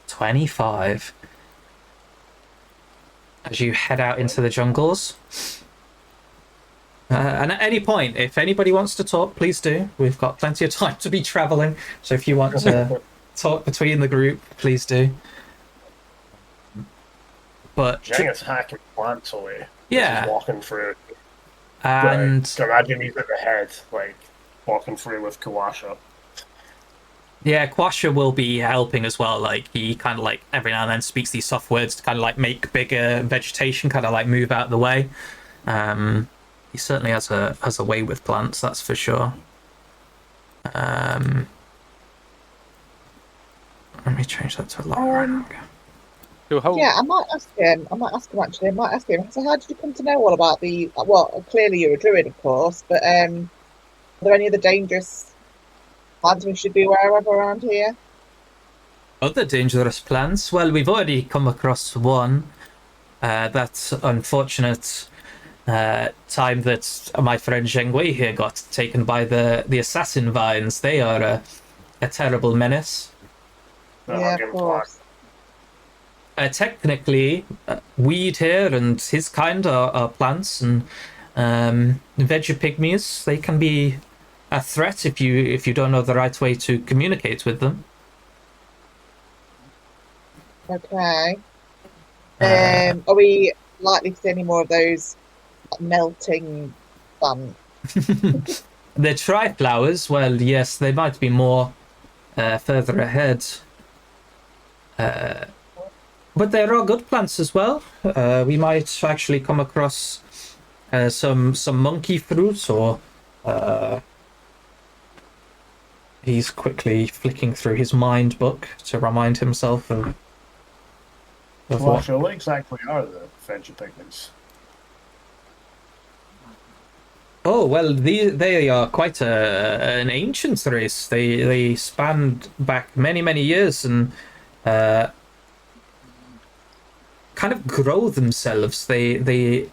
25. As you head out into the jungles. And at any point, if anybody wants to talk, please do. We've got plenty of time to be traveling. So if you want to talk between the group, please do. But Zheng is hacking plants away. yeah, He's walking through. and So imagine he's at the head, like walking through with Kawasha. yeah, Quasha will be helping as well. Like he kind of like every now and then speaks these soft words to kind of like make bigger vegetation kind of like move out of the way. He certainly has a way with plants, that's for sure. Let me change that to a lot right. So how? Yeah, I might ask him actually. So, how did you come to know all about the? Well, clearly you're a druid, of course, but are there any other dangerous plants we should be aware of around here? Other dangerous plants? Well, we've already come across one. That unfortunate time that my friend Zheng Wei here got taken by the assassin vines. They are a terrible menace. Yeah, of course. Technically, weed here and his kind are plants, and veggie-pygmies, they can be a threat if you don't know the right way to communicate with them. Okay. Are we likely to see any more of those melting plants? The tri-flowers, well, yes, they might be more further ahead. But there are good plants as well. We might actually come across some monkey fruit, or he's quickly flicking through his mind book to remind himself of Kawasha, what exactly are the veggie pigments? Oh well, they are quite an ancient race. They spanned back many years and kind of grow themselves. They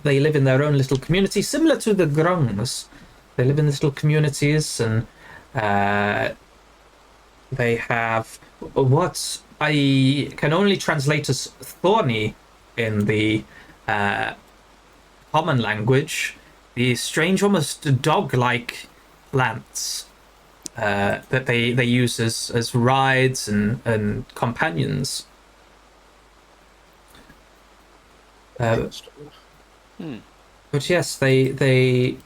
live in their own little community, similar to the grungs. They live in little communities, and they have what I can only translate as thorny in the common language. The strange, almost dog-like plants that they use as rides and companions. But yes, they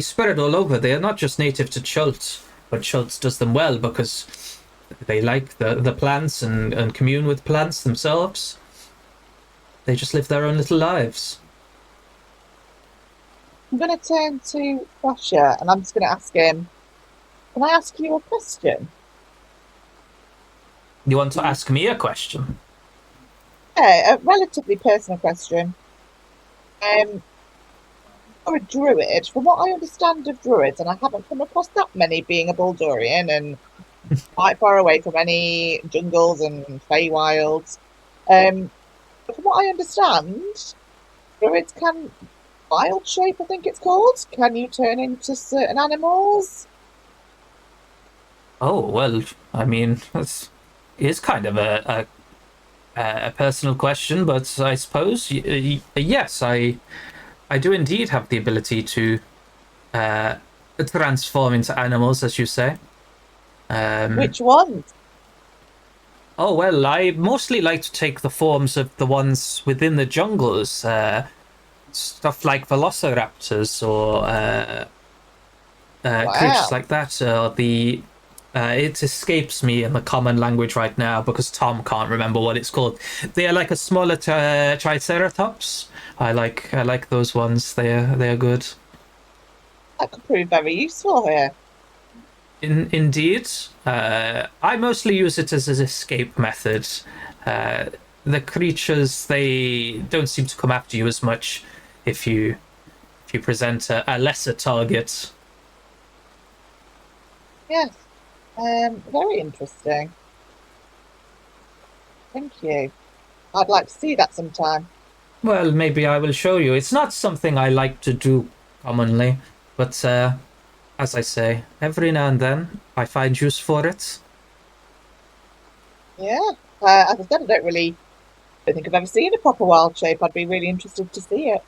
spread all over. They are not just native to Chult, but Chult does them well because they like the plants and commune with plants themselves. They just live their own little lives. I'm going to turn to Sasha and I'm just going to ask him, can I ask you a question? You want to ask me a question? Yeah, a relatively personal question. You're a druid. From what I understand of druids, and I haven't come across that many being a Baldurian and quite far away from any jungles and Feywilds. But from what I understand, druids can wild shape, I think it's called. Can you turn into certain animals? Oh well, I mean, it is kind of a personal question, but I suppose yes, I do indeed have the ability to transform into animals, as you say. Which ones? Oh well, I mostly like to take the forms of the ones within the jungles. stuff like velociraptors or Wow. creatures like that. It escapes me in the common language right now because Tom can't remember what it's called. They are like a smaller triceratops. I like those ones. They are good. That could prove very useful here. Indeed, I mostly use it as an escape method. The creatures, they don't seem to come after you as much if you present a lesser target. Yes. Very interesting. Thank you. I'd like to see that sometime. Well, maybe I will show you. It's not something I like to do commonly, but as I say, every now and then I find use for it. Yeah. As I said, I don't think I've ever seen a proper wild shape. I'd be really interested to see it.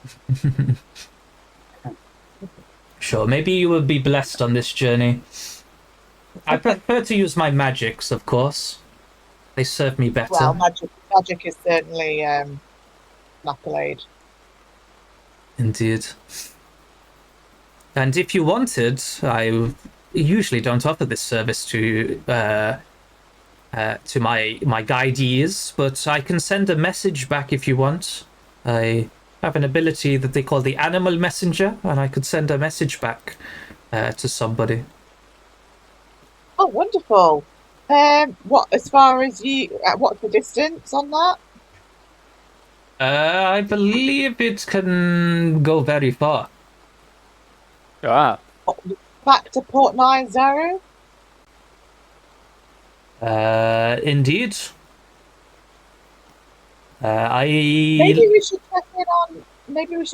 Sure, maybe you will be blessed on this journey. I prefer to use my magics, of course. They serve me better. Well, magic is certainly an accolade. Indeed. And if you wanted, I usually don't offer this service to my guidees, but I can send a message back if you want. I have an ability that they call the animal messenger, and I could send a message back to somebody. Oh, wonderful. What, as far as what's the distance on that? I believe it can go very far. Ah, Back to Port 90? Indeed. Maybe we should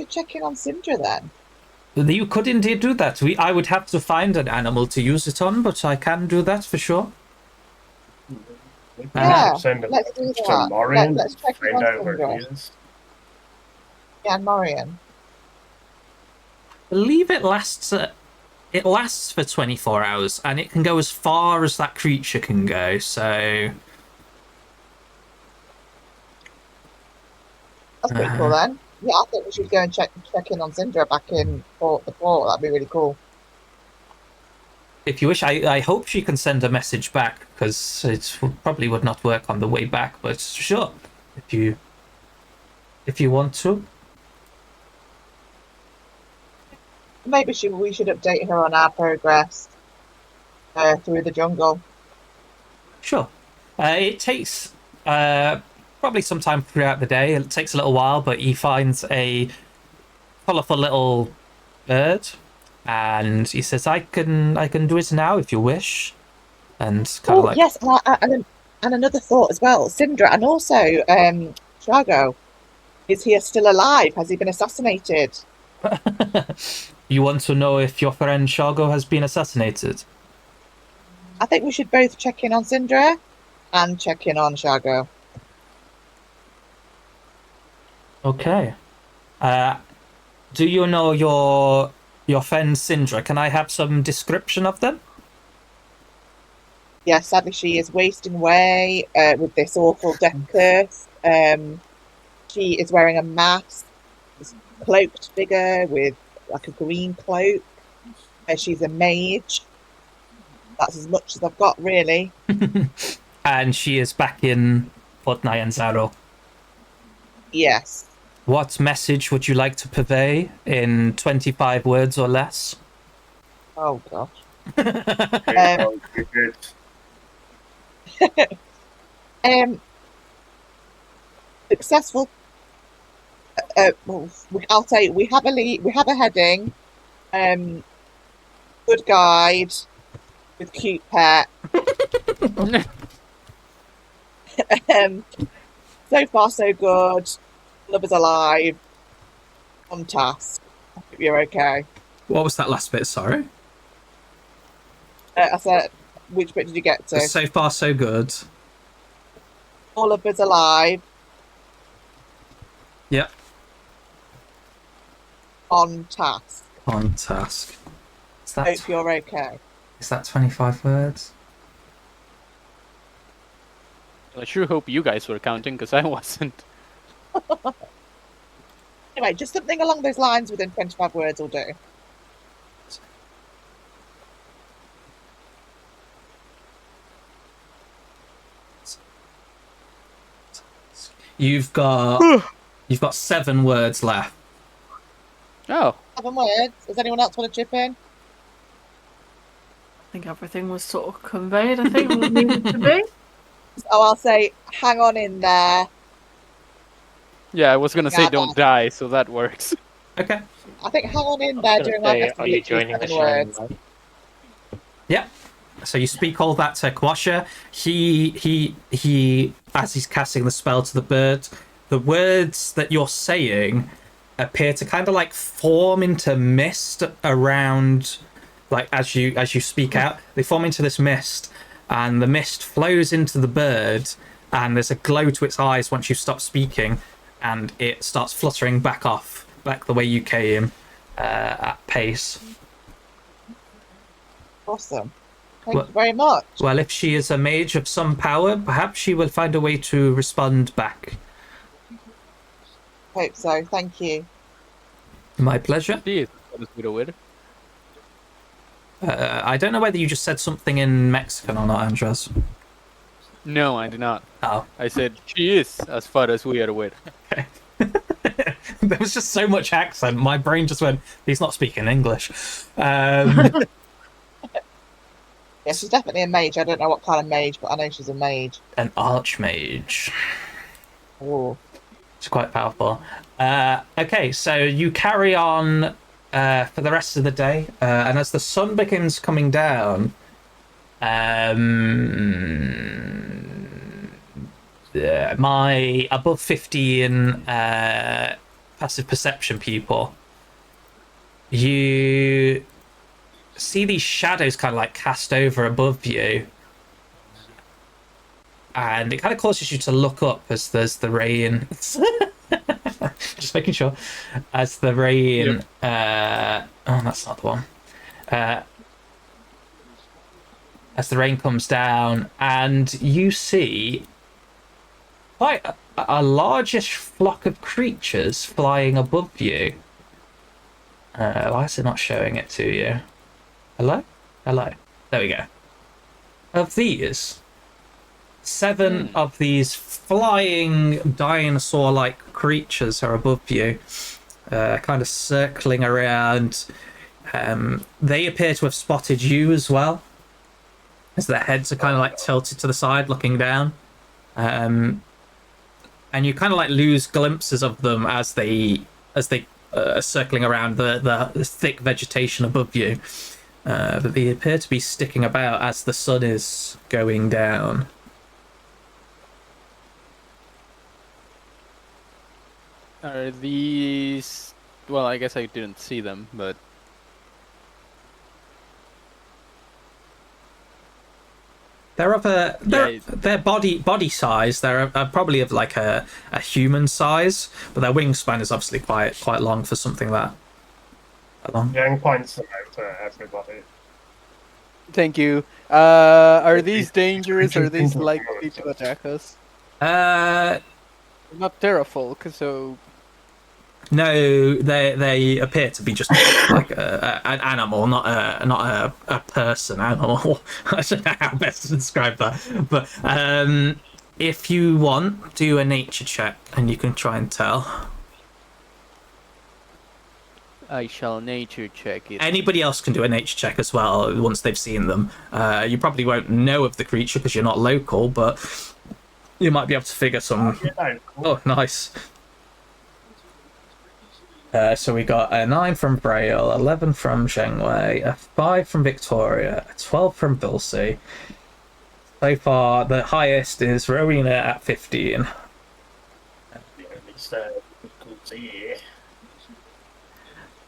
check in on Syndra then. You could indeed do that. I would have to find an animal to use it on, but I can do that for sure. Yeah, Send a let's do message to that. Morian, Let's check in find on out where Syndra. he is. Yeah, and Morian. I believe it lasts for 24 hours, and it can go as far as that creature can go. So That's pretty cool then. Yeah, I think we should go and check in on Syndra back in the port. That'd be really cool. if you wish, I hope she can send a message back, because it probably would not work on the way back. But sure, if you want to. Maybe we should update her on our progress through the jungle. Sure. It takes probably some time throughout the day. It takes a little while, but he finds a colourful little bird, and he says, "I can do it now if you wish." And kind of like, yes, and another thought as well, Syndra, and also Shago. Is he still alive? Has he been assassinated? you want to know if your friend Shago has been assassinated? I think we should both check in on Syndra and check in on Shago. Okay. Do you know your friend Syndra? Can I have some description of them? Yes, sadly she is wasting away with this awful death curse. She is wearing a mask, this cloaked figure with like a green cloak. She's a mage. That's as much as I've got, really. And she is back in Port Nyanzaro. Yes. What message would you like to purvey in 25 words or less? Oh, gosh. Successful. I'll say we have a lead, we have a heading. Good guide with cute pet. So far, so good. Love is alive. On task. I hope you're okay. What was that last bit? Sorry. I said, which bit did you get to? So far, so good. All of us alive. Yep. On task. On task. Hope you're okay. Is that 25 words? I sure hope you guys were counting, because I wasn't. Anyway, just something along those lines within 25 words will do. You've got 7 words left. Oh, 7 words. Does anyone else want to chip in? I think everything was sort of conveyed. I think what needed to be. Oh, I'll say, hang on in there. yeah, I was gonna say Yeah, don't die, so that works. Okay. I think hang on in I was there gonna during say, like are you joining the 7 shining words. light? Yeah. So you speak all that to Quasha. He as he's casting the spell to the bird, the words that you're saying appear to kind of like form into mist around, like as you speak out, they form into this mist, and the mist flows into the bird, and there's a glow to its eyes once you stop speaking, and it starts fluttering back the way you came, at pace. Awesome. Thank you very much. Well, if she is a mage of some power, perhaps she will find a way to respond back. Hope so. Thank you. My pleasure. Jeez, that was a bit. I don't know whether you just said something in Mexican or not, Andres. No, I did not. Oh. I said she is, as far as we are aware. Okay. There was just so much accent. My brain just went, he's not speaking English. Yeah, she's definitely a mage. I don't know what kind of mage, but I know she's a mage. An archmage. Oh. It's quite powerful. Okay, so you carry on for the rest of the day, and as the sun begins coming down, my above 15 passive perception people, you see these shadows kind of like cast over above you, and it kind of causes you to look up as there's the rain. Just making sure. As the rain. Yep. Oh, that's not the one. As the rain comes down, and you see quite a largish flock of creatures flying above you. Why is it not showing it to you? Hello? Hello. There we go. Of these, 7 of these flying dinosaur-like creatures are above you, kind of circling around. They appear to have spotted you as well, as their heads are kind of like tilted to the side, looking down. And you kind of like lose glimpses of them as they are circling around the thick vegetation above you. But they appear to be sticking about as the sun is going down. Are these... Well, I guess I didn't see them, but... They're of their body size. They're probably of like a human size, but their wingspan is obviously quite long for something that long. Yang points them out to everybody. Thank you. Are these dangerous? Are these likely to attack us? Not Terrafolk, so... No, they appear to be just like an animal, not a person animal. I don't know how best to describe that. But if you want, do a nature check, and you can try and tell. I shall nature check it. Anybody else can do a nature check as well once they've seen them. You probably won't know of the creature because you're not local, but you might be able to figure some... Oh, nice. So we got a 9 from Braille, 11 from Zhengwei, a 5 from Victoria, a 12 from Dulcie. So far, the highest is Rowena at 15.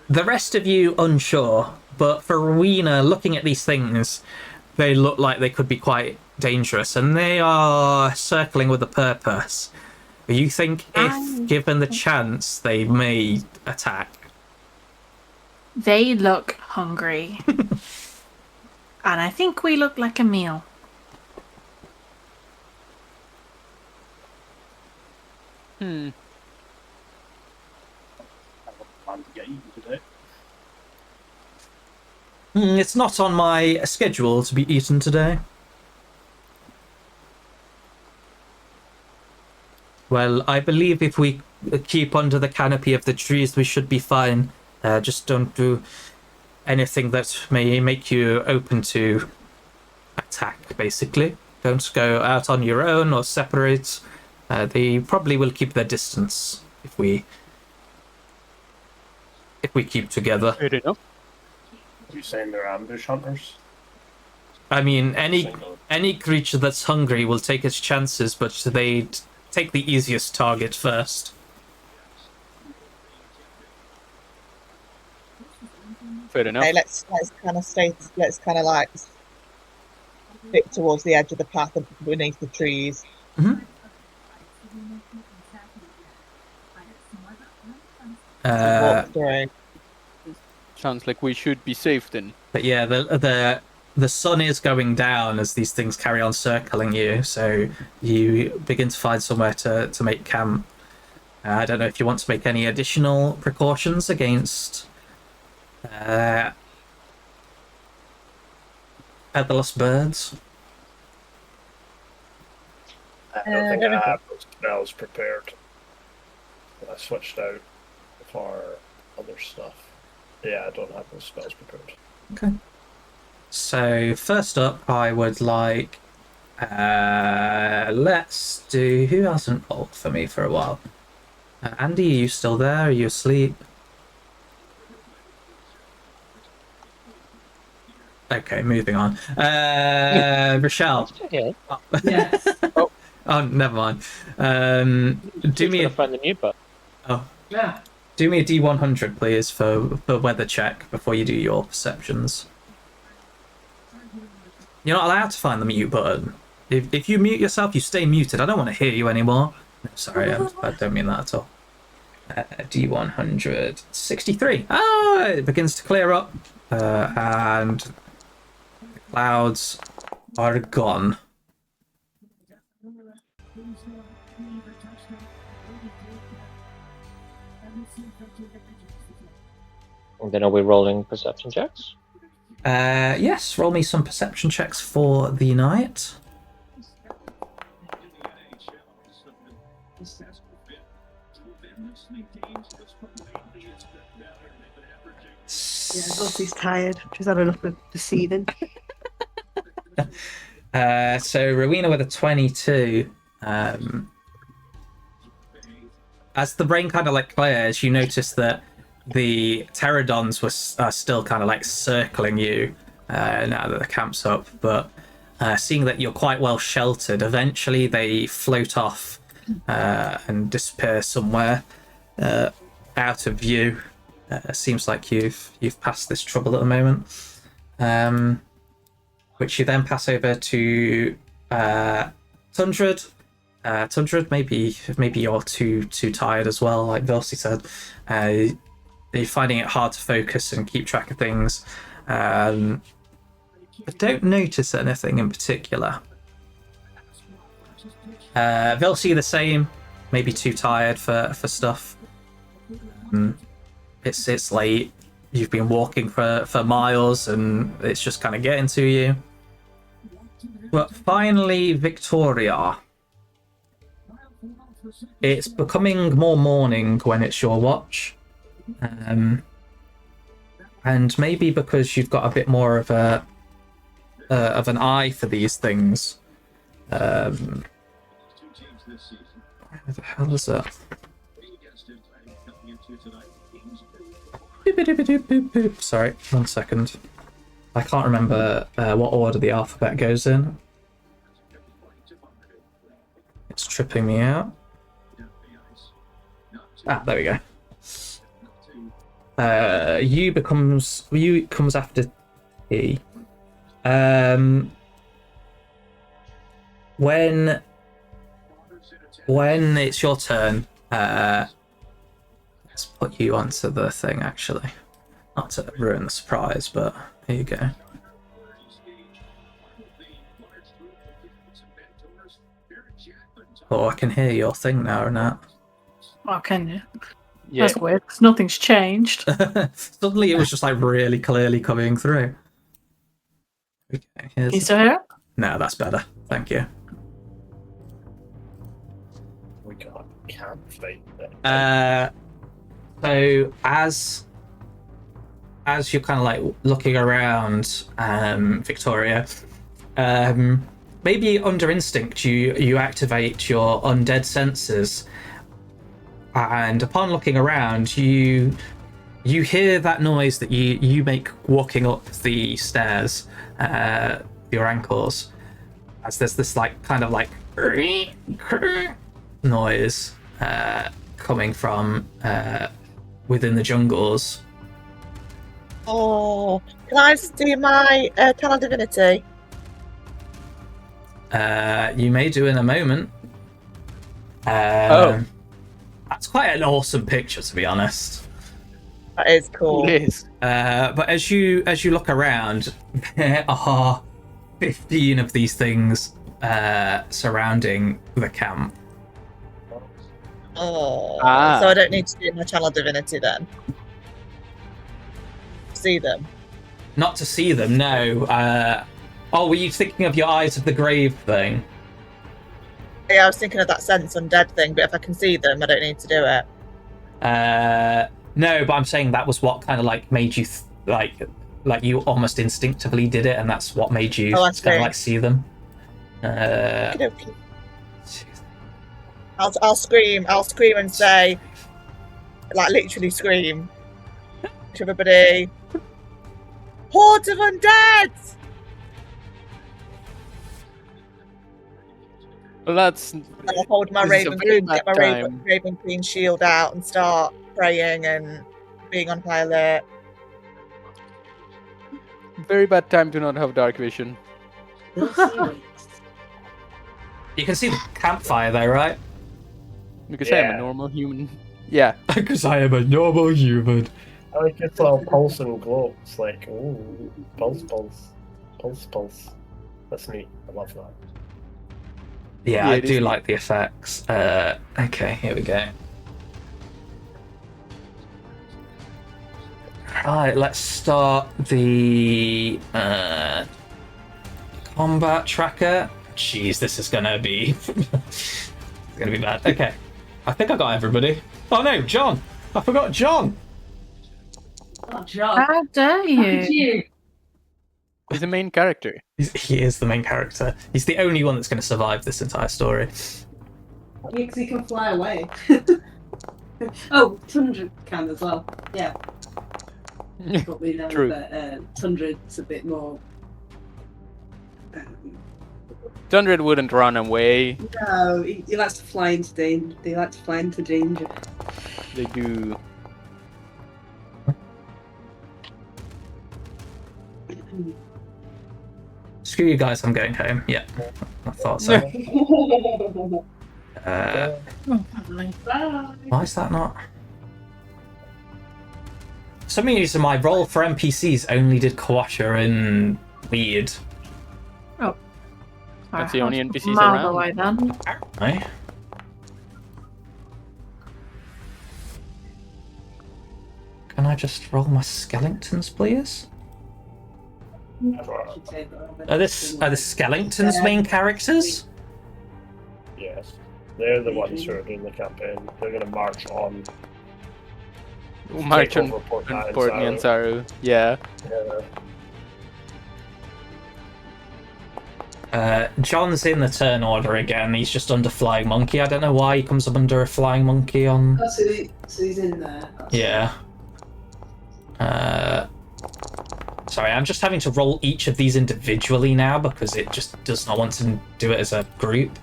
The rest of you unsure, but for Rowena, looking at these things, they look like they could be quite dangerous, and they are circling with a purpose. You think if given the chance, they may attack? They look hungry. And I think we look like a meal. plan to get eaten today? It's not on my schedule to be eaten today. Well, I believe if we keep under the canopy of the trees, we should be fine. Just don't do anything that may make you open to attack, basically. Don't go out on your own or separate. They probably will keep their distance if we keep together. Fair enough. Are you saying they're ambush hunters? I mean, Single. any creature that's hungry will take its chances, but they take the easiest target first. Fair enough. Okay, let's kind of like stick towards the edge of the path and beneath the trees. Walk through. Sounds like we should be safe then. But yeah, the sun is going down as these things carry on circling you, so you begin to find somewhere to make camp. I don't know if you want to make any additional precautions against featherless birds. I don't think I have those spells prepared. I switched out for other stuff. Yeah, I don't have those spells prepared. Okay. So first up, I would like let's do who hasn't rolled for me for a while. Andy, are you still there? Are you asleep? Okay, moving on. Rochelle. Yeah. Yes. Oh, never mind. Do me to a find the mute button. Yeah. do me a D100, please, for weather check before you do your perceptions. You're not allowed to find the mute button. If you mute yourself, you stay muted. I don't want to hear you anymore. No, sorry, I don't mean that at all. D100 63. Ah, it begins to clear up, and the clouds are gone. And then are we rolling perception checks? Yes, roll me some perception checks for the night. Yeah, Dulcie's tired. She's had enough of the seething. So Rowena with a 22. As the brain kind of like clears, you notice that the pterodons are still kind of like circling you now that the camp's up, but seeing that you're quite well sheltered, eventually they float off and disappear somewhere out of view. Seems like you've passed this trouble at the moment, which you then pass over to Tundred. Tundred, maybe you're too tired as well, like Vilsi said. You're finding it hard to focus and keep track of things. I don't notice anything in particular. Vilsi the same, maybe too tired for stuff. It's late. You've been walking for miles and it's just kind of getting to you. But finally, Victoria. It's becoming more morning when it's your watch. And maybe because you've got a bit more of an eye for these things. Where the hell is that? Sorry, 1 second. I can't remember what order the alphabet goes in. It's tripping me out. Ah, there we go. U comes after T. When it's your turn, let's put you onto the thing, actually. Not to ruin the surprise, but here you go. Oh, I can hear your thing now, Renat. Oh, can you? Yeah. That's weird, because nothing's changed. Suddenly it was just like really clearly coming through. Okay, Can you still hear it? No, that's better. Thank you. We can't fight So as you're kind of like looking around, Victoria, maybe under instinct you activate your undead senses, and upon looking around you hear that noise that you make walking up the stairs, your ankles, as there's this like kind of like noise coming from within the jungles. Oh, can I just do my Channel Divinity? You may do in a moment. Oh. That's quite an awesome picture, to be honest. That is cool. It is. But as you look around, there are 15 of these things surrounding the camp. Oh, Ah. so I don't need to do my Channel Divinity then. See them. Not to see them, no. Oh, were you thinking of your Eyes of the Grave thing? Yeah, I was thinking of that Sense Undead thing, but if I can see them, I don't need to do it. No, but I'm saying that was what kind of like made you like you almost instinctively did it, and that's what made you Oh, I kind of see. like see them. Okey-dokey. I'll scream and say, like literally scream to everybody, hordes of undead! Well, that's. And I'll hold my This is a Raven very Queen, get my bad time. Raven Queen shield out and start praying and being on high alert. Very bad time to not have dark vision. You can see the campfire though, right? Because I am Yeah. a normal human. Yeah. Because I am a normal human. I like its little pulse and glow. It's like, ooh, pulse. That's neat. I love that. Yeah, Yeah, I it do is. like the effects. Okay, here we go. Right, let's start the combat tracker. Jeez, this is gonna be it's gonna be bad. Okay, I think I got everybody. Oh no, John! I forgot John. Oh, John. How dare you? You. He's the main character. He is the main character. He's the only one that's going to survive this entire story. Because he can fly away. Oh, Tundra can as well. Yeah. But we know True. that Tundra's a bit more. Tundred wouldn't run away. No, he likes to fly into danger. They like to fly into danger. They do. Screw you guys, I'm going home. Yeah, I thought so. Bye. Why is that not? For some reason, my roll for NPCs only did Quasha and Weird. That's the only NPCs Mile around. away then. Right? Can I just roll my skeletons, please? Are the skeletons main characters? Yes. They're the ones who are doing the campaign. They're going to march on. March take on over Port Knight and Courtney and Saru. Saru. Yeah. John's in the turn order again. He's just under Flying Monkey. I don't know why he comes up under a Flying Monkey on. Oh, so he's in there. That's Yeah. Sorry, I'm just having to roll each of these individually now because it just does not want to do it as a group.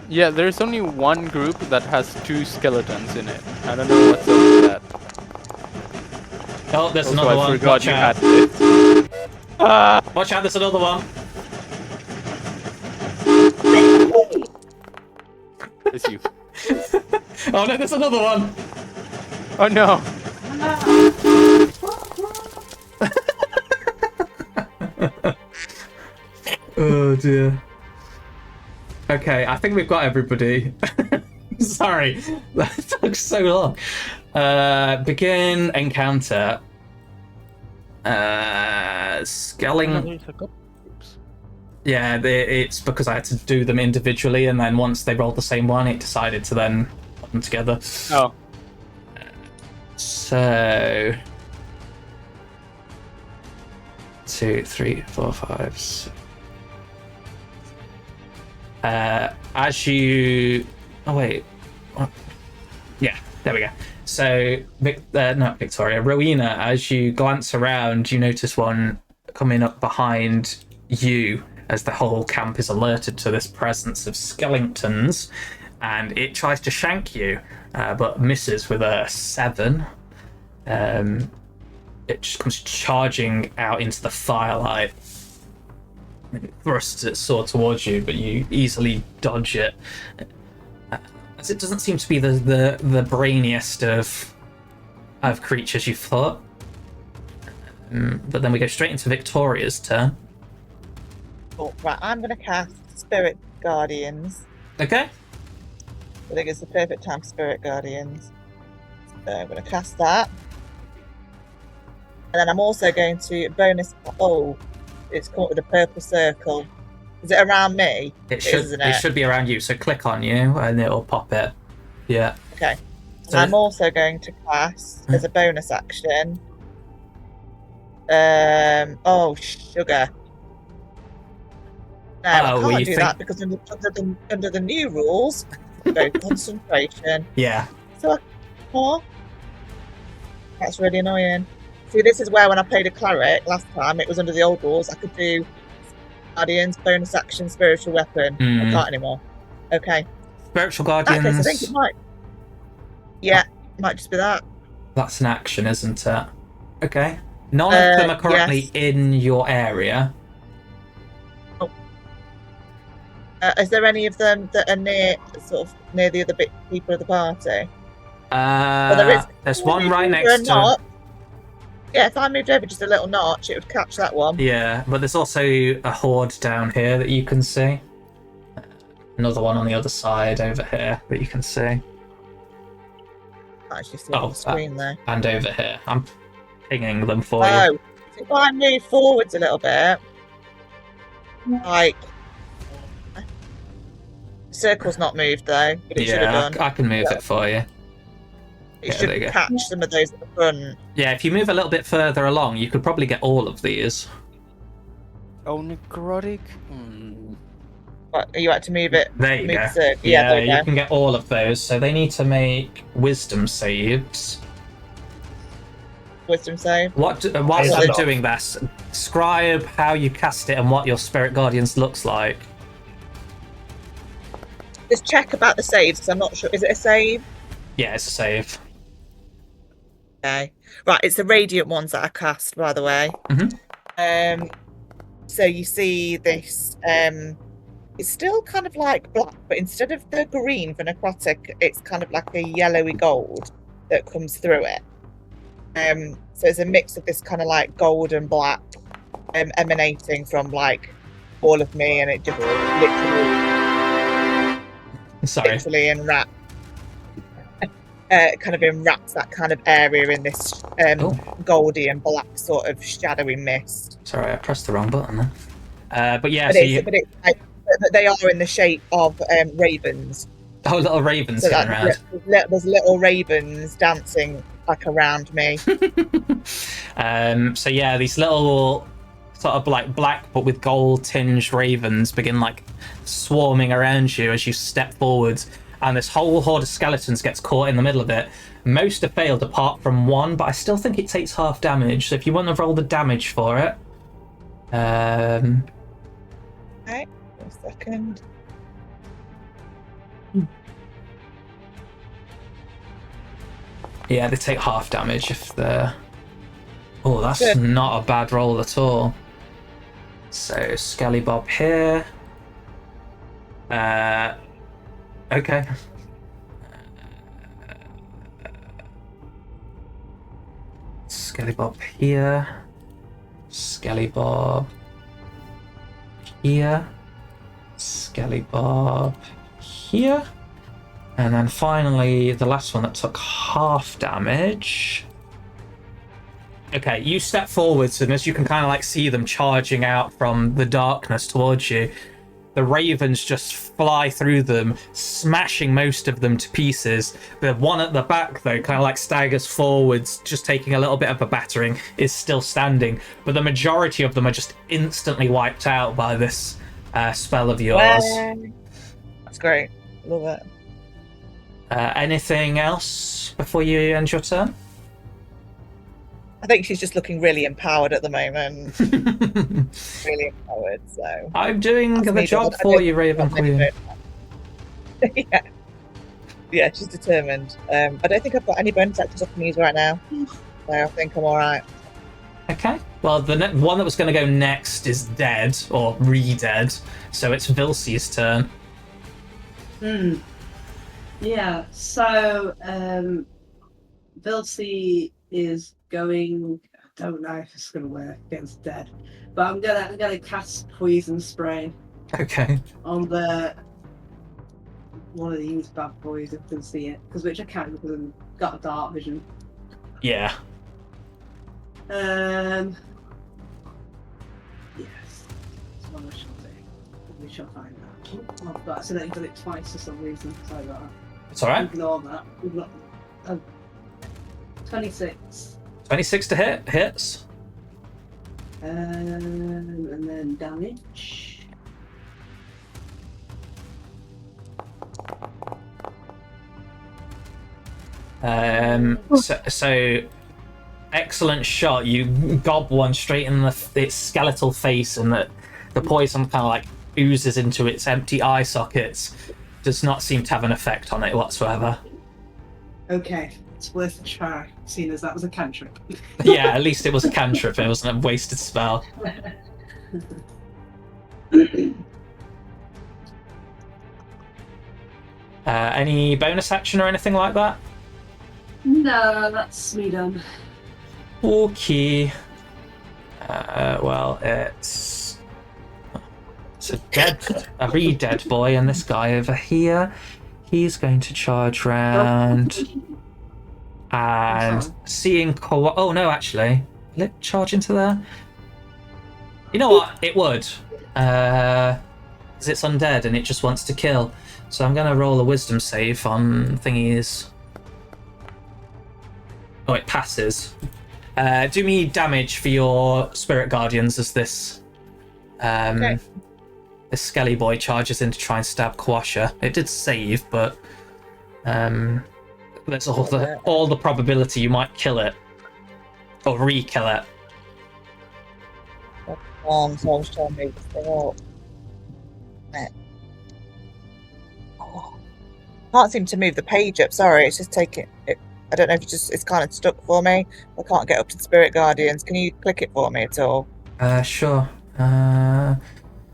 Yeah, there's only one group that has 2 skeletons in it. I don't know what's up with that. Oh, there's Also, another I one. forgot Watch you out. had this. Ah! Watch out, there's another one. It's you. Oh no, there's another one. Oh no! Oh dear. Okay, I think we've got everybody. Sorry, that took so long. Begin encounter. Skelling. Yeah, it's because I had to do them individually, and then once they rolled the same one, it decided to then put them together. Oh. So 2, 3, 4, 5, 6. As you... Oh, wait. What? Yeah, there we go. So, not Victoria, Rowena, as you glance around, you notice one coming up behind you as the whole camp is alerted to this presence of skeletons, and it tries to shank you, but misses with a 7. It just comes charging out into the firelight. It thrusts its sword towards you, but you easily dodge it. As it doesn't seem to be the brainiest of creatures you thought. But then we go straight into Victoria's turn. Oh, right, I'm going to cast Spirit Guardians. Okay. I think it's the perfect time for Spirit Guardians. So I'm going to cast that. And then I'm also going to bonus... Oh, it's caught with a purple circle. Is it around me? It should be around you, so click on you and it'll pop it. Yeah. Okay. So I'm also going to cast, as a bonus action... sugar. No, I can't do that because under the new rules, go concentration. Yeah. So, that's really annoying. See, this is where when I played a cleric last time, it was under the old rules. I could do Guardians, bonus action, spiritual weapon. I can't anymore. Okay. Spiritual Guardians. Okay, so I think it might. Yeah, it might just be that. That's an action, isn't it? Okay. None of them are currently in your area. Is there any of them that are near the other people of the party? There's one right next to. Yeah, if I moved over just a little notch, it would catch that one. Yeah, but there's also a horde down here that you can see. Another one on the other side over here that you can see. I actually see on the screen there. And over here. I'm pinging them for you. Oh, so if I move forwards a little bit, like... Circle's not moved though, but it should have done. I can move it for you. It should catch some of those at the front. Yeah, if you move a little bit further along, you could probably get all of these. Oh, necrotic? What, you had to move it? There you go. Yeah, there you can get all of those. So they need to make wisdom saves. Wisdom save? Whilst they're doing this, describe how you cast it and what your Spirit Guardians looks like. Just check about the saves, because I'm not sure. Is it a save? Yeah, it's a save. Okay. Right, it's the radiant ones that I cast, by the way. So you see this, it's still kind of like black, but instead of the green for necrotic, it's kind of like a yellowy gold that comes through it. So it's a mix of this kind of like gold and black emanating from like all of me, and it just literally enwraps. Kind of enwraps that kind of area in this goldy and black sort of shadowy mist. Sorry, I pressed the wrong button then. But yeah, but they are in the shape of ravens. Oh, little ravens going around. There's little ravens dancing like around me. So yeah, these little sort of like black but with gold tinged ravens begin like swarming around you as you step forwards. And this whole horde of skeletons gets caught in the middle of it. Most have failed apart from one, but I still think it takes half damage. So if you want to roll the damage for it. Okay, a second. Yeah, they take half damage if they're... Oh, that's not a bad roll at all. So, Skelly Bob here. Okay. Skelly Bob here. Skelly Bob here. Skelly Bob here. And then finally, the last one that took half damage. Okay, you step forwards, and as you can kind of like see them charging out from the darkness towards you, the ravens just fly through them, smashing most of them to pieces. The one at the back, though, kind of like staggers forwards, just taking a little bit of a battering, is still standing. But the majority of them are just instantly wiped out by this spell of yours. That's great. Love it. Anything else before you end your turn? I think she's just looking really empowered at the moment. Really empowered, so. I'm doing That's the me, job I for don't you, Raven have any Queen. bonus- yeah. Yeah, she's determined. I don't think I've got any bonus actions I can use right now. So I think I'm alright. Okay. Well, the one that was going to go next is dead, or re-dead, so it's Vilsy's turn. Yeah, so Vilsey is going. I don't know if it's gonna work against dead, but I'm gonna cast poison spray Okay. on the one of these bad boys if you can see it, which I can because I've got dark vision. Yeah. Yes, that's what I shall do. We shall find that. Oh, I've accidentally done it twice for some reason. Sorry about that. It's alright. Ignore that. We've got 26. 26 to hit. Hits. And then damage. So excellent shot. You gob one straight in its skeletal face, and the poison kind of like oozes into its empty eye sockets. Does not seem to have an effect on it whatsoever. Okay, it's worth a try, seeing as that was a cantrip. Yeah, at least it was a cantrip. It wasn't a wasted spell. Any bonus action or anything like that? No, that's me done. Okay. Well, it's a re-dead boy, and this guy over here, he's going to charge round, and seeing oh no, actually, will it charge into there? You know what? It would, because it's undead and it just wants to kill. So I'm going to roll a wisdom save on thingies. Oh, it passes. Do me damage for your spirit guardians as this this skelly boy charges in to try and stab Quasha. It did save, but there's all the probability you might kill it or re-kill it. So I was trying to move this thing up. Oh. Can't seem to move the page up. Sorry, it's just taking it. I don't know if it's kind of stuck for me. I can't get up to the Spirit Guardians. Can you click it for me at all? Sure.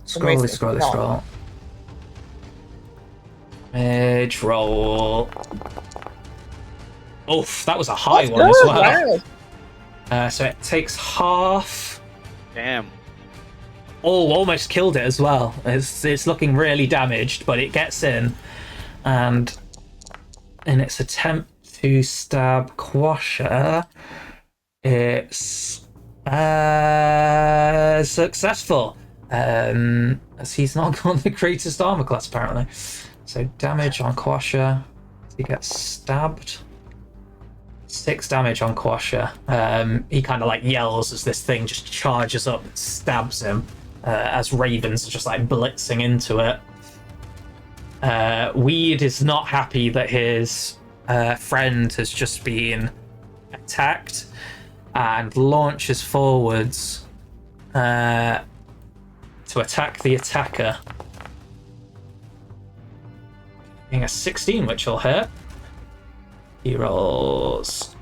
Scroll. Mage roll. Oof, that was a high one as well. Wow. So it takes half. Damn. Oh, almost killed it as well. It's looking really damaged, but it gets in, and in its attempt to stab Quasha, it's successful. As he's not got the greatest armor class apparently. So damage on Quasha. He gets stabbed. 6 damage on Quasha. He kind of like yells as this thing just charges up and stabs him. As ravens are just like blitzing into it. Weed is not happy that his friend has just been attacked and launches forwards to attack the attacker. Being a 16, which will hit. He rolls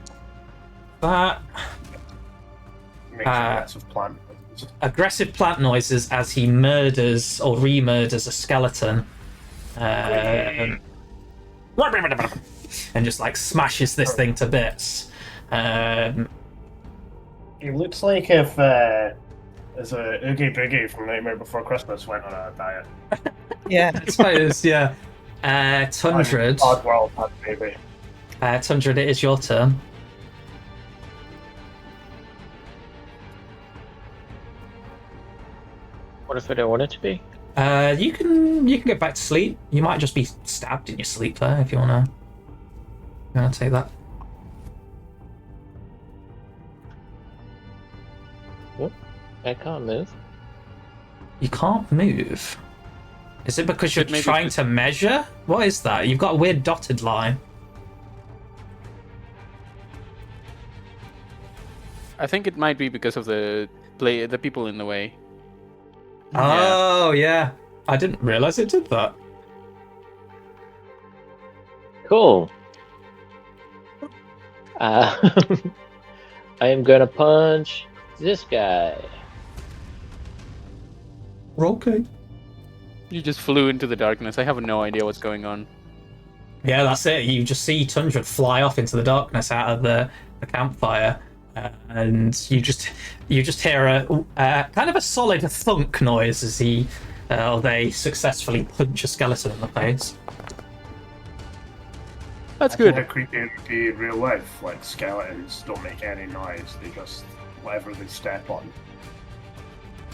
that. Makes aggressive plant. Aggressive plant noises as he murders or re-murders a skeleton. And just like smashes this thing to bits. It looks like if there's a Oogie Boogie from Nightmare Before Christmas went on a diet. Yeah. I suppose, yeah. Tundred. Odd world, maybe. Tundred, it is your turn. What if I don't want it to be? You can get back to sleep. You might just be stabbed in your sleep there if you wanna take that. I can't move. You can't move. Is it because you're Maybe trying to measure? What is that? You've got a weird dotted line. I think it might be because of the people in the way. Oh yeah. I didn't realize it did that. Cool. I am gonna punch this guy. Okay. You just flew into the darkness. I have no idea what's going on. Yeah, that's it. You just see Tundra fly off into the darkness out of the campfire, and you just hear a kind of a solid thunk noise as they successfully punch a skeleton in the face. That's I think good. how creepy it would be in real life. Like skeletons don't make any noise; they just whatever they step on.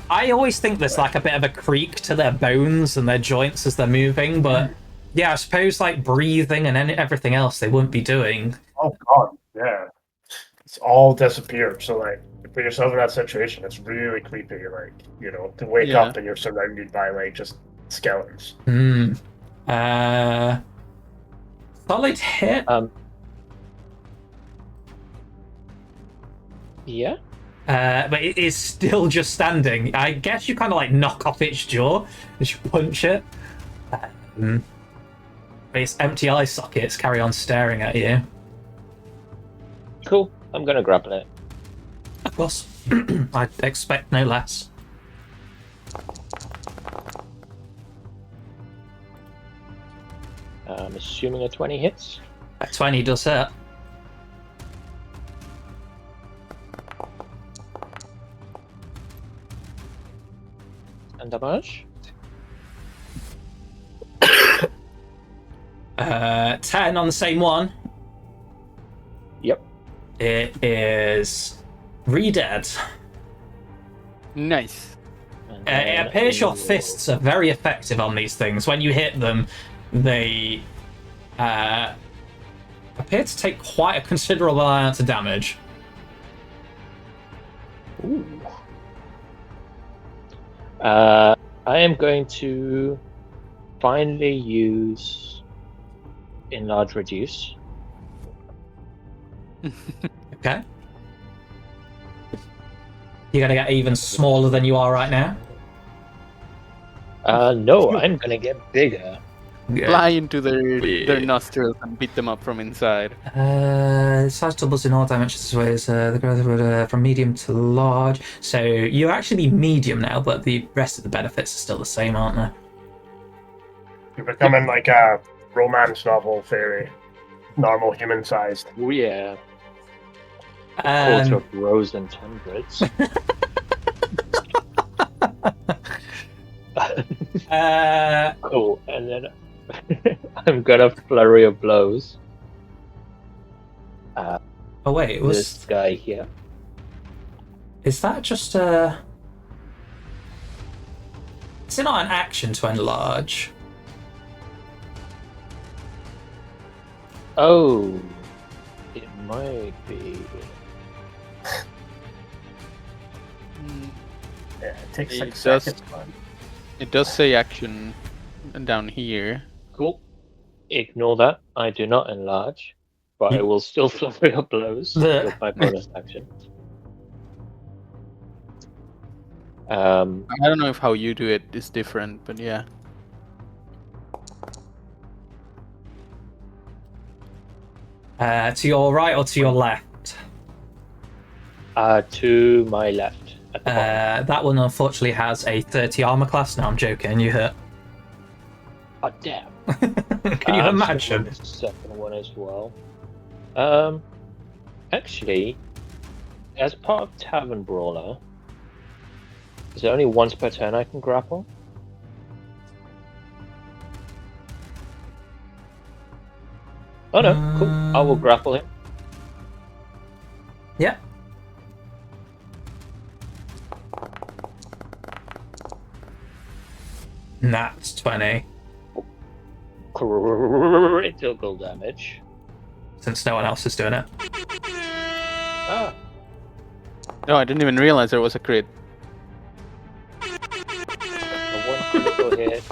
I always think there's like a bit of a creak to their bones and their joints as they're moving, but yeah, I suppose like breathing and everything else they wouldn't be doing. Oh god, yeah, it's all disappeared. So like, you put yourself in that situation, it's really creepy. Like, you know, to wake Yeah. up and you're surrounded by like just skeletons. Solid hit. Yeah. But it is still just standing. I guess you kind of like knock off its jaw as you punch it. But its empty eye sockets carry on staring at you. Cool. I'm gonna grapple it. Of course. I'd expect no less. I'm assuming a 20 hits. A 20 does hit. And damage. 10 on the same one. Yep. It is re-dead. Nice. And It appears your fists are very effective on these things. When you hit them, they appear to take quite a considerable amount of damage. Ooh. I am going to finally use Enlarge Reduce. Okay. You're gonna get even smaller than you are right now. No, I'm gonna get bigger. Fly into their nostrils and beat them up from inside. Size doubles in all dimensions as well as the growth would from medium to large. So you're actually medium now, but the rest of the benefits are still the same, aren't they? You're becoming like a romance novel fairy, normal human sized. Oh yeah. Quarter grows in hundreds. Cool, and then I'm gonna flurry of blows. Oh wait, This guy here. Is that just a? Is it not an action to enlarge? Oh, it might be. Yeah, it takes It 6 does- seconds, man. It does say action down here. Cool. Ignore that. I do not enlarge, but I will still flurry of blows with my bonus action. I don't know if how you do it is different, but yeah. To your right or to your left? To my left. At the bottom. That one unfortunately has a 30 armor class. No, I'm joking. You hit. Oh damn! Can you imagine? The second one as well. Actually, as part of Tavern Brawler, is it only once per turn I can grapple? Oh no, cool. I will grapple him. Yeah. Nat 20. Critical damage. Since no one else is doing it. Ah, No, I didn't even realize there was a crit. a 1 critical hit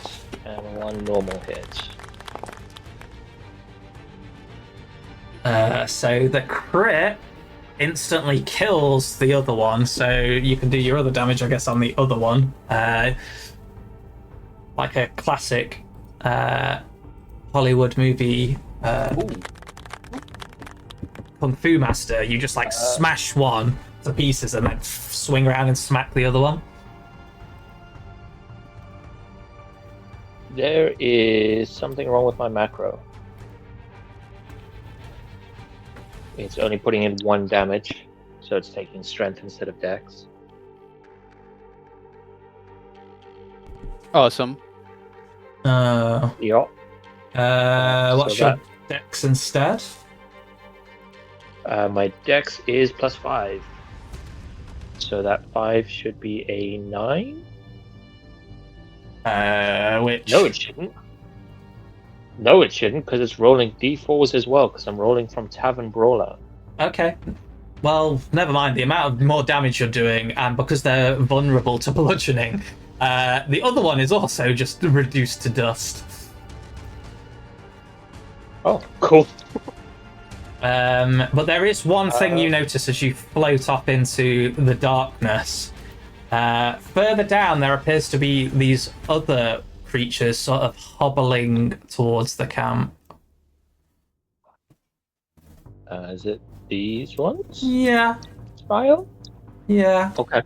and 1 normal hit. So the crit instantly kills the other one, so you can do your other damage, I guess, on the other one. Like a classic Hollywood movie Kung Fu Master, you just like smash one to pieces and then swing around and smack the other one. There is something wrong with my macro. It's only putting in 1 damage, so it's taking strength instead of dex. Awesome. Yup. What's So your dex instead? My dex is +5. So that 5 should be a 9? Which? No, it shouldn't. No, it shouldn't, because it's rolling d4s as well, because I'm rolling from Tavern Brawler. Okay. Well, never mind. The amount of more damage you're doing, and because they're vulnerable to bludgeoning, the other one is also just reduced to dust. Oh, cool. But there is one thing you notice as you float up into the darkness. Further down, there appears to be these other creatures sort of hobbling towards the camp. Is it these ones? Yeah. Style? Yeah. Okay.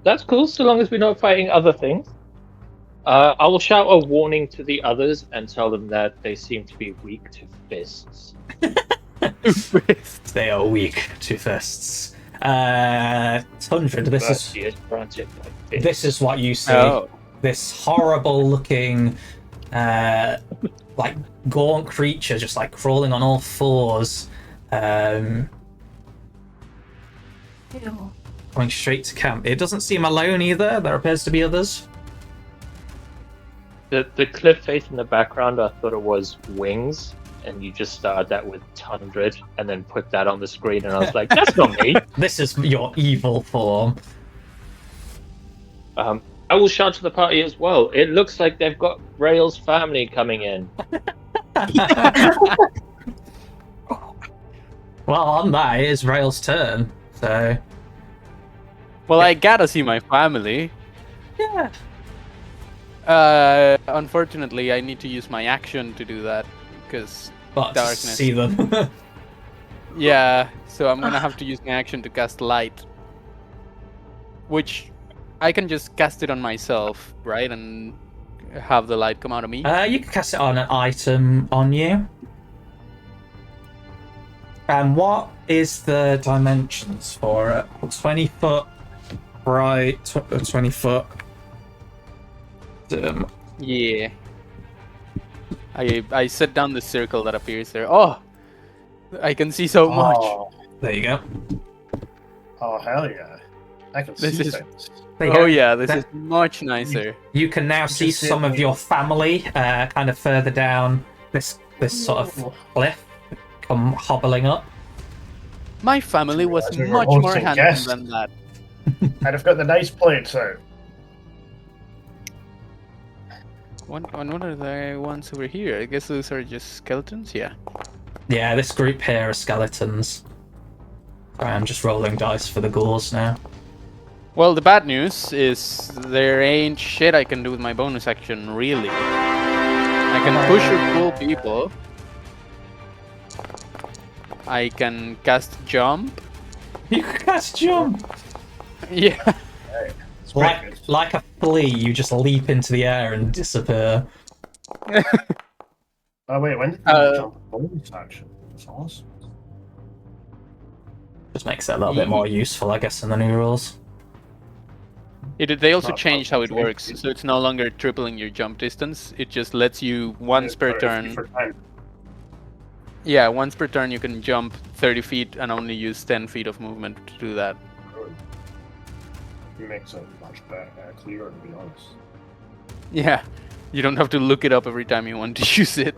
That's cool, so long as we're not fighting other things. I will shout a warning to the others and tell them that they seem to be weak to fists. They are weak to fists. Tundra, this is what you see. Oh. This horrible looking like gaunt creature just like crawling on all fours, Ew. coming straight to camp. It doesn't seem alone either. There appears to be others. The cliff face in the background, I thought it was wings, and you just started that with Tundra and then put that on the screen, and I was like, that's not me. This is your evil form. I will shout to the party as well. It looks like they've got Rail's family coming in. Well, on that, it is Rail's turn, so... Well, I gotta see my family. Yeah. Unfortunately, I need to use my action to do that, because But darkness. see them. Yeah, so I'm gonna have to use my action to cast light. Which, I can just cast it on myself, right? And have the light come out of me? You can cast it on an item on you. And what is the dimensions for it? 20 foot, right? 20 foot. Yeah. I set down the circle that appears there. Oh! I can see so much. Oh, There you go. oh, hell yeah. I can This see is- things. There you Oh go. yeah, this That- is much nicer. You can now see Just some of your family kind of further down this sort of cliff come hobbling up. My family was As we were much once more a handsome guest. than that. And I've got the nice plates out. What are the ones over here? I guess those are just skeletons? Yeah. Yeah, this group here are skeletons. Sorry, I'm just rolling dice for the ghouls now. Well, the bad news is there ain't shit I can do with my bonus action, really. I can push or pull people. I can cast jump. You can cast jump! Yeah. It's pretty good. Like a flea, you just leap into the air and disappear. Oh, wait, when did Uh, you jump bonus action? That's awesome. Just makes it a little bit more useful, I guess, in the new rules. They also Not changed how it concentrate. works, so it's no longer tripling your jump distance. It just lets you once per turn. Yeah, once per turn you can jump 30 feet and only use 10 feet of movement to do that. It makes it much better, clearer, to be honest. Yeah, you don't have to look it up every time you want to use it.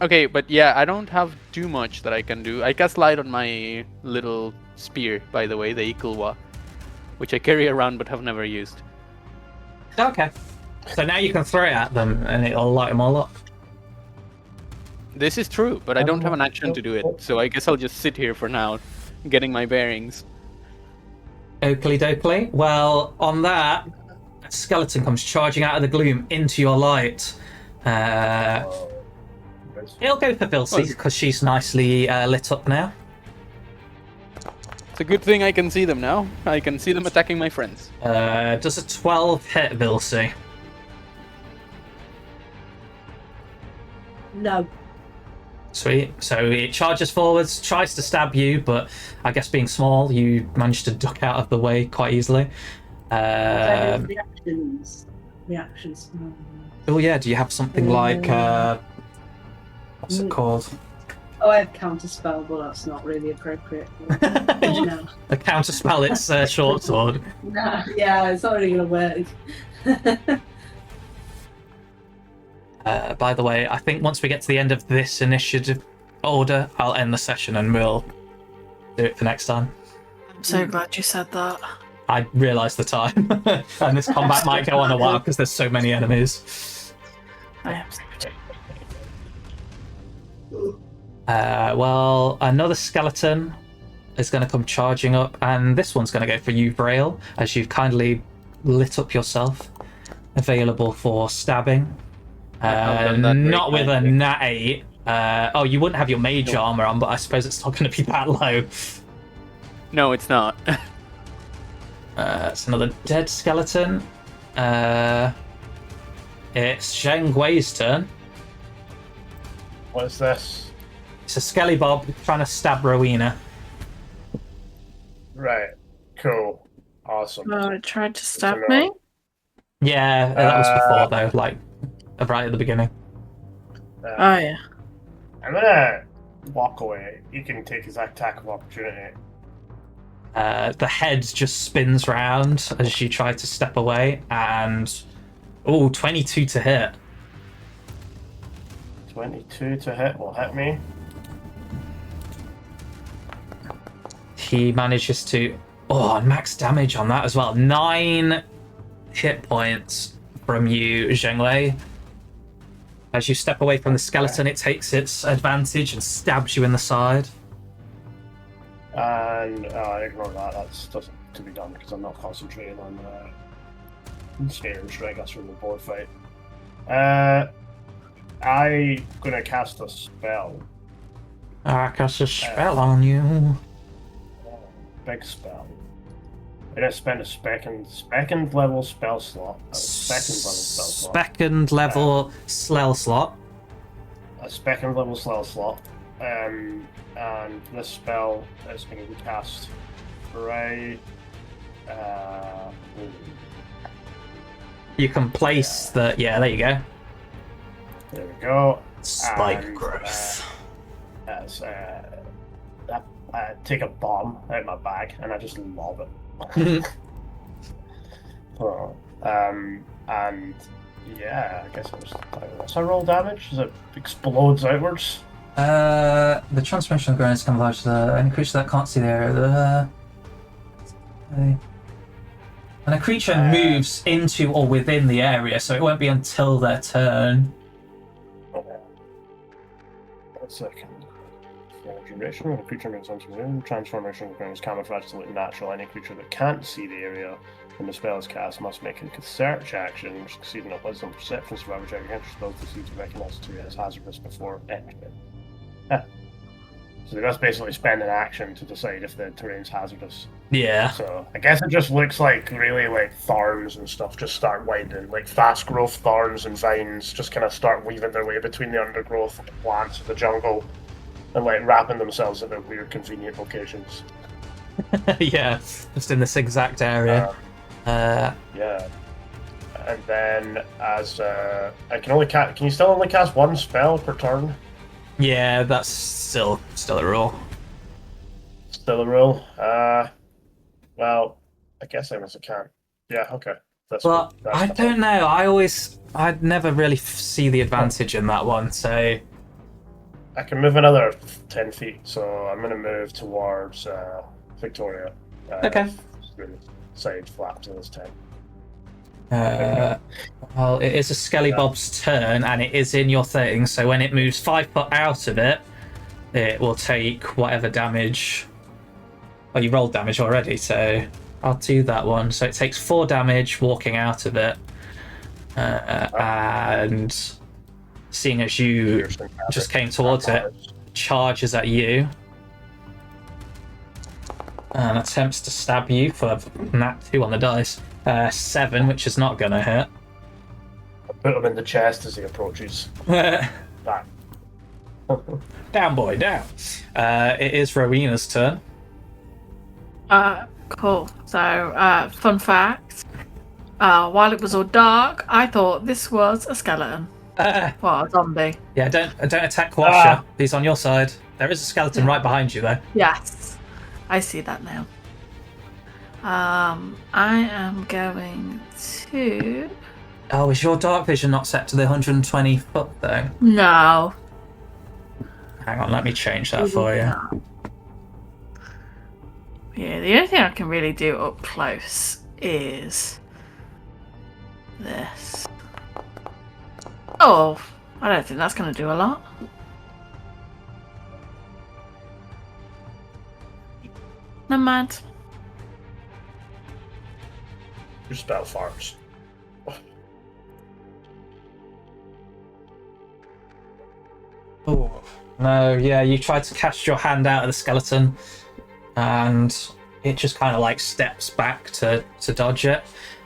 Okay, but yeah, I don't have too much that I can do. I cast light on my little spear, by the way, the Ikulwa, which I carry around but have never used. Okay. So now you can throw it at them and it'll light them all up. This is true, but I don't have an action to do it, so I guess I'll just sit here for now, getting my bearings. Oakley dokley. Well, on that, a skeleton comes charging out of the gloom into your light. It'll go for Vilsey because she's nicely lit up now. It's a good thing I can see them now. I can see them attacking my friends. Does a 12 hit Vilsey? No. Sweet. So it charges forwards, tries to stab you, but I guess being small, you managed to duck out of the way quite easily. Reactions. Oh yeah, do you have something like what's it called? Oh, I have counterspell, but that's not really appropriate. No. A counter spell. It's short sword. Nah, yeah, it's not really gonna work. By the way, I think once we get to the end of this initiative order, I'll end the session and we'll do it for next time. I'm so glad you said that. I realised the time, and this combat might go on a while because there's so many enemies. I am so Well, another skeleton is going to come charging up, and this one's going to go for you, Braille, as you've kindly lit up yourself. Available for stabbing. Not with a nat 8. Oh, you wouldn't have your mage armor on, but I suppose it's not going to be that low. No, it's not. It's another dead skeleton. It's Zheng Gui's turn. What is this? It's a Skelly Bob trying to stab Rowena. Right. Cool. Awesome. Oh, it tried to stab to know. me? Yeah, that was before though, like right at the beginning. Oh, yeah. I'm gonna walk away. You can take his attack of opportunity. The head just spins round as you try to step away, and 22 to hit. 22 to hit will hit me. He manages to and max damage on that as well. 9 hit points from you, Zhengwei. As you step away from the skeleton, it takes its advantage and stabs you in the side. And ignore that. That's doesn't to be done because I'm not concentrating on snare and strike. That's from the board fight. I'm gonna cast a spell. I cast a spell on you. Big spell. I'm gonna spend a second level spell slot. A Second level spell slot. A second level spell slot. And this spell is going to be cast right. You can place the. Yeah, there you go. There we go. Spike growth. I take a bomb out of my bag and I just lob it. And yeah, I guess what's our roll damage? As it explodes outwards. The transformation of ground can enlarge any creature that can't see the area. And a creature moves into or within the area, so it won't be until their turn. Okay. 1 second. Duration. When a creature moves onto the room, transformation of ground is camouflaged to look natural. Any creature that can't see the area when the spell is cast must make a search action, which succeeding a wisdom perception survival check against your spell to see to recognize the terrain as hazardous before entering it. So they must basically spend an action to decide if the terrain's hazardous. Yeah. So I guess it just looks like really like thorns and stuff just start winding, like fast growth thorns and vines just kind of start weaving their way between the undergrowth and the plants of the jungle and like wrapping themselves at their weird convenient locations. Yeah, just in this exact area. Yeah. And then as I can only can you still only cast one spell per turn? Yeah, that's still a rule. Still a rule. Well, I guess I must have can. Yeah, okay. That's But cool. That's I fine. don't know. I'd never really see the advantage in that one. So I can move another 10 feet, so I'm going to move towards Victoria. Okay. Side flap to this 10. Well, it is a Skelly Bob's turn, and it is in your thing. So when it moves 5 foot out of it, it will take whatever damage. Well, you rolled damage already, so I'll do that one. So it takes 4 damage walking out of it, and seeing as you just came towards it, charges at you and attempts to stab you for nat 2 on the dice. 7, which is not gonna hit. I put him in the chest as he approaches. Back. Down, boy, down. It is Rowena's turn. Cool. So, fun fact. While it was all dark, I thought this was a skeleton. Well, a zombie. Yeah, don't attack Quasha. He's on your side. There is a skeleton right behind you, though. Yes. I see that now. I am going to... Oh, is your dark vision not set to the 120 foot, though? No. Hang on, let me change that for you. Yeah, the only thing I can really do up close is this. Oh, I don't think that's going to do a lot. Never mind. Your spell farms. Oh, no, yeah, you tried to cast your hand out of the skeleton, and it just kind of like steps back to dodge it.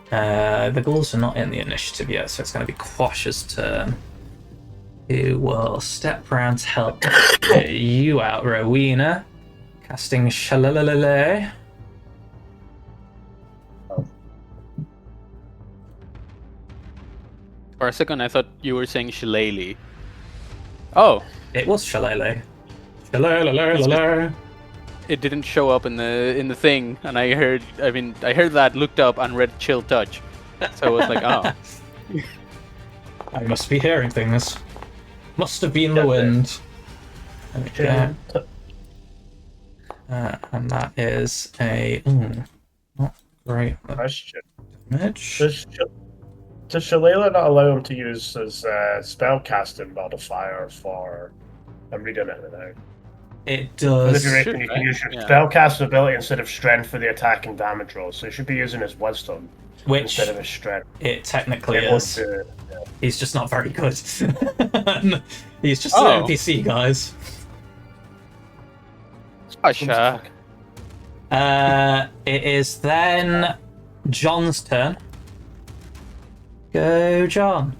The ghouls are not in the initiative yet, so it's going to be Quash's turn. Who will step around to help get you out, Rowena. Casting Shalalale. For a second, I thought you were saying shillelagh. Oh, It was Shillelagh. Shillelagh. it didn't show up in the thing, and I heard that, looked up, and read chill touch. So I was like, oh. I must be hearing things. Must have been the wind. Okay. And that is a not great Question. damage. Does Shalala not allow him to use his spellcasting modifier for... I'm reading it now. It For the does. duration, you can use your Yeah. spellcasting ability instead of strength for the attack and damage rolls. So he should be using his wisdom Which instead of his strength. it technically It is. would, He's just not very good. He's just Oh. an NPC, guys. Asha. It is then John's turn. Go, John.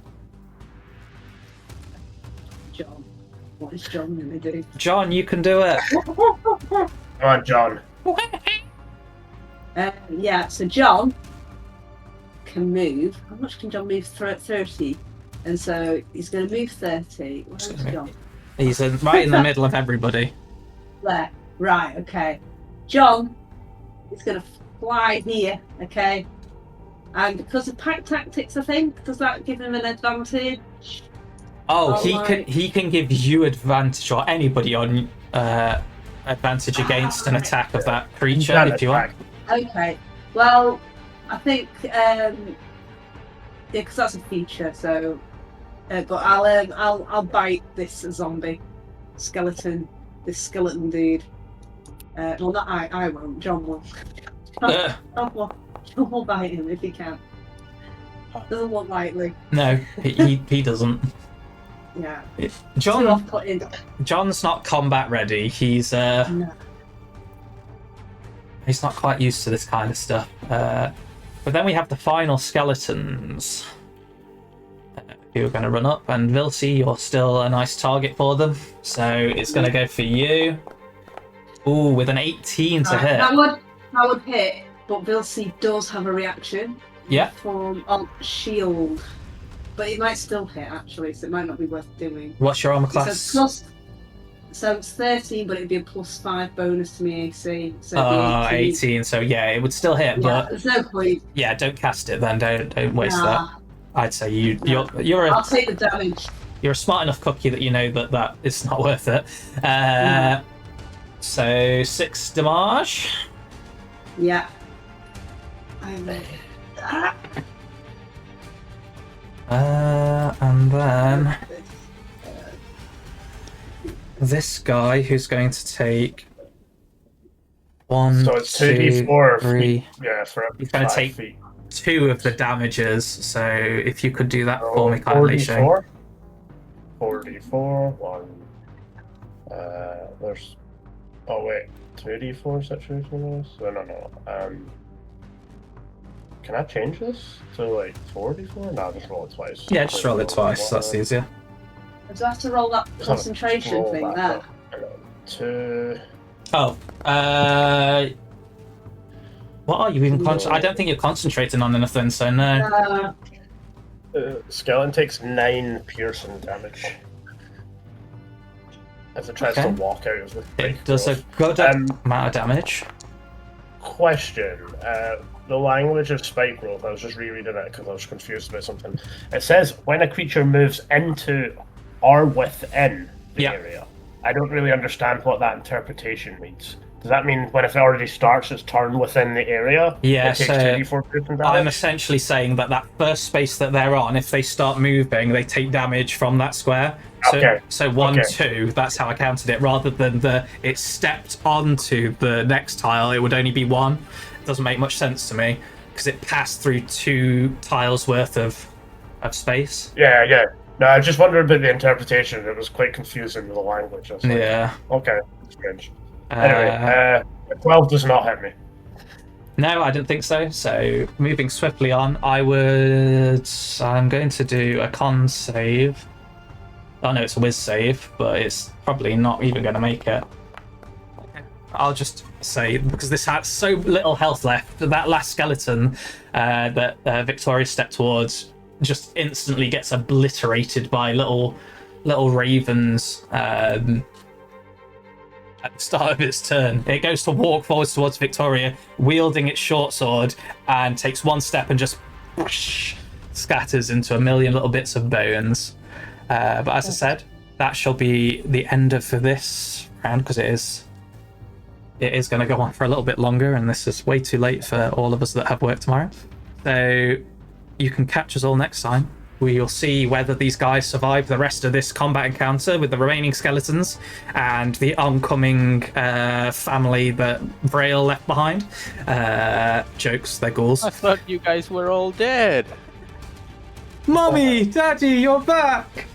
John. What is John going to do? John, you can do it. Come on, John. Yeah, so John can move. How much can John move? 30. And so he's going to move 30. Where's John? He's right in the middle of everybody. There. Right, okay. John is going to fly here, okay? And because of pack tactics, I think, does that give him an advantage? Oh, Alright. he can give you advantage, or anybody on advantage against an attack of that creature Can if you want. attack. Okay. Well, I think yeah, because that's a feature. So, but I'll bite this zombie skeleton. This skeleton dude. Well, not I won't. John will. John will bite him if he can. Doesn't look likely. No, he doesn't. Yeah. Too John off-putting. John's not combat ready. He's No. he's not quite used to this kind of stuff. But then we have the final skeletons who are going to run up, and Vilsi, you're still a nice target for them, so it's going to go for you. Ooh, with an 18 to Right, hit. that would hit, but Vilsey does have a reaction. Yeah. Form of shield. But it might still hit, actually, so it might not be worth doing. What's your armor It says class? plus, so it's 13, but it'd be a +5 bonus to me AC. So it'd be 18. 18. So yeah, it would still hit, Yeah, but there's no point. yeah, don't cast it then. Don't waste Nah. that. I'd say No. you're I'll a take the damage. you're a smart enough cookie that you know that it's not worth it. So 6 damage. Yeah. And then this guy who's going to take 1, So it's 2, 2d4 3. feet. Yeah, for every He's going to 5 take feet. 2 of the damages. So if you could do that So for me, kindly, Shane. 4d4. 4d4. 1. There's. Oh wait, 2d4 situation. So no. Can I change this to like 4d4? No, just roll it twice. Yeah, just roll it twice. That's easier. Do I have to roll that concentration thing there? 2. Oh, what are you even I don't think you're concentrating on anything, so no. Skeleton takes 9 piercing damage. As it tries Okay. to walk out of the It does a good amount of damage. Question. The language of spike growth, I was just rereading it because I was confused about something. It says when a creature moves into or within the area. I don't really understand what that interpretation means. Does that mean when it already starts its turn within the area? Yeah, it takes so 2d4 piercing damage? I'm essentially saying that first space that they're on, if they start moving, they take damage from that square. So, Okay. so 1, Okay. 2, that's how I counted it. Rather than it stepped onto the next tile, it would only be 1. It doesn't make much sense to me because it passed through 2 tiles worth of space. Yeah. No, I just wondered about the interpretation. It was quite confusing with the language. I was like, Yeah. okay, strange. Anyway, 12 does not hit me. No, I didn't think so. So moving swiftly on, I'm going to do a con save. Oh no, it's a whiz save, but it's probably not even going to make it. I'll just say, because this had so little health left, that last skeleton that Victoria stepped towards just instantly gets obliterated by little ravens at the start of its turn. It goes to walk forwards towards Victoria, wielding its short sword, and takes 1 step and just whoosh, scatters into a million little bits of bones. But as I said, that shall be the end of this round, because it is going to go on for a little bit longer, and this is way too late for all of us that have work tomorrow. So you can catch us all next time. We will see whether these guys survive the rest of this combat encounter with the remaining skeletons and the oncoming family that Vrail left behind. Jokes, they're ghouls. I thought you guys were all dead. Mummy, Daddy, you're back!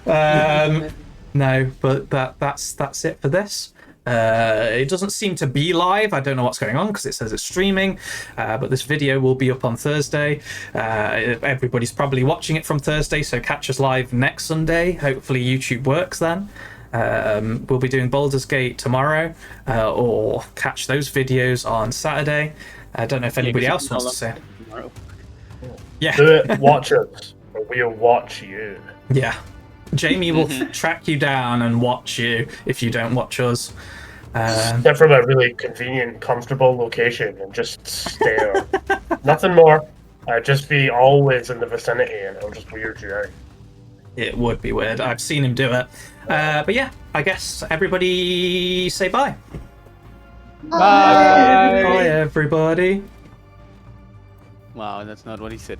No, but that's it for this. It doesn't seem to be live. I don't know what's going on because it says it's streaming, but this video will be up on Thursday. Everybody's probably watching it from Thursday, so catch us live next Sunday. Hopefully YouTube works then. We'll be doing Baldur's Gate tomorrow, or catch those videos on Saturday. I don't know if anybody else wants to say. Yeah. Do it, watch us, or we'll watch you. Yeah. Jamie will track you down and watch you if you don't watch us. Get from a really convenient, comfortable location and just stare. Nothing more. Just be always in the vicinity and it'll just weird you out. It would be weird. I've seen him do it. But yeah, I guess everybody say bye. Bye. Bye, everybody. Wow, that's not what he said.